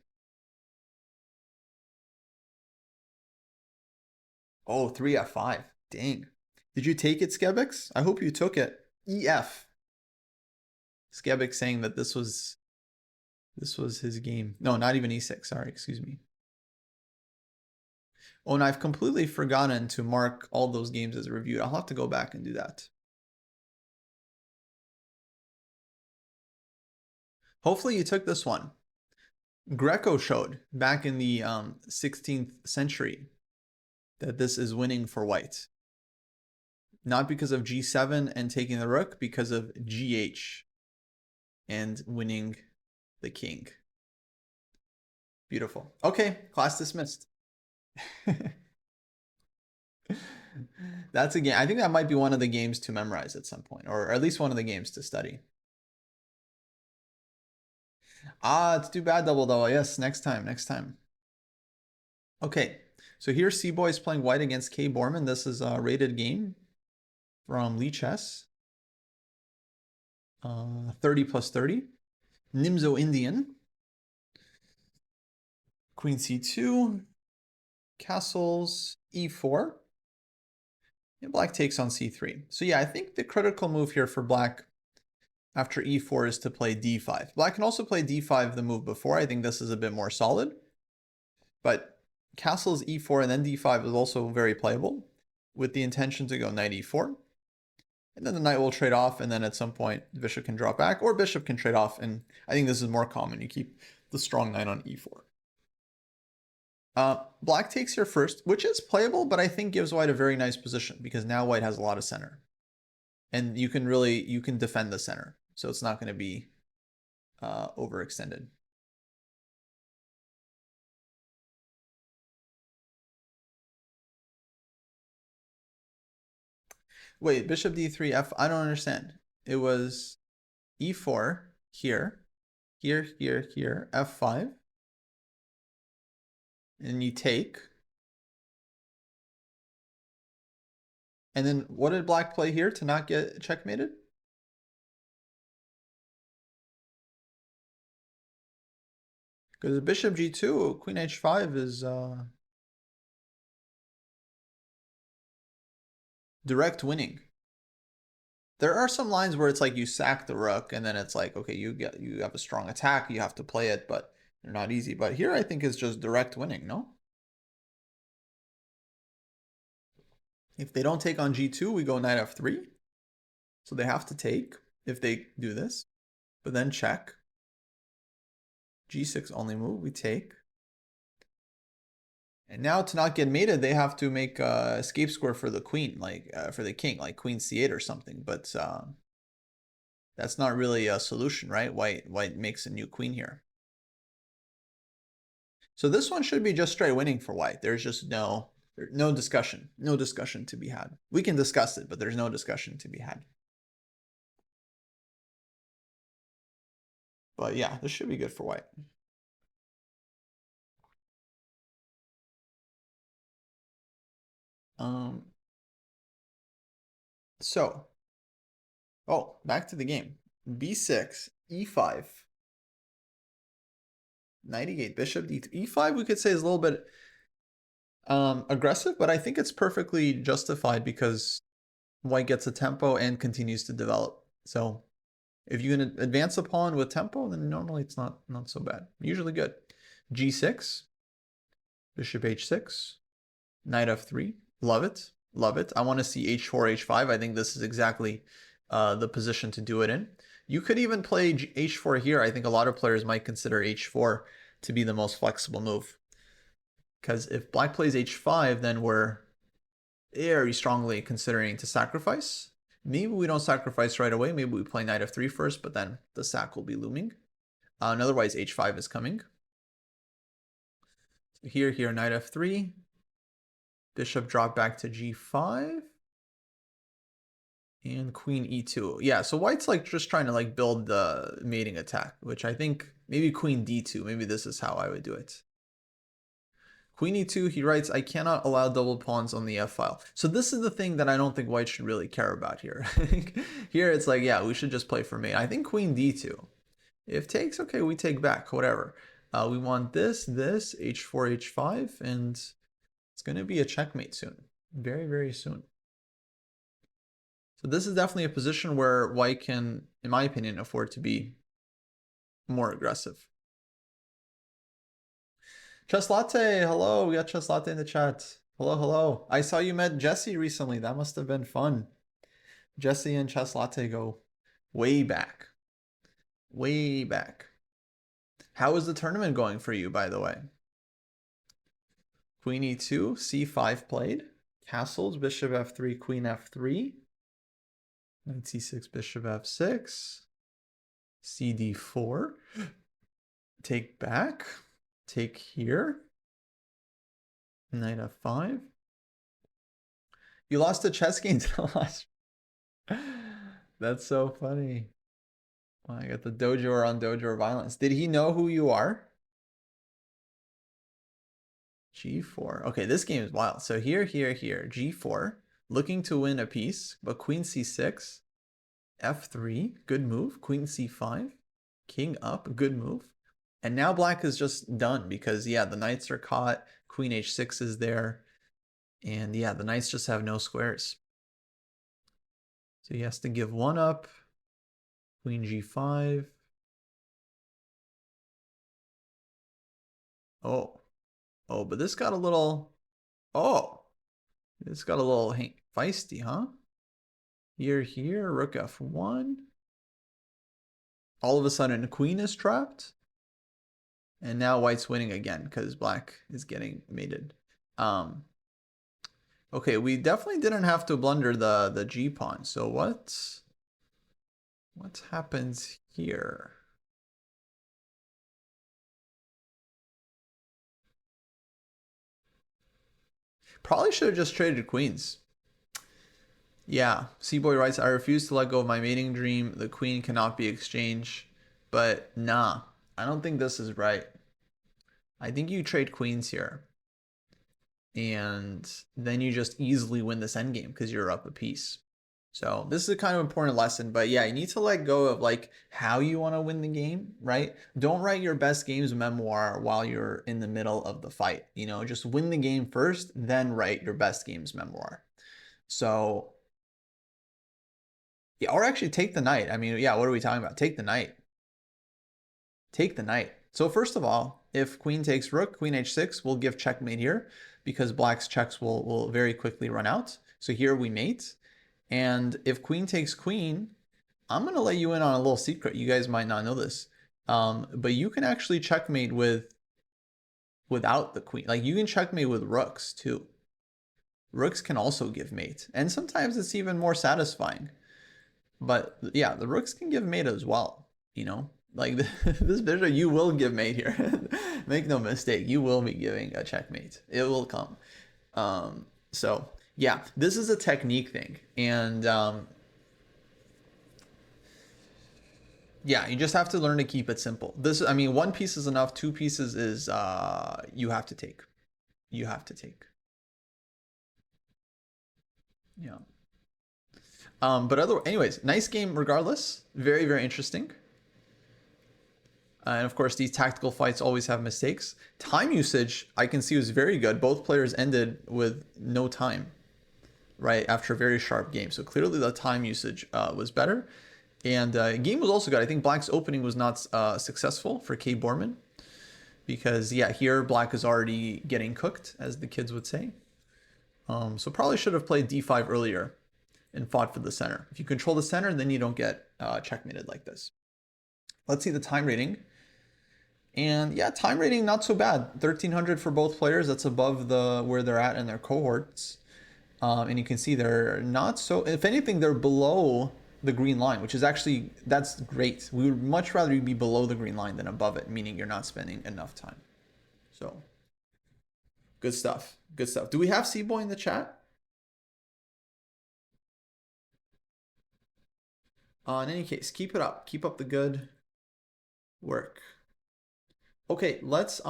Oh, 3F5. Dang. Did you take it, Skebix? I hope you took it. EF. Skebix saying that this was his game. No, not even E6. Sorry, excuse me. Oh, and I've completely forgotten to mark all those games as reviewed. I'll have to go back and do that. Hopefully you took this one. Greco showed back in the 16th century that this is winning for white. Not because of G7 and taking the rook, because of GH and winning the king. Beautiful. Okay, class dismissed. That's a game. I think that might be one of the games to memorize at some point, or at least one of the games to study. Ah, it's too bad, double double. Yes, next time, next time. Okay, so here C-Boy is playing white against Kay Borman. This is a rated game from Lee Chess. 30 plus 30. Nimzo Indian. Queen C2. Castles E4. And black takes on C3. So yeah, I think the critical move here for black after E4 is to play D5. Black can also play D5 the move before. I think this is a bit more solid. But castles E4 and then D5 is also very playable with the intention to go knight E4. And then the knight will trade off, and then at some point the bishop can drop back, or bishop can trade off, and I think this is more common. You keep the strong knight on E4. Black takes here first, which is playable, but I think gives white a very nice position because now white has a lot of center. And you can defend the center. So it's not going to be overextended. Wait, bishop d3, f. I don't understand. It was e4 here, here, f5, and you take. And then what did black play here to not get checkmated? Because bishop g2, queen h5 is direct winning. There are some lines where it's like you sack the rook and then it's like, okay, you have a strong attack, you have to play it, but they're not easy. But here I think is just direct winning, no? If they don't take on g2, we go knight f3. So they have to take if they do this, but then check. G6 only move, we take. And now to not get mated, they have to make a escape square for the queen, like for the king, like queen c8 or something. But that's not really a solution, right? White makes a new queen here. So this one should be just straight winning for white. There's just no discussion, no discussion to be had. We can discuss it, but there's no discussion to be had. But yeah, this should be good for white. So, oh, back to the game. b6, e5, knight e8, bishop d3. e5 we could say is a little bit aggressive, but I think it's perfectly justified because white gets a tempo and continues to develop. So if you can advance a pawn with tempo, then normally it's not so bad. Usually good. g6, bishop h6, knight f3. Love it. Love it. I want to see h4, h5. I think this is exactly the position to do it in. You could even play h4 here. I think a lot of players might consider h4 to be the most flexible move. Because if black plays h5, then we're very strongly considering to sacrifice. Maybe we don't sacrifice right away. Maybe we play knight f3 first, but then the sack will be looming. And otherwise, h5 is coming. So here, knight f3. Bishop drop back to g5. And queen e2. Yeah, so white's like just trying to like build the mating attack, which I think maybe queen d2. Maybe this is how I would do it. Queen e2, he writes, I cannot allow double pawns on the f file. So this is the thing that I don't think white should really care about here. Here it's like, yeah, we should just play for mate. I think queen d2. If takes, okay, we take back, whatever. We want this, h4, h5, and it's going to be a checkmate soon. Very, very soon. So this is definitely a position where white can, in my opinion, afford to be more aggressive. Chess Latte, hello. We got Chess Latte in the chat. Hello, hello. I saw you met Jesse recently. That must have been fun. Jesse and Chess Latte go way back. Way back. How is the tournament going for you, by the way? Queen e2, c5 played. Castles, bishop f3, queen f3. Knight c6, bishop f6. cd4. Take back. Take here. Knight f5. You lost a chess game to the last. That's so funny. Well, I got the Dojo or on Dojo or violence. Did he know who you are? G4. Okay, this game is wild. So here, G4. Looking to win a piece, but queen c6. F3, good move. Queen c5. King up, good move. And now black is just done because, yeah, the knights are caught. Queen h6 is there. And yeah, the knights just have no squares. So he has to give one up. Queen g5. Oh. Oh, but this got a little... Oh. This got a little feisty, huh? Here, rook f1. All of a sudden, queen is trapped. And now white's winning again because black is getting mated. Okay, we definitely didn't have to blunder the G pawn. So what happens here? Probably should have just traded queens. Yeah, Seaboy writes, I refuse to let go of my mating dream. The queen cannot be exchanged. But nah, I don't think this is right. I think you trade queens here. And then you just easily win this endgame because you're up a piece. So this is a kind of important lesson, but yeah, you need to let go of like how you want to win the game, right? Don't write your best games memoir while you're in the middle of the fight. You know, just win the game first, then write your best games memoir. So yeah, or actually take the knight. I mean, yeah, what are we talking about? Take the knight. Take the knight. So first of all, if queen takes rook, queen h6, we'll give checkmate here because black's checks will very quickly run out. So here we mate. And if queen takes queen, I'm going to let you in on a little secret. You guys might not know this. But you can actually checkmate without the queen. Like you can checkmate with rooks too. Rooks can also give mate. And sometimes it's even more satisfying. But yeah, the rooks can give mate as well, you know? Like this bishop, you will give mate here. Make no mistake, you will be giving a checkmate. It will come. So yeah, this is a technique thing. And yeah, you just have to learn to keep it simple. This, I mean, one piece is enough. Two pieces is you have to take. You have to take. Yeah. But anyways, nice game regardless. Very, very interesting. And of course, these tactical fights always have mistakes. Time usage, I can see, was very good. Both players ended with no time, right, after a very sharp game. So clearly the time usage was better. And game was also good. I think Black's opening was not successful for K. Borman because, yeah, here Black is already getting cooked, as the kids would say. So probably should have played d5 earlier and fought for the center. If you control the center, then you don't get checkmated like this. Let's see the time rating. And yeah, time rating not so bad. 1300 for both players. That's above the where they're at in their cohorts. And you can see they're not so. If anything, they're below the green line, which is actually that's great. We would much rather you be below the green line than above it, meaning you're not spending enough time. So good stuff. Good stuff. Do we have C-Boy in the chat? In any case, keep it up. Keep up the good work. Okay, let's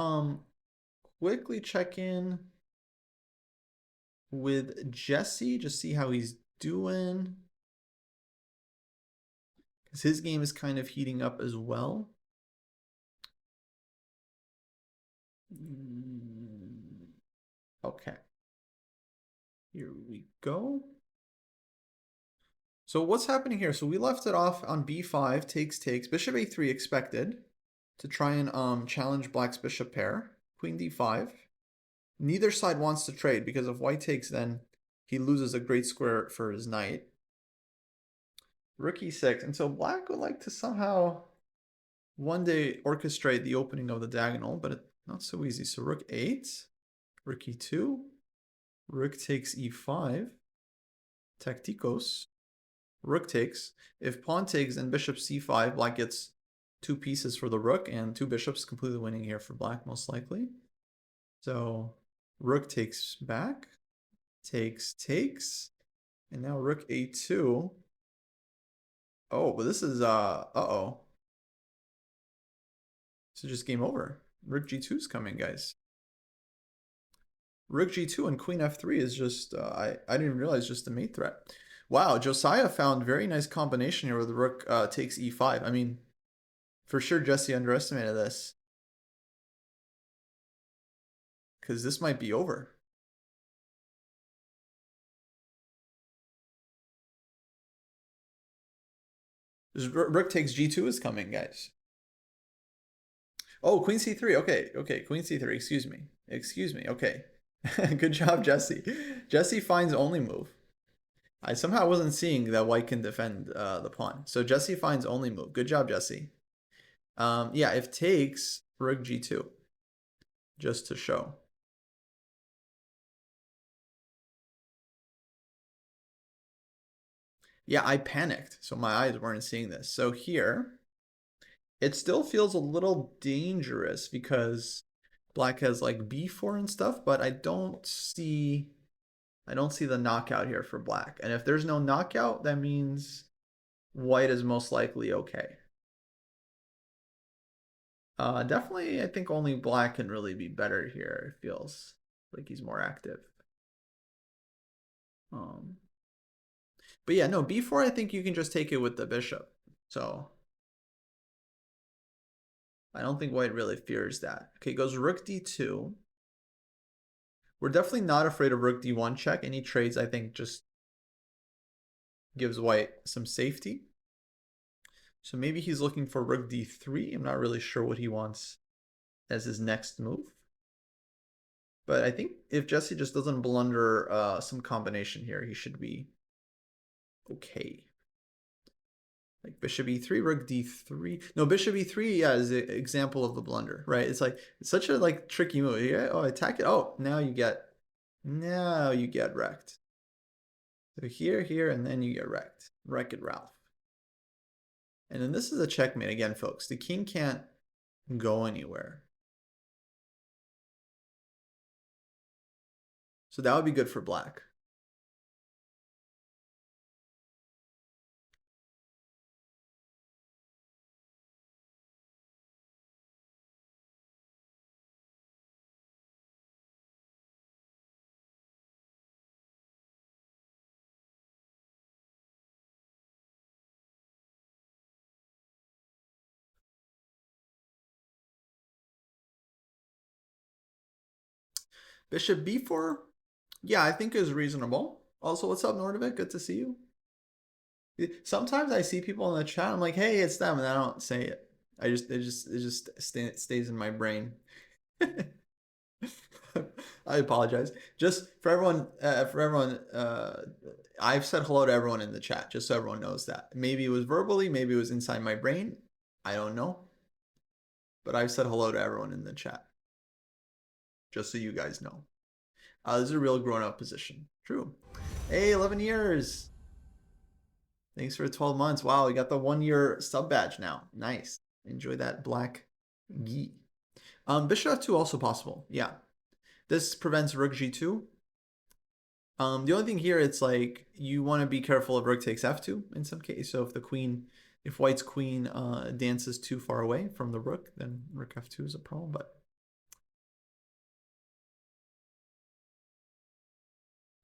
quickly check in with Jesse, just see how he's doing. Because his game is kind of heating up as well. Okay. Here we go. So what's happening here? So we left it off on b5, takes, bishop a3 expected to try and challenge black's bishop pair. Queen d5. Neither side wants to trade because if white takes, then he loses a great square for his knight. Rook e6. And so black would like to somehow one day orchestrate the opening of the diagonal, but it's not so easy. So rook 8, rook e2, rook takes e5, tacticos, rook takes. If pawn takes, then bishop c5, black gets two pieces for the rook, and two bishops completely winning here for black, most likely. So rook takes back, takes, and now rook a2. Oh, but this is, uh-oh. This is just game over. Rook g2 is coming, guys. Rook g2 and queen f3 is just, I didn't even realize, just a mate threat. Wow, Josiah found very nice combination here with the rook takes e5. I mean, for sure Jesse underestimated this. Because this might be over. Rook takes g2 is coming, guys. Oh, queen c3. Okay, queen c3. Excuse me. Okay. Good job, Jesse. Jesse finds only move. I somehow wasn't seeing that white can defend the pawn. So Jesse finds only move. Good job, Jesse. Yeah, if takes, rook g2. Just to show. Yeah, I panicked, so my eyes weren't seeing this. So here, it still feels a little dangerous because black has like b4 and stuff, but I don't see I don't see the knockout here for black. And if there's no knockout, that means white is most likely okay. Definitely, I think only black can really be better here. It feels like he's more active. Um, but yeah, no, b4, I think you can just take it with the bishop. So I don't think white really fears that. Okay, goes rook d2. We're definitely not afraid of rook d1 check. Any trades, I think, just gives white some safety. So maybe he's looking for rook d3. I'm not really sure what he wants as his next move. But I think if Jesse just doesn't blunder some combination here, he should be okay. Like bishop e3, rook d3. No, bishop e3, yeah, is an example of the blunder, right? It's like it's such a like tricky move. Yeah, oh, attack it. Oh, now you get wrecked. So here, and then you get wrecked. Wreck it, Ralph. And then this is a checkmate again, folks. The king can't go anywhere. So that would be good for black. Bishop b4, yeah, I think is reasonable. Also, what's up, Nordovik? Good to see you. Sometimes I see people in the chat. I'm like, hey, it's them, and I don't say it. It just stays in my brain. I apologize. Just for everyone, I've said hello to everyone in the chat, just so everyone knows that. Maybe it was verbally, maybe it was inside my brain. I don't know. But I've said hello to everyone in the chat, just so you guys know. This is a real grown-up position. True. Hey, 11 years. Thanks for 12 months. Wow, we got the 1-year sub badge now. Nice. Enjoy that black gi. Bishop f2 also possible. Yeah. This prevents rook g2. The only thing here, it's like you want to be careful of rook takes f2 in some case. So if white's queen dances too far away from the rook, then rook f2 is a problem. But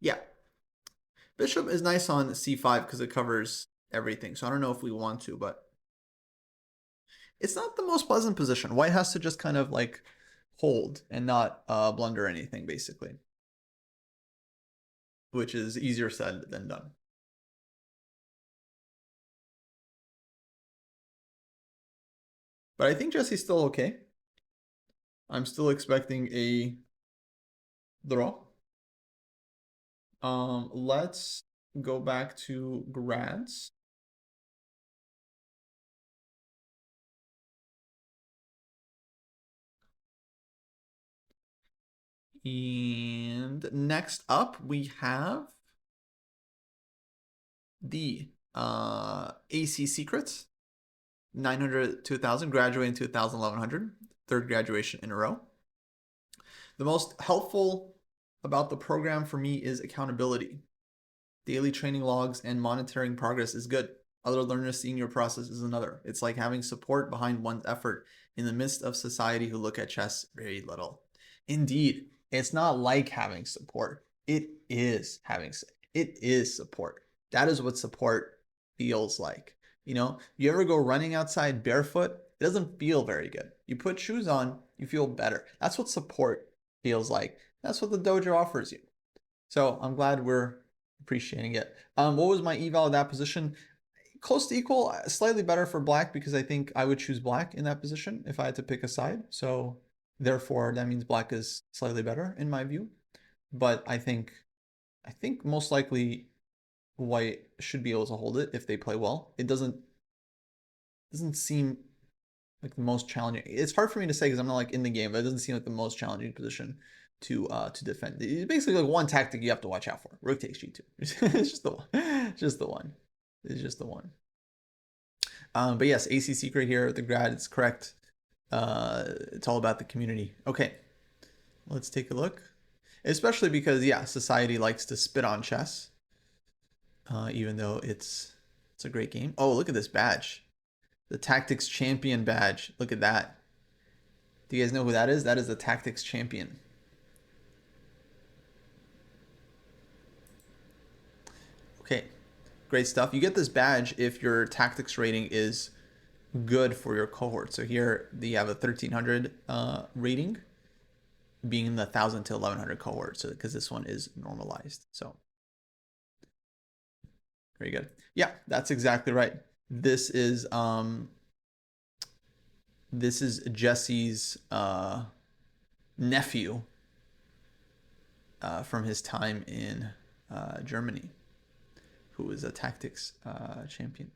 yeah, bishop is nice on c5 because it covers everything. So I don't know if we want to, but it's not the most pleasant position. White has to just kind of like hold and not blunder anything, basically, which is easier said than done. But I think Jesse's still okay. I'm still expecting a draw. Let's go back to grads. And next up, we have the AC Secrets, 900 to 1,000, graduating to 1,000, 1,100, third graduation in a row. The most helpful about the program for me is accountability. Daily training logs and monitoring progress is good. Other learners seeing your process is another. It's like having support behind one's effort in the midst of society who look at chess very little. Indeed, it's not like having support. It is support. That is what support feels like. You know, you ever go running outside barefoot? It doesn't feel very good. You put shoes on, you feel better. That's what support feels like. That's what the dojo offers you. So I'm glad we're appreciating it. What was my eval of that position? Close to equal, slightly better for black because I think I would choose black in that position if I had to pick a side. So therefore, that means black is slightly better in my view. But I think most likely white should be able to hold it if they play well. It doesn't seem like the most challenging. It's hard for me to say because I'm not like in the game, but it doesn't seem like the most challenging position to defend. It's basically like one tactic you have to watch out for. Rook takes g2. It's just the one. It's just the one. It's just the one. But yes, AC Secret here, the grad, it's correct. It's all about the community. Okay, let's take a look. Especially because, yeah, society likes to spit on chess, even though it's a great game. Oh, look at this badge. The Tactics Champion badge. Look at that. Do you guys know who that is? That is the Tactics Champion. Okay, great stuff. You get this badge if your tactics rating is good for your cohort. So here you have a 1300 rating, being in the 1000 to 1100 cohort. So because this one is normalized. So very good. Yeah, that's exactly right. This is Jesse's nephew from his time in Germany, who was a tactics champion.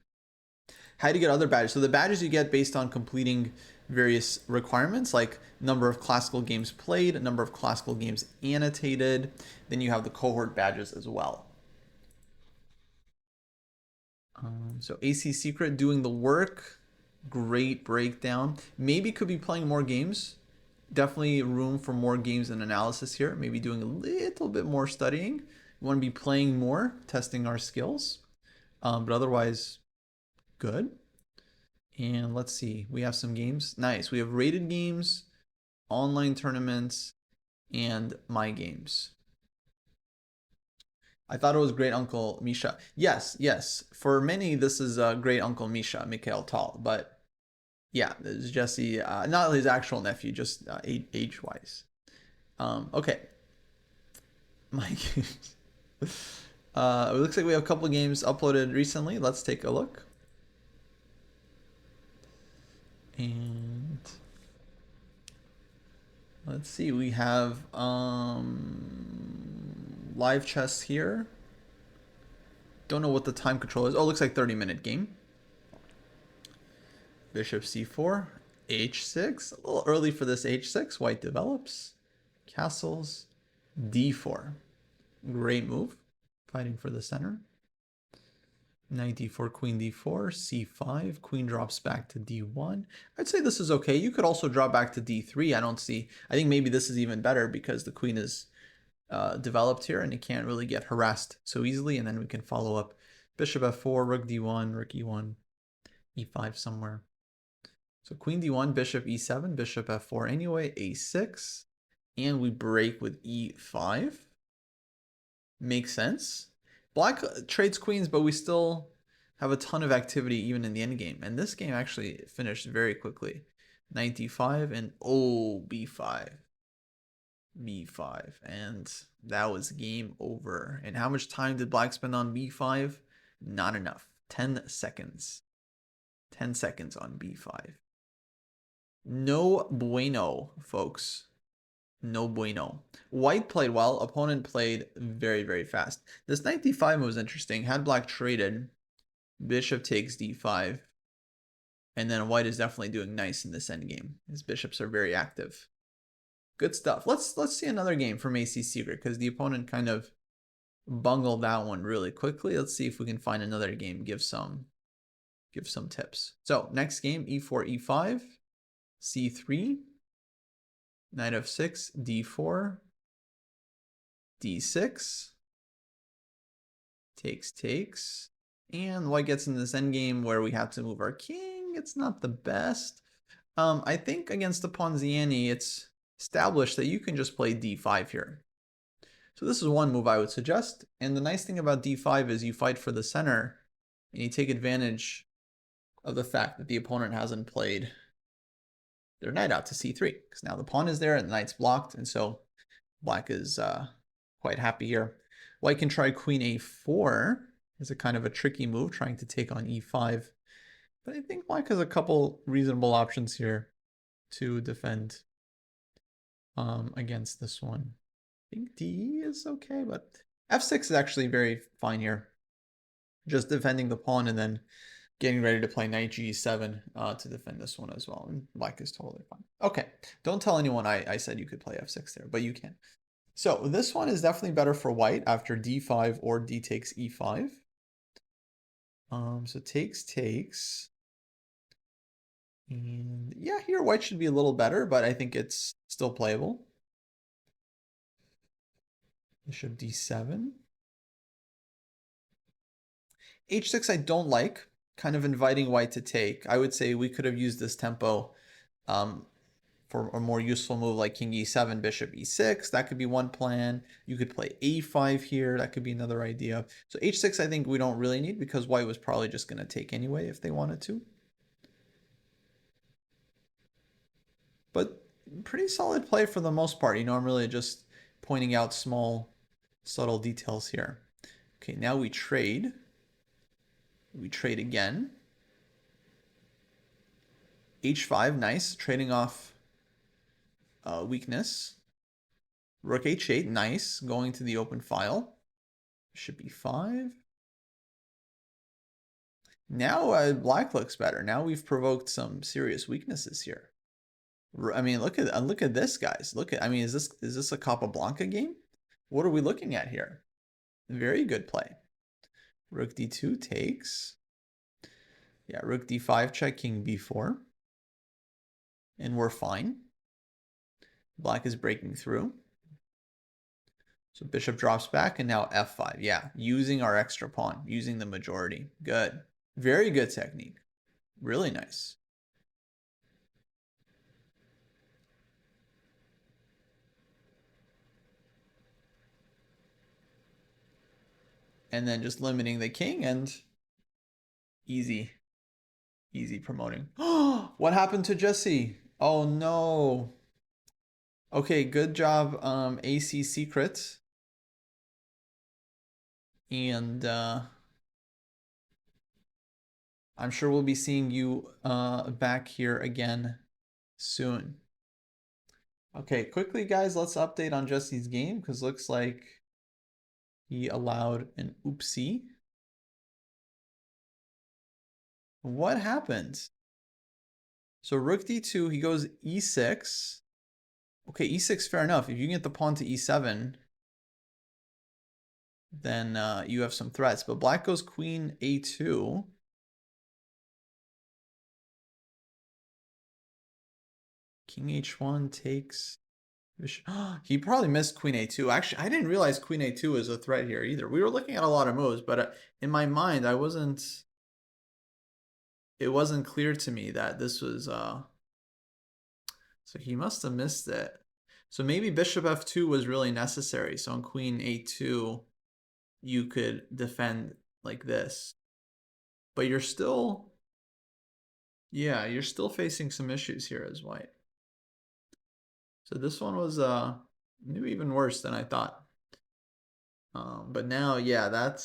How do you get other badges? So the badges you get based on completing various requirements like number of classical games played, number of classical games annotated. Then you have the cohort badges as well. So AC Secret doing the work. Great breakdown. Maybe could be playing more games. Definitely room for more games and analysis here. Maybe doing a little bit more studying. We want to be playing more, testing our skills. But otherwise, good. And let's see, we have some games. Nice. We have rated games, online tournaments, and my games. I thought it was Great Uncle Misha. Yes, yes. For many, this is Great Uncle Misha, Mikhail Tal. But yeah, this is Jesse, not his actual nephew, just age-wise. Okay. My games. It looks like we have a couple games uploaded recently. Let's take a look. And let's see, we have live chess here. Don't know what the time control is. Oh, it looks like 30-minute game. Bishop c4, h6. A little early for this h6. White develops. Castles, d4. Great move. Fighting for the center. Knight d4, queen d4, c5. Queen drops back to d1. I'd say this is okay. You could also drop back to d3. I think maybe this is even better because the queen is developed here and it can't really get harassed so easily. And then we can follow up bishop f4, rook d1, rook e1, e5 somewhere. So queen d1, bishop e7, bishop f4 anyway, a6, and we break with e5. Makes sense. Black trades queens, but we still have a ton of activity even in the endgame. And this game actually finished very quickly. Knight d5 and b5. b5, and that was game over. And how much time did black spend on b5? Not enough. 10 seconds. 10 seconds on b5. No bueno, folks. No bueno. White played well. Opponent played very, very fast. This knight d5 was interesting. Had black traded, bishop takes d5, and then white is definitely doing nice in this endgame. His bishops are very active. Good stuff. Let's see another game from AC Secret because the opponent kind of bungled that one really quickly. Let's see if we can find another game. Give some tips. So next game, e4, e5, c3, knight f6, d4, d6, takes, and white gets in this endgame where we have to move our king. It's not the best. I think against the Ponziani, it's established that you can just play d5 here. So this is one move I would suggest. And the nice thing about d5 is you fight for the center and you take advantage of the fact that the opponent hasn't played their knight out to c3 because now the pawn is there and the knight's blocked. And so black is quite happy here. White can try queen a4 as a kind of a tricky move, trying to take on e5. But I think black has a couple reasonable options here to defend against this one. I think D is okay, but f6 is actually very fine here. Just defending the pawn and then getting ready to play knight g7 to defend this one as well. And black is totally fine. Okay, don't tell anyone I said you could play f6 there, but you can. So this one is definitely better for white after d5 or d takes e5. So takes. And yeah, here white should be a little better, but I think it's still playable. Bishop d7. h6 I don't like, kind of inviting white to take. I would say we could have used this tempo um, for a more useful move like king e7, bishop e6. That could be one plan. You could play a5 here. That could be another idea. So h6 I think we don't really need because white was probably just going to take anyway if they wanted to. But pretty solid play for the most part. You know, I'm really just pointing out small, subtle details here. Okay, now we trade. We trade again. h5, nice. Trading off weakness. Rook h8, nice. Going to the open file. Bishop e5. Now black looks better. Now we've provoked some serious weaknesses here. I mean, look at this, guys. Look at. I mean, is this a Capablanca game? What are we looking at here? Very good play. Rook d2 takes. Yeah, rook d5 check, king b4. And we're fine. Black is breaking through. So bishop drops back and now f5. Yeah, using our extra pawn, using the majority. Good. Very good technique. Really nice. And then just limiting the king and easy. Easy promoting. What happened to Jesse? Oh no. Okay, good job, AC Secret. And I'm sure we'll be seeing you back here again soon. Okay, quickly, guys, let's update on Jesse's game because looks like he allowed an oopsie. What happened? So rook d2, he goes e6. Okay, e6, fair enough. If you can get the pawn to e7, then you have some threats. But black goes queen a2. King h1 takes. He probably missed queen a2. Actually, I didn't realize queen a2 was a threat here either. We were looking at a lot of moves, but in my mind, it wasn't clear to me that this was so he must have missed it. So maybe bishop f2 was really necessary. So on queen a2, you could defend like this. But you're still, yeah, you're still facing some issues here as white. So this one was maybe even worse than I thought. But now, yeah,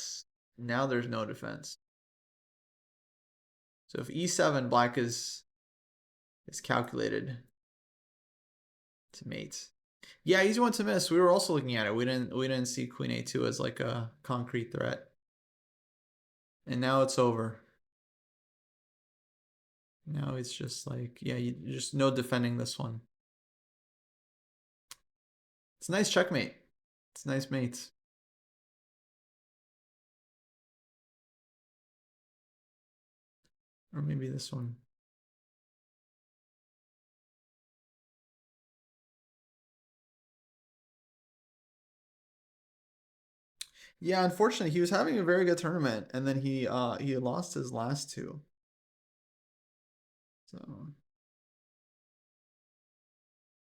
now there's no defense. So if e7, black is calculated to mate. Yeah, easy one to miss. We were also looking at it. We didn't see queen a2 as like a concrete threat. And now it's over. Now it's just like, yeah, you just no defending this one. It's a nice checkmate. It's a nice mate. Or maybe this one. Yeah, unfortunately, he was having a very good tournament, and then he lost his last two. So,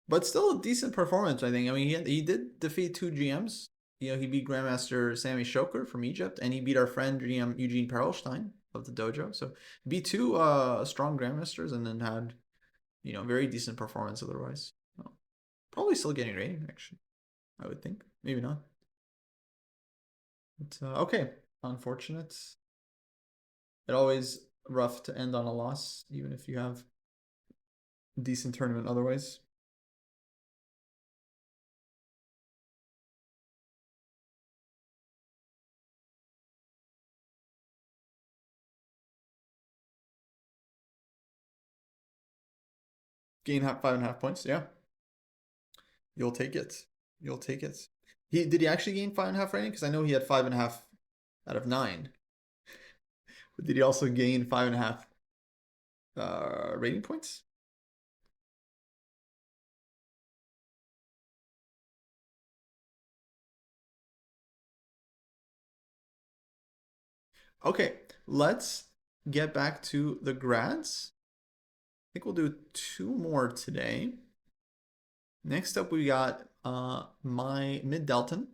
but still a decent performance, I think. I mean, he did defeat two GMs. You know, he beat Grandmaster Sammy Shoker from Egypt, and he beat our friend GM Eugene Perelstein of the dojo. So beat two strong Grandmasters, and then had very decent performance otherwise. Well, probably still getting rating actually. I would think maybe not. But okay, unfortunate. It always rough to end on a loss, even if you have decent tournament otherwise. Gain 5.5 points, yeah. You'll take it. You'll take it. Did he actually gain 5.5 rating? Because I know he had 5.5 out of 9. But did he also gain 5.5 rating points? Okay, let's get back to the grads. I think we'll do two more today. Next up, we got my mid Delton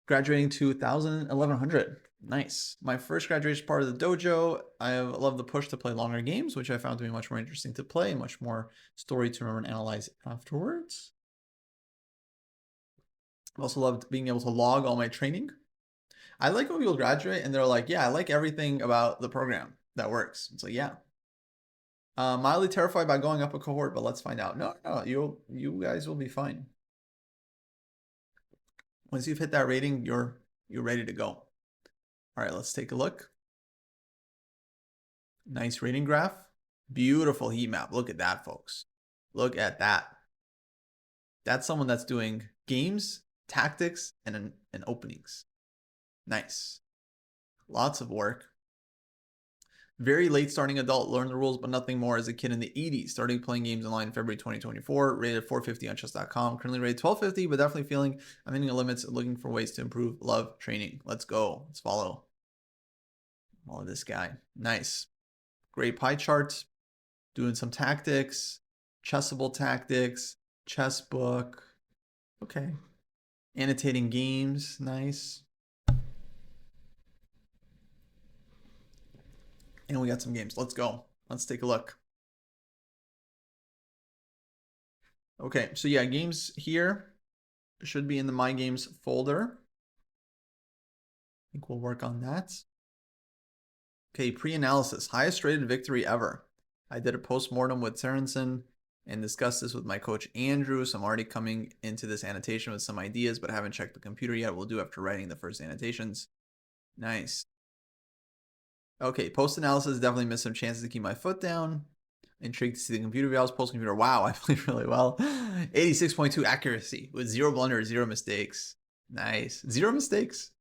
graduating to 1,000, 1,100. Nice. My first graduation part of the dojo. I love the push to play longer games, which I found to be much more interesting to play, much more story to remember and analyze afterwards. I also loved being able to log all my training. I like when people graduate and they're like, yeah, I like everything about the program that works. It's like, yeah. Mildly terrified by going up a cohort, but let's find out. No, no, you guys will be fine. Once you've hit that rating, you're ready to go. All right, let's take a look. Nice rating graph. Beautiful heat map. Look at that, folks. Look at that. That's someone that's doing games, tactics, and openings. Nice. Lots of work. Very late starting adult, learned the rules, but nothing more as a kid in the 80s. Starting playing games online in February 2024. Rated 450 on chess.com. Currently rated 1250, but definitely feeling I'm hitting the limits and looking for ways to improve. Love training. Let's go. Let's follow this guy. Nice. Great pie chart. Doing some tactics. Chessable tactics. Chess book. Okay. Annotating games. Nice. And we got some games. Let's go. Let's take a look. Okay, so yeah, games here should be in the My Games folder. I think we'll work on that. Okay, pre-analysis. Highest rated victory ever. I did a post-mortem with Sorensen and discussed this with my coach Andrew. So I'm already coming into this annotation with some ideas, but I haven't checked the computer yet. We'll do after writing the first annotations. Nice. Okay, post-analysis definitely missed some chances to keep my foot down. Intrigued to see the computer values. Post-computer, wow, I played really well. 86.2 accuracy with 0 blunders, 0 mistakes. Nice. 0 mistakes.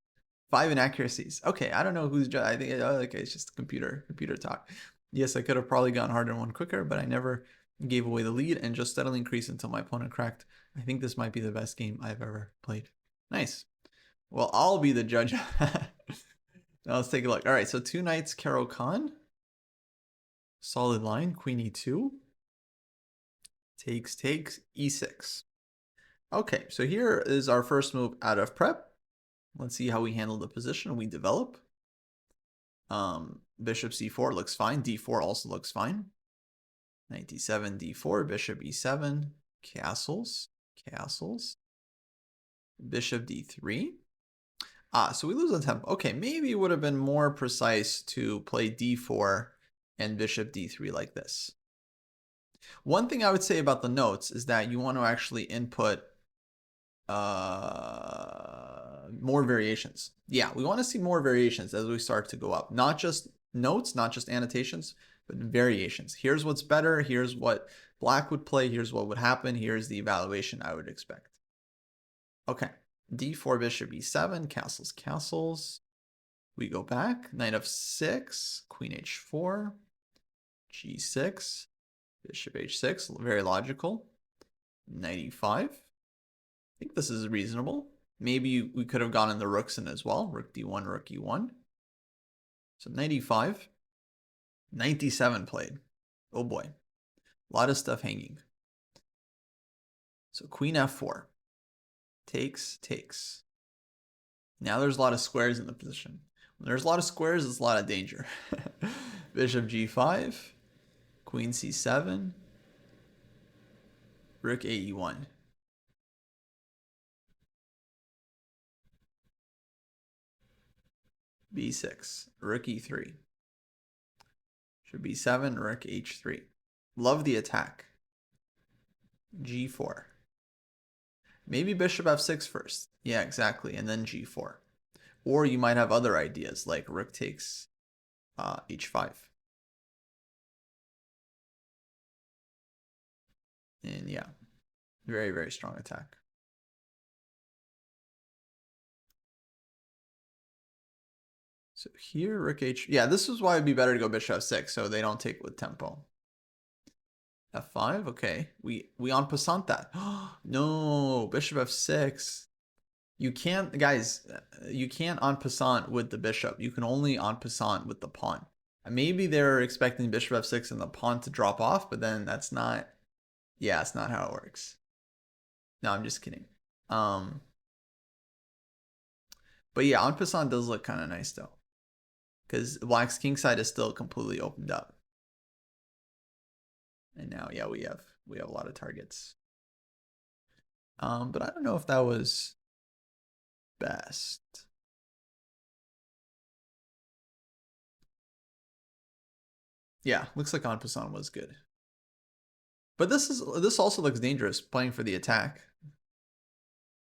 5 inaccuracies. Okay, I don't know who's. I think okay, it's just computer talk. Yes, I could have probably gone harder one quicker, but I never gave away the lead and just steadily increased until my opponent cracked. I think this might be the best game I've ever played. Nice. Well, I'll be the judge. Now let's take a look. All right, so 2 knights, Caro Kann. Solid line, Queen E2. Takes, E6. Okay, so here is our first move out of prep. Let's see how we handle the position we develop. Bishop C4 looks fine. D4 also looks fine. Knight D7, D4, Bishop E7, castles. Bishop D3. So we lose on tempo. Okay, maybe it would have been more precise to play D4 and Bishop D3 like this. One thing I would say about the notes is that you want to actually input more variations. Yeah, we want to see more variations as we start to go up. Not just notes, not just annotations, but variations. Here's what's better. Here's what black would play. Here's what would happen. Here's the evaluation I would expect. Okay, D4, Bishop E7, castles. We go back. Knight F6, Queen H4, G6, Bishop H6, very logical. Knight E5. I think this is reasonable. Maybe we could have gone in the rooks in as well. Rook D1, Rook E1. So Knight E5. Knight D7 played. Oh boy. A lot of stuff hanging. So Queen F4. Takes. Now there's a lot of squares in the position. When there's a lot of squares, there's a lot of danger. Bishop G5. Queen C7. Rook AE1. B6. Rook E3. Should be 7, Rook H3. Love the attack. G4. Maybe Bishop F6 first. Yeah, exactly. And then G4. Or you might have other ideas like Rook takes H5. And yeah, very, very strong attack. So here, Rook H. Yeah, this is why it'd be better to go Bishop F6 so they don't take with tempo. F5, okay. We en passant that. No, Bishop F6. You can't, guys, you can't en passant with the bishop. You can only en passant with the pawn. Maybe they're expecting bishop f6 and the pawn to drop off, but then that's not, yeah, it's not how it works. No, I'm just kidding. Um, but yeah, en passant does look kind of nice though, because black's king side is still completely opened up. And now, yeah, we have a lot of targets. But I don't know if that was best. Yeah, looks like en passant was good. But this also looks dangerous playing for the attack.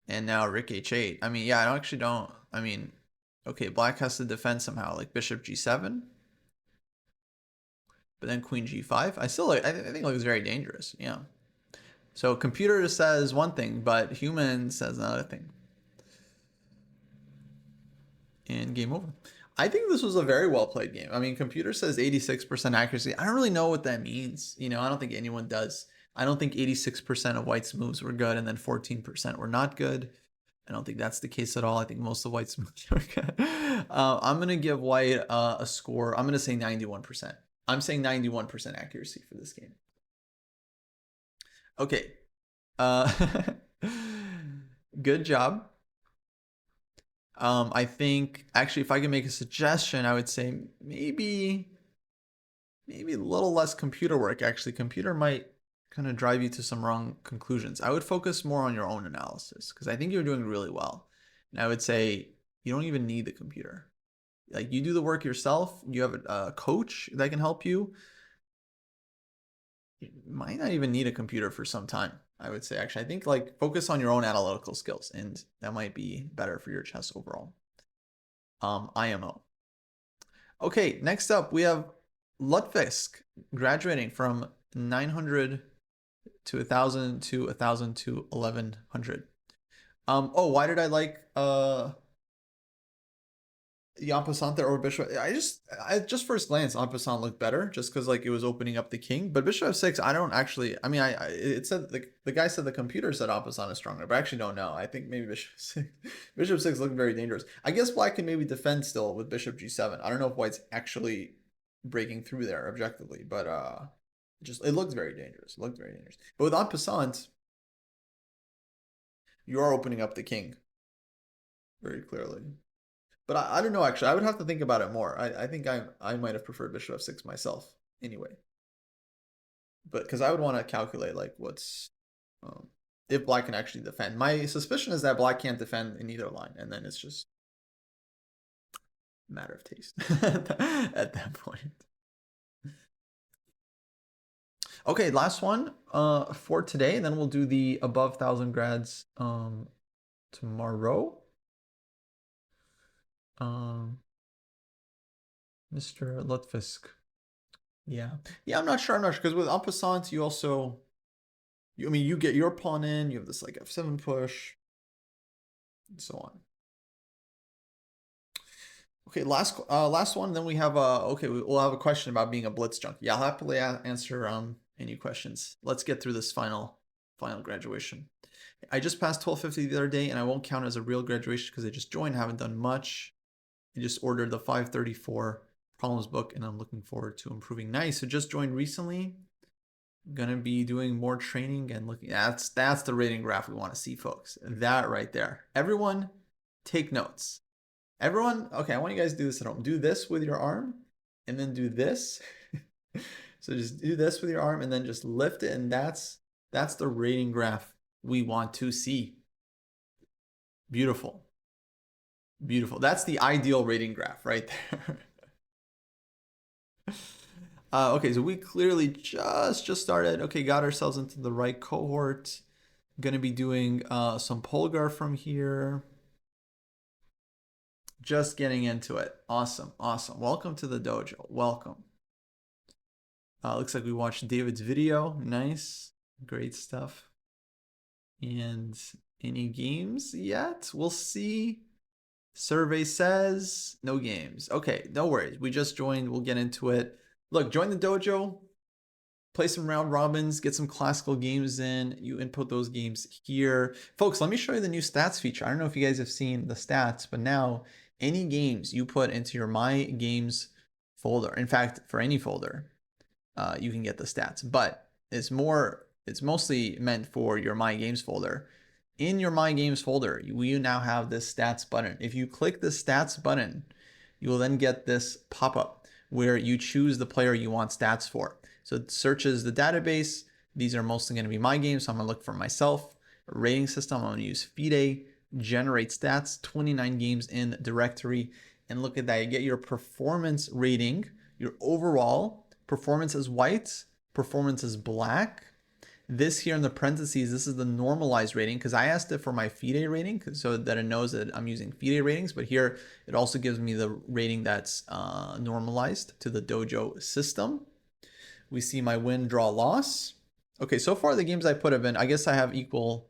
And now Rick H8. I mean, yeah, I actually don't. I mean, okay, black has to defend somehow, like bishop G7, but then queen G5. I still like. I think it looks very dangerous. Yeah. So computer says one thing, but human says another thing. And game over. I think this was a very well played game. I mean, computer says 86% accuracy. I don't really know what that means. You know, I don't think anyone does. I don't think 86% of white's moves were good and then 14% were not good. I don't think that's the case at all. I think most of white's moves were good. I'm going to give white a score. I'm going to say 91%. I'm saying 91% accuracy for this game. Okay. Uh, good job. I think actually, if I can make a suggestion, I would say maybe a little less computer work. Actually, computer might kind of drive you to some wrong conclusions. I would focus more on your own analysis because I think you're doing really well. And I would say you don't even need the computer. Like you do the work yourself. You have a coach that can help you. You might not even need a computer for some time. I would say actually, I think like focus on your own analytical skills, and that might be better for your chess overall. IMO. Okay, next up we have Lutfisk graduating from 900 to 1,000 to 1,000 to 1,100. Oh, why did I like en passant there over bishop? I just first glance en passant looked better just because like it was opening up the king. But bishop f6, I don't actually. I mean, it said the guy said the computer said en passant is stronger, but I actually don't know. I think maybe bishop 6 looked very dangerous. I guess black can maybe defend still with bishop g7. I don't know if white's actually breaking through there objectively, but just it looked very dangerous. It looked very dangerous. But with en passant, you are opening up the king very clearly. But I don't know, actually. I would have to think about it more. I think I might have preferred bishop f6 myself anyway. But because I would want to calculate like what's if black can actually defend. My suspicion is that black can't defend in either line, and then it's just a matter of taste at that point. Okay, last one for today. Then we'll do the above 1,000 grads tomorrow. Mr. Lutfisk. Yeah. Yeah, I'm not sure. Because with en passant, you also, I mean, you get your pawn in, you have this like f7 push, and so on. Okay, last one. Then we have okay, we'll have a question about being a blitz junkie. Yeah, I'll happily answer any questions. Let's get through this final graduation. I just passed 1250 the other day, and I won't count as a real graduation because I just joined. I haven't done much. I just ordered the 534 problems book, and I'm looking forward to improving. Nice. So just joined recently. I'm gonna be doing more training and looking. That's the rating graph we want to see, folks. That right there. Everyone, take notes. Everyone, okay, I want you guys to do this at home. Do this with your arm, and then do this. So just do this with your arm, and then just lift it, and that's the rating graph we want to see. Beautiful. Beautiful. That's the ideal rating graph right there. Okay, so we clearly just started. Okay, got ourselves into the right cohort. Gonna be doing some Polgar from here. Just getting into it. Awesome, awesome. Welcome to the dojo. Welcome. Looks like we watched David's video. Nice, great stuff. And any games yet? We'll see. Survey says no games. Okay, no worries. We just joined. We'll get into it. Look, join the dojo. play some round robins, get some classical games in. You input those games here. Folks, let me show you the new stats feature. I don't know if you guys have seen the stats, but now any games you put into your My Games folder, in fact, for any folder, you can get the stats, but it's mostly meant for your My Games folder. In your My Games folder, you now have this stats button. If you click the stats button, you will then get this pop-up where you choose the player you want stats for. So it searches the database. These are mostly going to be my games, so I'm going to look for myself. Rating system, I'm going to use FIDE, generate stats, 29 games in directory, and look at that. You get your performance rating, your overall. Performance is white, performance is black. This here in the parentheses, this is the normalized rating because I asked it for my FIDE rating so that it knows that I'm using FIDE ratings, but here it also gives me the rating that's normalized to the Dojo system. We see my win, draw, loss. Okay, so far the games I put have been, I guess I have equal.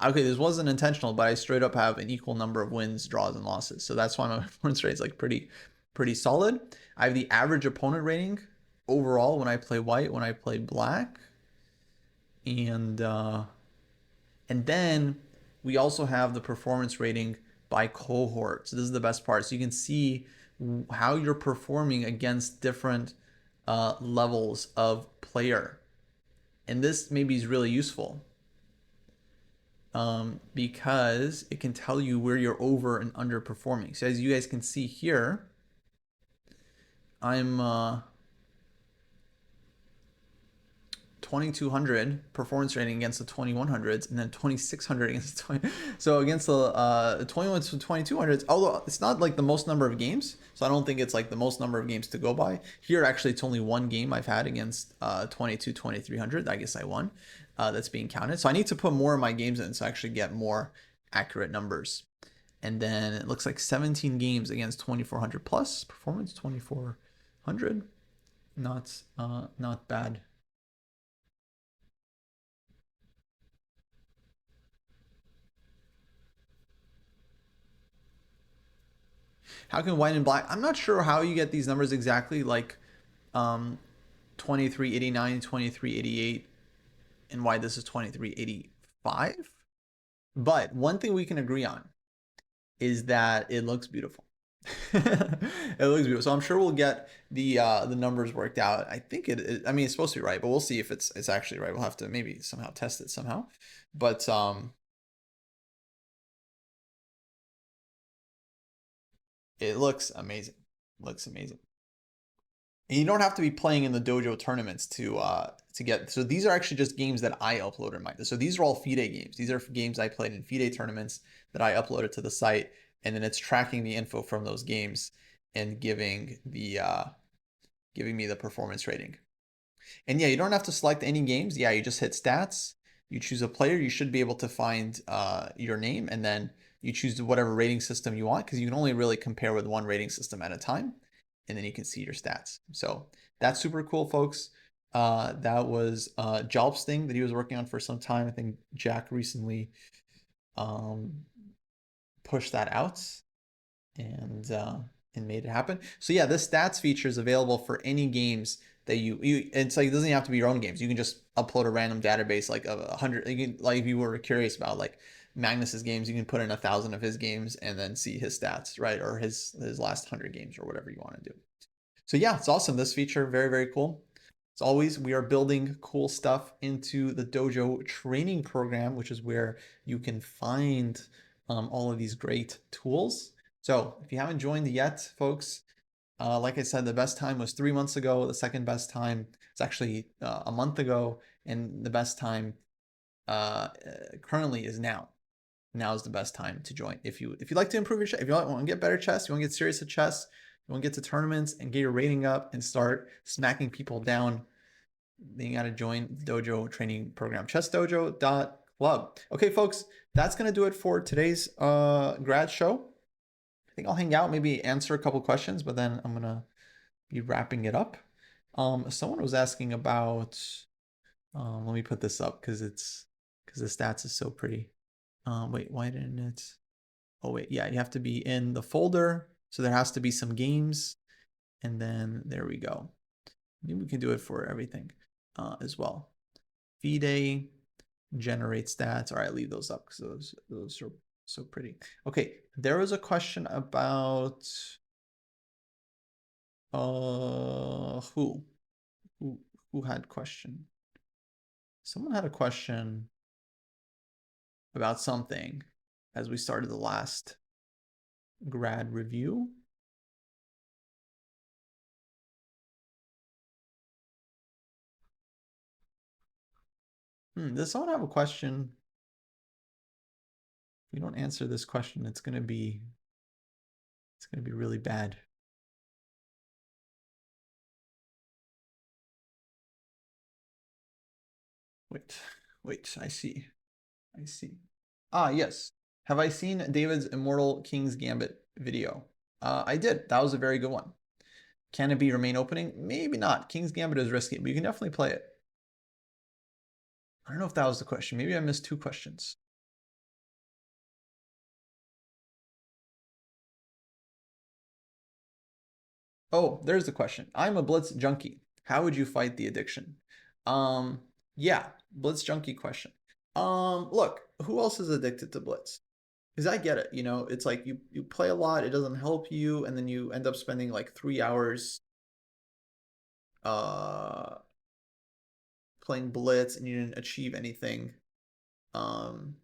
Okay, this wasn't intentional, but I straight up have an equal number of wins, draws, and losses. So that's why my performance rate is like pretty solid. I have the average opponent rating overall when I play white, when I play black, and then we also have the performance rating by cohort. So this is the best part. So you can see how you're performing against different levels of player, and this maybe is really useful. Because it can tell you where you're over and underperforming. So as you guys can see here, I'm 2200 performance rating against the 2100s, and then 2600 against the 20. So against the 21 to 2200s, although it's not like the most number of games, so I don't think it's like the most number of games to go by. Here, actually, it's only one game I've had against 2300. I guess I won. That's being counted. So I need to put more of my games in to actually get more accurate numbers. And then it looks like 17 games against 2400 plus performance, 2400. Not bad. How can white and black? I'm not sure how you get these numbers exactly, like 2389, 2388, and why this is 2385. But one thing we can agree on is that it looks beautiful. It looks beautiful. So I'm sure we'll get the numbers worked out. I think I mean, it's supposed to be right, but we'll see if it's actually right. We'll have to maybe somehow test it somehow. But it looks amazing. Looks amazing. And you don't have to be playing in the Dojo tournaments to get. So these are actually just games that I uploaded in my. So these are all FIDE games. These are games I played in FIDE tournaments that I uploaded to the site, and then it's tracking the info from those games and giving me the performance rating. And yeah, you don't have to select any games. Yeah, you just hit stats. You choose a player. You should be able to find your name, and then you choose whatever rating system you want because you can only really compare with one rating system at a time, and then you can see your stats. So that's super cool, folks. That was Jobs thing that he was working on for some time. I think Jack recently pushed that out and made it happen. So yeah, this stats feature is available for any games that you it's like it doesn't have to be your own games. You can just upload a random database like of 100. You can, like if you were curious about like Magnus's games, you can put in 1,000 of his games and then see his stats, right? Or his last 100 games or whatever you want to do. So yeah, it's awesome. This feature, very cool. As always, we are building cool stuff into the Dojo training program, which is where you can find all of these great tools. So if you haven't joined yet, folks, like I said, the best time was 3 months ago. The second best time is actually a month ago, and the best time currently is now. Now is the best time to join. If you like to improve your chess, if you want to get better chess, you want to get serious at chess, you want to get to tournaments and get your rating up and start smacking people down, then you got to join the Dojo training program, chessdojo.club. Okay, folks, that's going to do it for today's grad show. I think I'll hang out, maybe answer a couple questions, but then I'm going to be wrapping it up. Someone was asking about, let me put this up because the stats is so pretty. Wait, why didn't it? Oh wait, yeah, you have to be in the folder. So there has to be some games. And then there we go. Maybe we can do it for everything as well. FIDE, generate stats. All right, leave those up because those are so pretty. Okay, there was a question about who who who had question? Someone had a question about something as we started the last grad review. Does someone have a question? If we don't answer this question, it's gonna be really bad. Wait, wait, I see. I see. Ah, yes. Have I seen David's Immortal King's Gambit video? I did. That was a very good one. Can it be your main opening? Maybe not. King's Gambit is risky, but you can definitely play it. I don't know if that was the question. Maybe I missed two questions. Oh, there's the question. I'm a Blitz junkie. How would you fight the addiction? Um, yeah, Blitz junkie question. Look, who else is addicted to Blitz? Because I get it, it's like you play a lot, it doesn't help you, and then you end up spending like 3 hours uh playing Blitz and you didn't achieve anything. Um,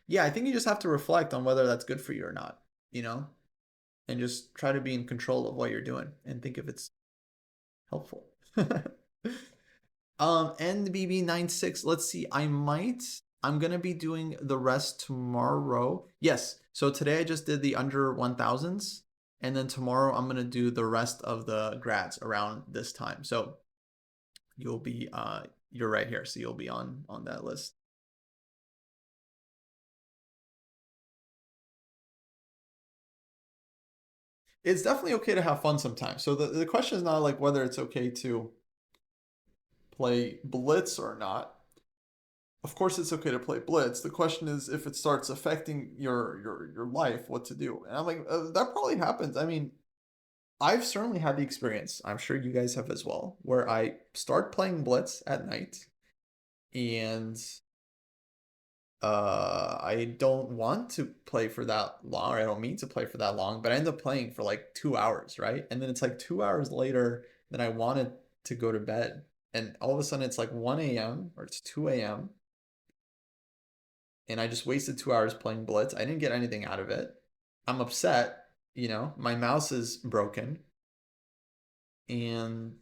yeah, I think you just have to reflect on whether that's good for you or not, you know, and just try to be in control of what you're doing and think if it's helpful. NBB96, let's see. I'm gonna be doing the rest tomorrow. Yes. So today I just did the under 1000s, and then tomorrow I'm gonna do the rest of the grads around this time. So you'll be you're right here. So you'll be on that list. It's definitely okay to have fun sometimes. So the question is not like whether it's okay to play Blitz or not. Of course it's okay to play Blitz. The question is if it starts affecting your life, what to do. And I'm like, that probably happens. I mean, I've certainly had the experience, I'm sure you guys have as well, where I start playing Blitz at night and I don't want to play for that long, or I don't mean to play for that long, but I end up playing for like 2 hours, right? And then it's like 2 hours later that I wanted to go to bed. And all of a sudden it's like 1 a.m. or it's 2 a.m. and I just wasted 2 hours playing Blitz. I didn't get anything out of it. I'm upset, my mouse is broken, and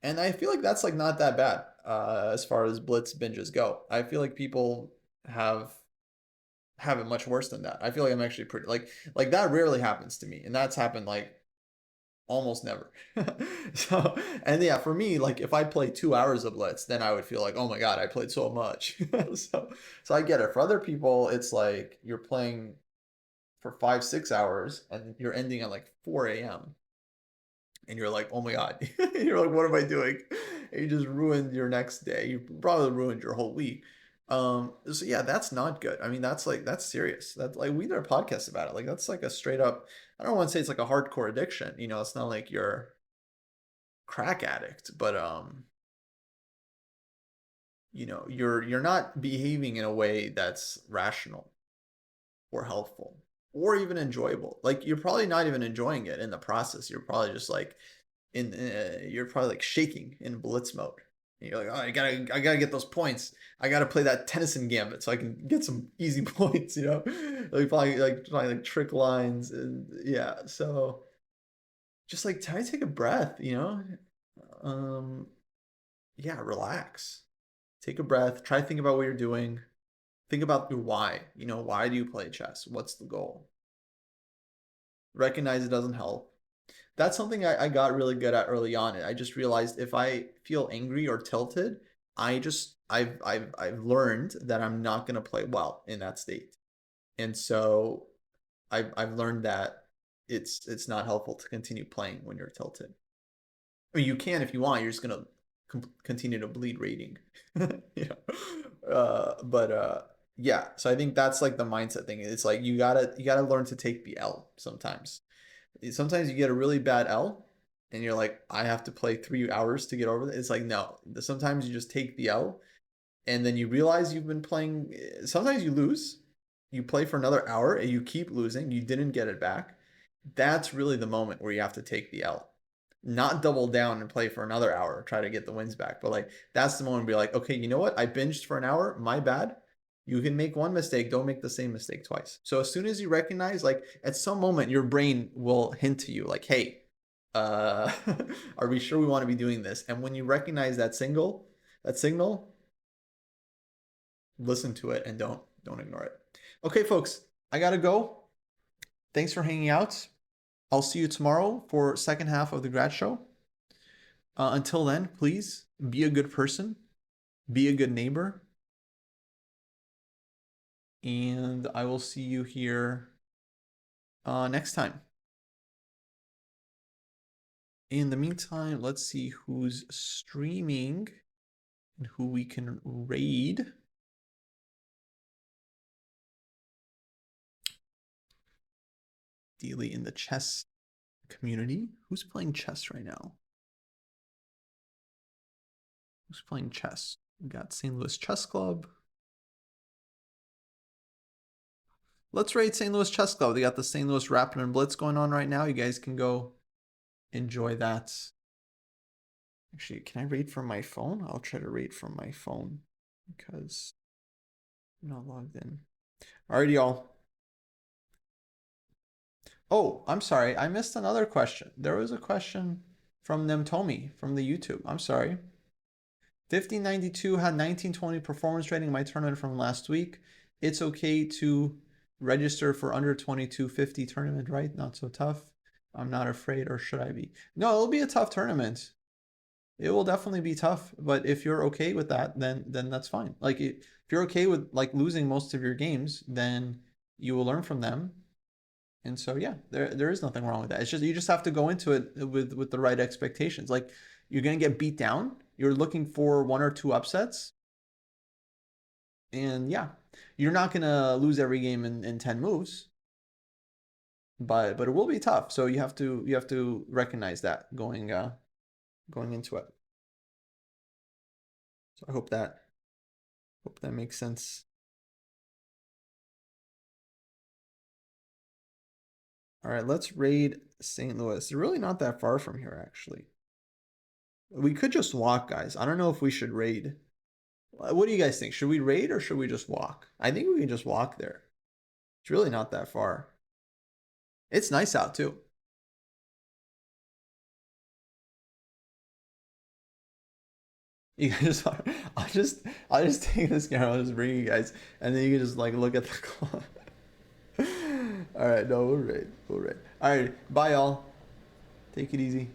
I feel like that's like not that bad as far as Blitz binges go. I feel like people have have it much worse than that. I feel like I'm actually pretty like that rarely happens to me, and that's happened like almost never. So, and yeah, for me, like if I play 2 hours of Blitz, then I would feel like, oh my God, I played so much. So I get it. For other people, it's like you're playing for 5, 6 hours and you're ending at like 4 a.m. and you're like, oh my God, you're like, what am I doing? And you just ruined your next day. You probably ruined your whole week. So yeah, that's not good. I mean, that's serious. That's like we did a podcast about it. Like that's like a straight up, I don't want to say it's like a hardcore addiction. It's not like you're crack addict, but you're not behaving in a way that's rational or helpful or even enjoyable. Like you're probably not even enjoying it in the process. You're probably just like you're probably like shaking in blitz mode. And you're like, oh, I gotta get those points. I gotta play that Tennyson gambit so I can get some easy points. Like probably like trying like trick lines and yeah. So just like try to take a breath. Um, yeah, relax. Take a breath. Try to think about what you're doing. Think about your why. Why do you play chess? What's the goal? Recognize it doesn't help. That's something I got really good at early on. I just realized if I feel angry or tilted, I've learned that I'm not gonna play well in that state. And so I've learned that it's not helpful to continue playing when you're tilted. I mean, you can if you want. You're just gonna continue to bleed rating. you but yeah. So I think that's like the mindset thing. It's like you gotta learn to take the L sometimes. Sometimes you get a really bad L, and you're like, I have to play 3 hours to get over it. It's like, no, sometimes you just take the L and then you realize you've been playing. Sometimes you lose, you play for another hour and you keep losing, you didn't get it back. That's really the moment where you have to take the L. Not double down and play for another hour, try to get the wins back. But like that's the moment where you're like, okay, you know what? I binged for an hour, my bad. You can make one mistake, don't make the same mistake twice. So as soon as you recognize, like at some moment, your brain will hint to you, like, hey, uh, are we sure we want to be doing this? And when you recognize that signal, listen to it and don't ignore it. Okay, folks, I gotta go. Thanks for hanging out. I'll see you tomorrow for second half of the grad show. Until then, please be a good person, be a good neighbor, and I will see you here next time. In the meantime, let's see who's streaming and who we can raid. Daily in the chess community. Who's playing chess right now? Who's playing chess? We got St. Louis Chess Club. Let's raid St. Louis Chess Club. They got the St. Louis Rapid and Blitz going on right now. You guys can go enjoy that. Actually, can I raid from my phone? I'll try to raid from my phone because I'm not logged in. Alrighty, y'all. Oh, I'm sorry. I missed another question. There was a question from Nemtomi from the YouTube. I'm sorry. 1592 had 1920 performance rating in my tournament from last week. It's okay to register for under 2250 tournament, right? Not so tough. I'm not afraid, or should I be? No, it'll be a tough tournament. It will definitely be tough, but if you're okay with that, then that's fine. Like if you're okay with like losing most of your games, then you will learn from them. And so yeah, there is nothing wrong with that. It's just you just have to go into it with the right expectations. Like you're gonna get beat down. You're looking for one or two upsets. And yeah, you're not gonna lose every game in 10 moves, but it will be tough. So you have to recognize that going into it. So I hope that makes sense. All right, let's raid St. Louis. They're really not that far from here, actually. We could just walk, guys. I don't know if we should raid. What do you guys think? Should we raid or should we just walk? I think we can just walk there. It's really not that far. It's nice out too. You guys I'll just take this camera, I'll just bring you guys, and then you can just like look at the clock. All right, no, we'll raid. All right, bye y'all. Take it easy.